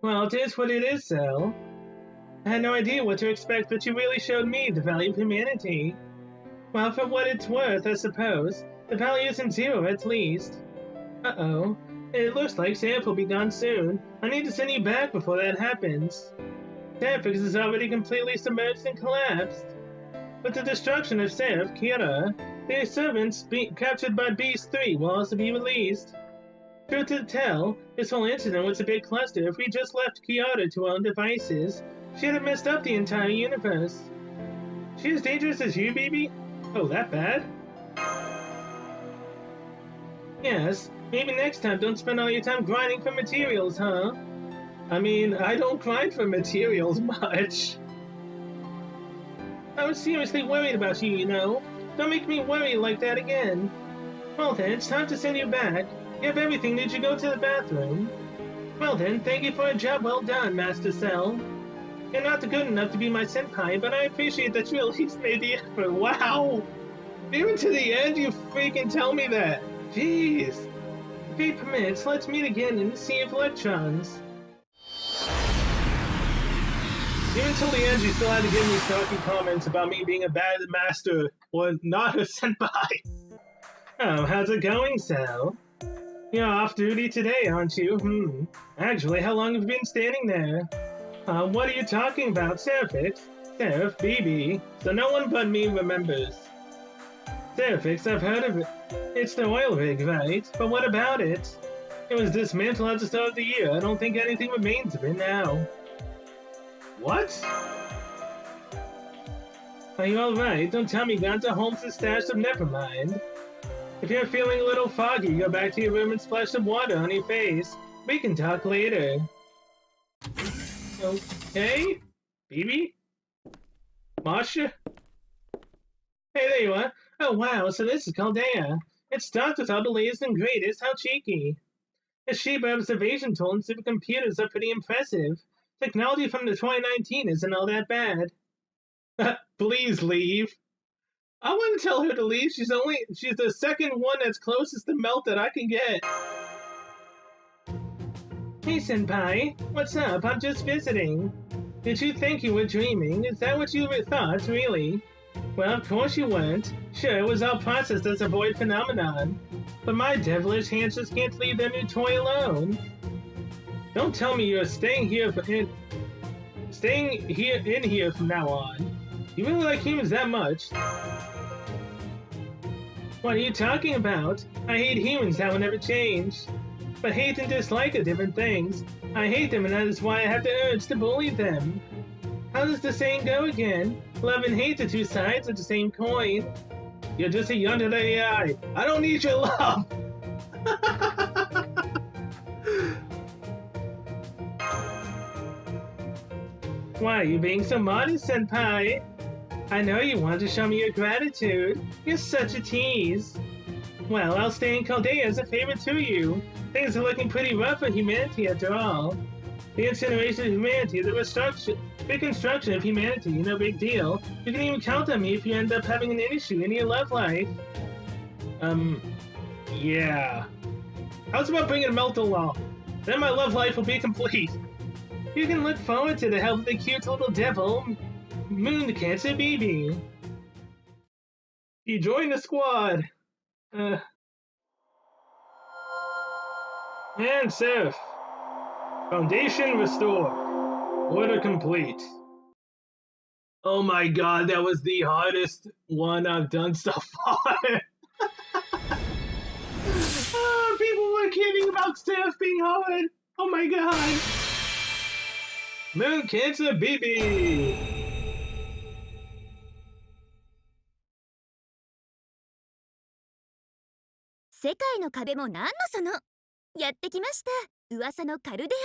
Well, it is what it is, Cell. I had no idea what to expect, but you really showed me the value of humanity. Well, for what it's worth, I suppose. The value isn't 0, at least. Uh-oh. It looks like Seraph will be gone soon. I need to send you back before that happens. Seraph is already completely submerged and collapsed. With the destruction of Seraph, Kira, their servants captured by Beast 3 will also be released. Truth to tell, this whole incident was a big cluster. If we just left Kyoto to her own devices, she'd have messed up the entire universe. She as dangerous as you, baby? Oh, that bad? Yes, maybe next time don't spend all your time grinding for materials, huh? I mean, I don't grind for materials much. I was seriously worried about you, you know. Don't make me worry like that again. Well then, it's time to send you back. You have everything. Did you go to the bathroom? Well then, thank you for a job well done, Master Cell. You're not good enough to be my senpai, but I appreciate that you at least made the effort. Wow! Even to the end, you freaking tell me that. Jeez. If fate permits, let's meet again in the Sea of Electrons. Even till the end, you still had to give me snarky comments about me being a bad master or not a senpai. Oh, how's it going, Sal? You're off duty today, aren't you? Actually, how long have you been standing there? What are you talking about, Seraphix? Seraph, BB. So no one but me remembers. Seraphix, I've heard of it. It's the oil rig, right? But what about it? It was dismantled at the start of the year. I don't think anything remains of it now. What? Are you alright? Don't tell me gone to Holmes' stash of nevermind. If you're feeling a little foggy, go back to your room and splash some water on your face. We can talk later. Okay? BB? Masha? Hey, there you are. Oh wow, so this is Caldea. It's stocked with all the latest and greatest. How cheeky. Its cheap observation tool and supercomputers are pretty impressive. Technology from the 2019 isn't all that bad. Please leave. I want to tell her to leave. She's the second one that's closest to melt that I can get. Hey, Senpai. What's up? I'm just visiting. Did you think you were dreaming? Is that what you thought, really? Well, of course you weren't. Sure, it was all processed as a void phenomenon. But my devilish hands just can't leave their new toy alone. Don't tell me you're staying in here from now on. You really like humans that much? What are you talking about? I hate humans, that will never change. But hate and dislike are different things. I hate them, and that is why I have the urge to bully them. How does the saying go again? Love and hate are two sides of the same coin. You're just a yonder AI. I don't need your love. Why are you being so modest, Senpai? I know you want to show me your gratitude. You're such a tease. Well, I'll stay in Caldea as a favor to you. Things are looking pretty rough for humanity after all. The incineration of humanity, the reconstruction of humanity, no big deal. You can even count on me if you end up having an issue in your love life. Yeah. How's about bringing Melt along? Then my love life will be complete. You can look forward to the help of the cute little devil, Moon Cancer BB. You joined the squad. And Surf. Foundation restored. Order complete. Oh my god, that was the hardest one I've done so far. Oh, people were kidding about Surf being hard. Oh my god. Moon Cancer BB. 世界の壁も何のその。やってきました。噂のカルデア。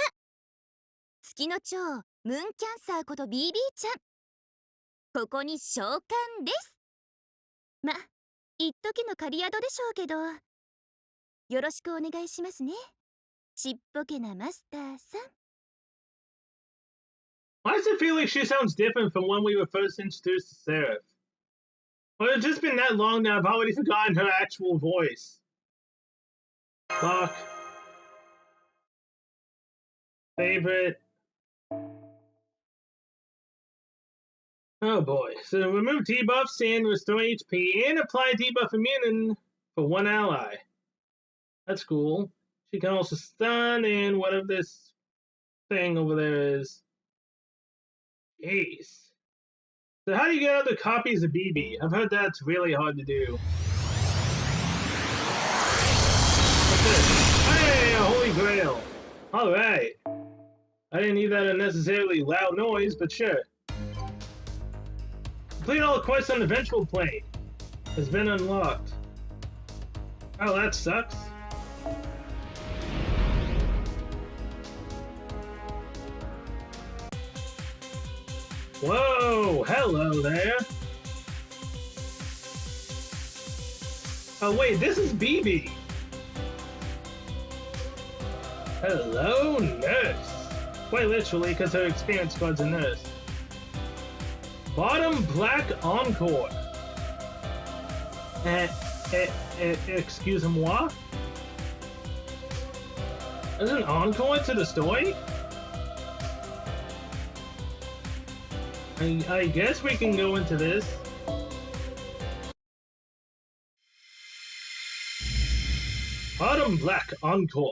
月の蝶、ムーンキャンサーこと BB ちゃん。ここに召喚です。ま、一時の狩り宿でしょうけど。よろしくお願いしますね。ちっぽけなマスターさん。Why does it feel like she sounds different from when we were first introduced to Seraph? Or it's just been that long now I've already forgotten her actual voice. Fuck. Favorite. Oh boy. So remove debuffs and restore HP and apply debuff immune for one ally. That's cool. She can also stun and whatever this thing over there is. Jeez. So how do you get other copies of BB? I've heard that's really hard to do. What's this? Hey, a holy grail. Alright. I didn't need that unnecessarily loud noise, but sure. Complete all the quests on the ventral plane. Has been unlocked. Oh, that sucks. Whoa, hello there. Oh wait, this is BB. Hello, nurse. Quite literally, because her experience squad's a nurse. Bottom Black Encore. Excuse-moi? Is an encore to the story? I guess we can go into this. Autumn Black Encore.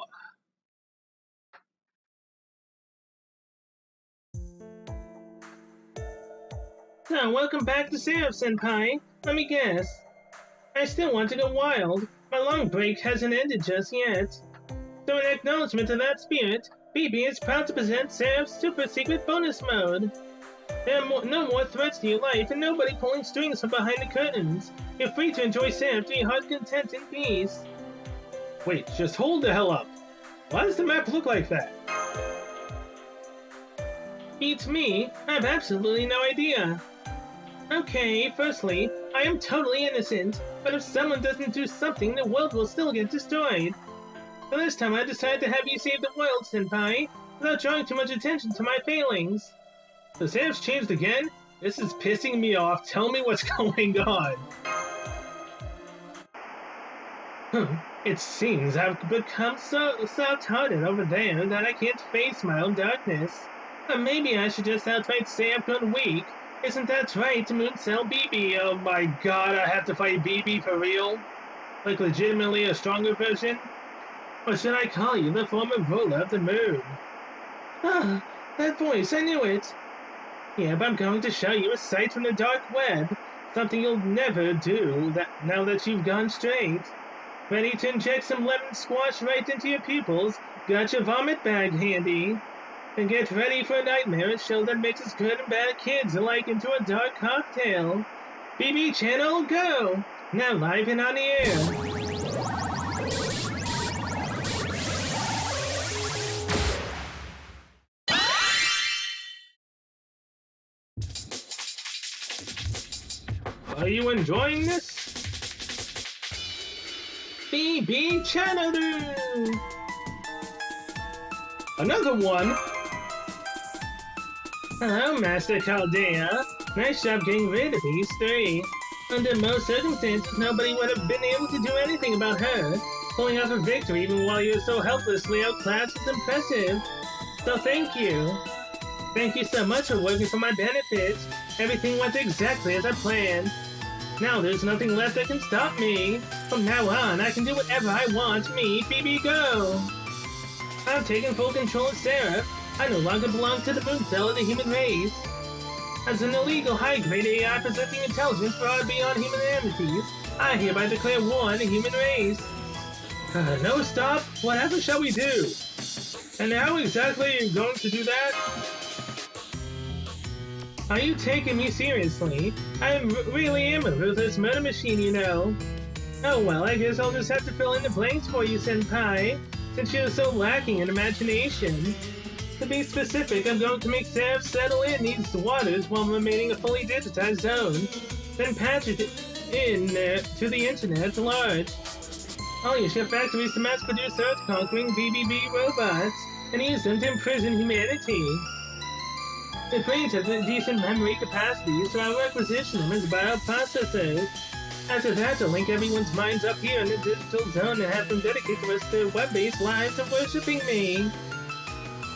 So, welcome back to Seraph-senpai. Let me guess. I still want to go wild. My long break hasn't ended just yet. So in acknowledgement of that spirit, BB is proud to present Seraph's super secret bonus mode. There are no more threats to your life and nobody pulling strings from behind the curtains. You're free to enjoy Seraph to your heart's content and peace. Wait, just hold the hell up. Why does the map look like that? Beats me. I have absolutely no idea. Okay, firstly, I am totally innocent, but if someone doesn't do something, the world will still get destroyed. So this time I decided to have you save the world, Senpai, without drawing too much attention to my failings. The Seraph's changed again? This is pissing me off. Tell me what's going on. It seems I've become so soft-hearted over there that I can't face my own darkness. Or maybe I should just outright say I've gone weak. Isn't that right, Mooncell BB? Oh my god, I have to fight BB for real? Like legitimately a stronger version? Or should I call you the former ruler of the moon? Ah, that voice, I knew it! Yep, I'm going to show you a sight from the dark web. Something you'll never do now that you've gone straight. Ready to inject some lemon squash right into your pupils? Got your vomit bag handy. And get ready for a nightmarish show that mixes good and bad kids alike into a dark cocktail. BB Channel, go! Now live and on the air. Are you enjoying this? BB Channel! Another one? Hello, Master Caldea. Nice job getting rid of these three. Under most circumstances, nobody would have been able to do anything about her. Pulling off a victory even while you're so helplessly outclassed is impressive. So thank you. Thank you so much for working for my benefit. Everything went exactly as I planned. Now there's nothing left that can stop me. From now on, I can do whatever I want. Me, BB, go! I've taken full control of Seraph. I no longer belong to the Mooncell of the human race. As an illegal high-grade AI possessing intelligence far beyond human amenities, I hereby declare war on the human race. No, stop. Whatever shall we do? And how exactly are you going to do that? Are you taking me seriously? I really am a ruthless murder machine, you know. Oh well, I guess I'll just have to fill in the blanks for you, Senpai, since you're so lacking in imagination. To be specific, I'm going to make Seraph settle in these waters while remaining a fully digitized zone, then patch it in to the internet at large. I'll use your factories to mass-produce Earth-conquering BBB robots, and use them to imprison humanity. The brains have decent memory capacity, so I'll requisition them as bioprocessors. After that, I'll link everyone's minds up here in the digital zone and have them dedicate the rest of their web-based lives to worshipping me.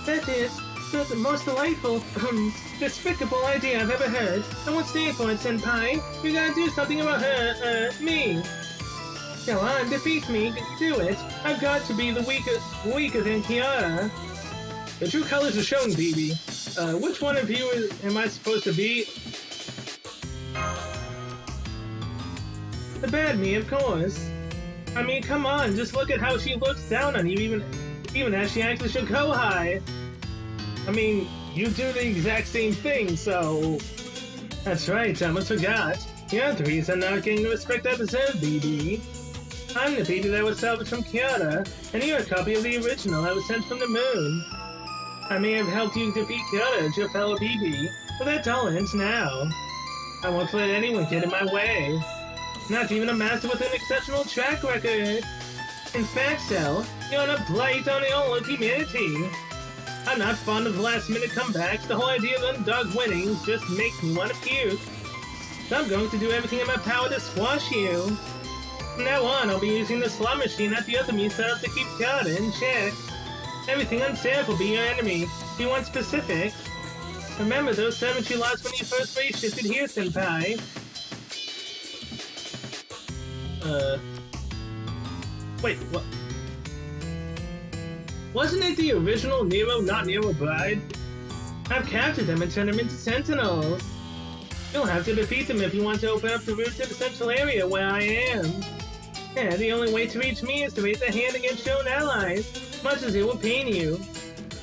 That is the most delightful, despicable idea I've ever heard. I won't stand for it, Senpai. You gotta do something about her, me. Go on, defeat me. Do it. I've got to be the weaker than Kiara. The true colors are shown, BB. Which one of you am I supposed to be? The bad me, of course. I mean, come on, just look at how she looks down on you, even as she acts as your Kohai. I mean, you do the exact same thing, so... That's right, I almost forgot. You're the reason I'm not getting the respect I deserve, BB. I'm the BB that was salvaged from Kyoto, and you're a copy of the original that was sent from the moon. I may have helped you defeat Kyoto as your fellow BB, but that all ends now. I won't let anyone get in my way. Not even a master with an exceptional track record. In fact, Cell, you're a blight on the whole of humanity. I'm not fond of last-minute comebacks. The whole idea of underdog winning just makes me want to puke. So I'm going to do everything in my power to squash you. From now on, I'll be using the slot machine at the other meet setup to keep Kyoto in check. Everything on Seraph will be your enemy. If you want specifics, remember those servants you lost when you first shifted here, Senpai. Wait, what? Wasn't it the original Nero, not Nero bride? I've captured them and turned them into sentinels. You'll have to defeat them if you want to open up the route to the central area where I am. Yeah, the only way to reach me is to raise a hand against your own allies, much as it will pain you.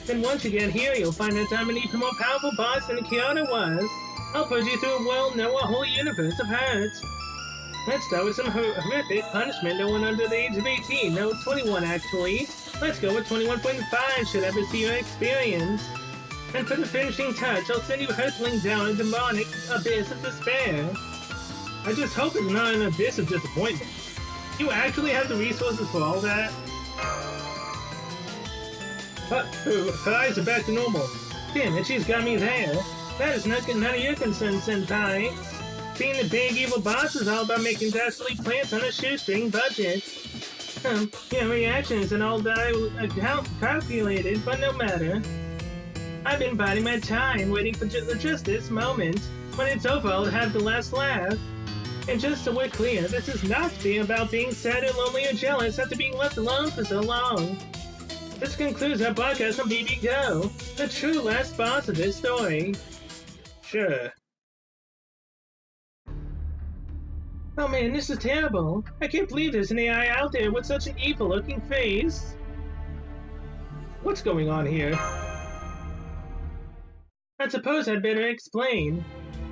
Then once you get here, you'll find that I'm an even more powerful boss than Kyoto was. I'll put you through a world, no, a whole universe of hurt. Let's start with some horrific punishment. No one under the age of 18, no, 21 actually. Let's go with 21.5 should ever see your experience. And for the finishing touch, I'll send you hurtling down a demonic abyss of despair. I just hope it's not an abyss of disappointment. You actually have the resources for all that? Her eyes are back to normal. Damn it, she's got me there. That is none of your concern, Senpai. Being the big evil boss is all about making dastardly plans on a shoestring budget. Your reactions and all that I calculated, but no matter. I've been biding my time, waiting for just this moment. When it's over, I'll have the last laugh. And just so we're clear, this is not about being sad or lonely or jealous after being left alone for so long. This concludes our podcast on BB Go, the true last boss of this story. Sure. Oh man, this is terrible. I can't believe there's an AI out there with such an evil-looking face. What's going on here? I suppose I'd better explain.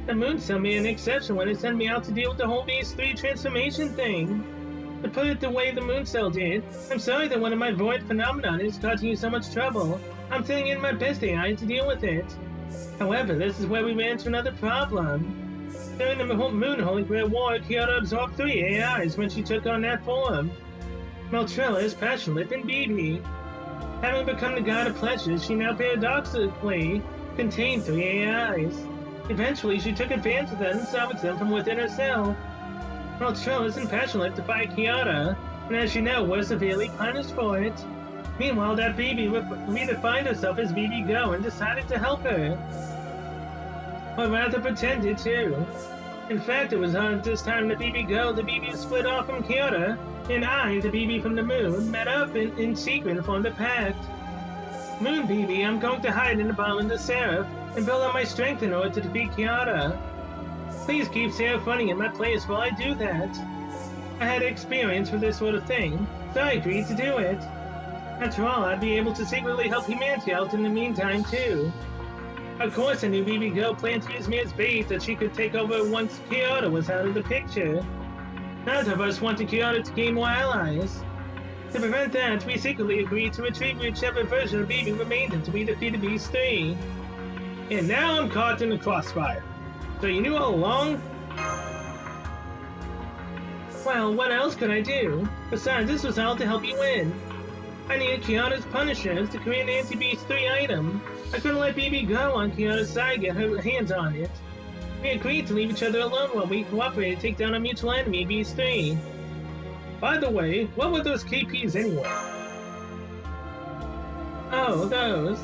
The Moon Cell made an exception when it sent me out to deal with the whole Base-3 transformation thing. To put it the way the Moon Cell did, I'm sorry that one of my void phenomenon is causing you so much trouble. I'm sending in my best AI to deal with it. However, this is where we ran into another problem. During the Moon Holy Grail War, Kyoto absorbed 3 AIs when she took on that form. Maltrelis, Passionlip, and BB. Having become the god of pleasures, she now paradoxically contained 3 AIs. Eventually, she took advantage of them and salvaged them from within herself. Maltrelis and Passionlip defied Kyoto, and as you know, were severely punished for it. Meanwhile, that BB redefined herself as BB Go and decided to help her. Or rather pretended to. In fact, it was on this time the BB Go, the BB split off from Kyoto, and I, the BB from the Moon, met up in secret and formed a pact. Moon BB, I'm going to hide in the bottom of the Seraph and build up my strength in order to defeat Kyoto. Please keep Seraph running in my place while I do that. I had experience with this sort of thing, so I agreed to do it. After all, I'd be able to secretly help humanity out in the meantime, too. Of course, I knew BB Go planned to use me as bait that she could take over once Kyoto was out of the picture. None of us wanted Kyoto to gain more allies. To prevent that, we secretly agreed to retrieve whichever version of BB remained until we defeated Beast-3. And now I'm caught in the crossfire. So you knew all along? Well, what else could I do? Besides, this was all to help you win. I needed Kyoto's punishers to create an anti-Beast-3 item. I couldn't let BB Go on Kyoto's side get her hands on it. We agreed to leave each other alone while we cooperated to take down our mutual enemy, Beast-3. By the way, what were those KPs anyway? Oh, those.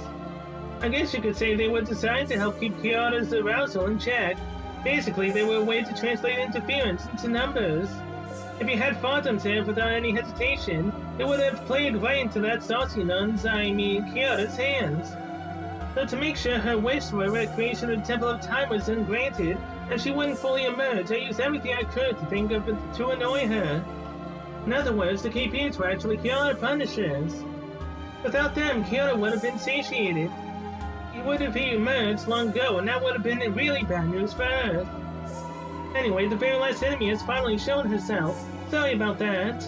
I guess you could say they were designed to help keep Kyoto's arousal in check. Basically, they were a way to translate interference into numbers. If you had fought them there without any hesitation, it would have played right into that saucy nun's, Kyoto's hands. So to make sure her wish for a recreation of the Temple of Time was ungranted, and she wouldn't fully emerge, I used everything I could to think of it to annoy her. In other words, the KPs were actually Kyoto punishers. Without them, Kyoto would have been satiated. He would have emerged long ago, and that would have been really bad news for Earth. Anyway, the very last enemy has finally shown herself. Sorry about that.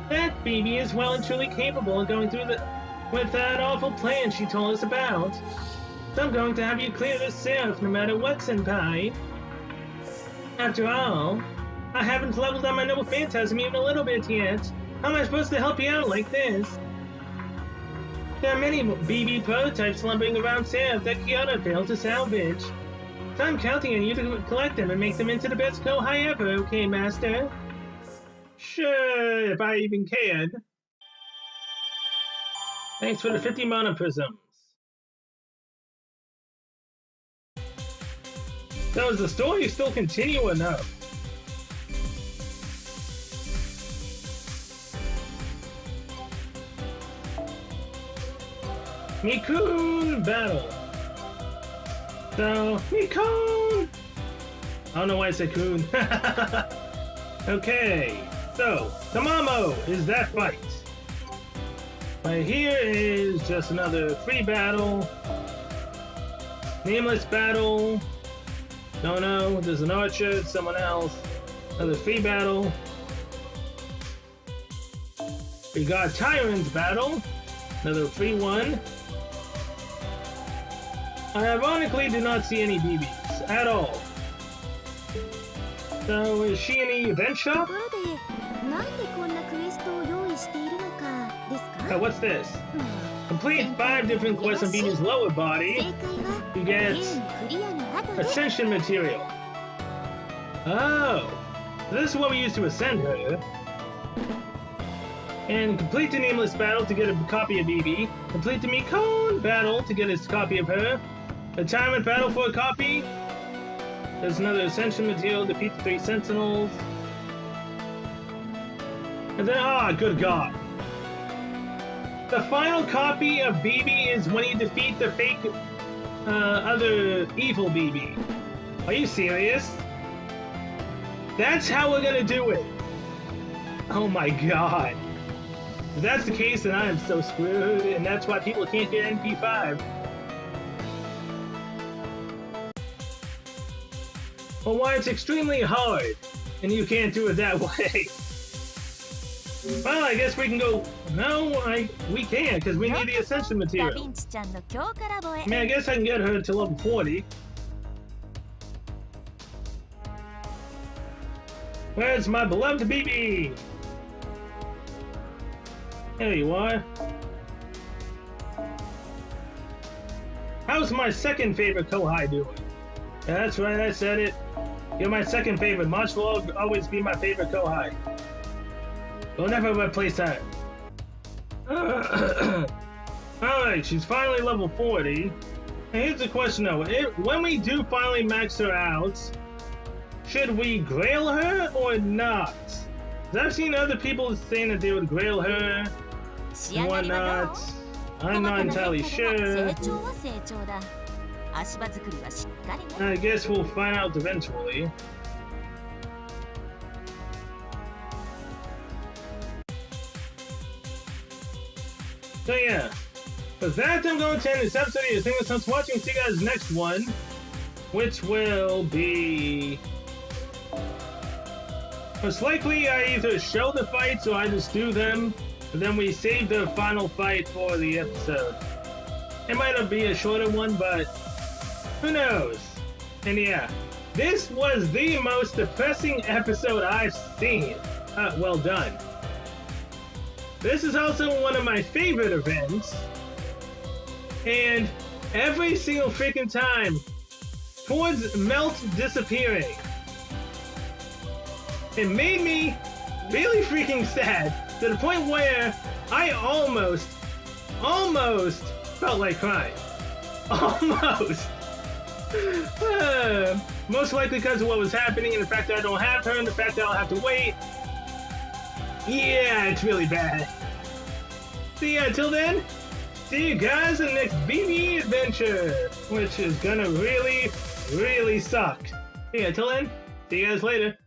That BB is well and truly capable of going through with that awful plan she told us about. So I'm going to have you clear this Seraph no matter what, Senpai. After all, I haven't leveled up my noble phantasm even a little bit yet. How am I supposed to help you out like this? There are many BB prototypes slumbering around Seraph that Kyoto failed to salvage. So I'm counting on you to collect them and make them into the best Kohai ever, okay, Master? Sure, if I even can. Thanks for the 50 mana prisms. So is the story still continue or no? Mikun battle. So, Mikun! I don't know why I said Kun. Okay, so, Tamamo is that fight. Right here is just another free battle. Nameless battle. Don't know, there's an archer, it's someone else. Another free battle. We got Tyrant's battle. Another free one. I ironically do not see any BBs at all. So is she in the event shop? What's this? Complete 5 different quests on BB's lower body. You get Ascension material. Oh, this is what we use to ascend her. And complete the Nameless battle to get a copy of BB. Complete the Mikon battle to get a copy of her. The Tyrant battle for a copy. There's another Ascension material. Defeat the 3 Sentinels. And then, good God. The final copy of BB is when you defeat the fake other evil BB. Are you serious? That's how we're gonna do it. Oh my God. If that's the case, then I am so screwed, and that's why people can't get NP5. Well, why it's extremely hard, and you can't do it that way. Well, I guess we can go. No, we can't, because we need the Ascension material. I mean, I guess I can get her to level 40. Where's my beloved BB? There you are. How's my second favorite Kohai doing? Yeah, that's right, I said it. You're my second favorite. March will always be my favorite Kohai. We'll never replace that. Alright, she's finally level 40. And here's the question though. When we do finally max her out, should we grail her or not? Because I've seen other people saying that they would grail her and whatnot. I'm not entirely sure. I guess we'll find out eventually. So yeah, with that I'm going to end this episode of Thank you so much for watching. See you guys next one, which will be... most likely I either show the fights or I just do them, and then we save the final fight for the episode. It might not be a shorter one, but who knows? And yeah, this was the most depressing episode I've seen. Well done. This is also one of my favorite events, and every single freaking time, towards Melt disappearing, it made me really freaking sad, to the point where I almost felt like crying. Almost! Most likely because of what was happening, and the fact that I don't have her, and the fact that I'll have to wait. Yeah, it's really bad. So yeah, until then, see you guys in the next BB adventure, which is gonna really, really suck. Yeah, until then, see you guys later.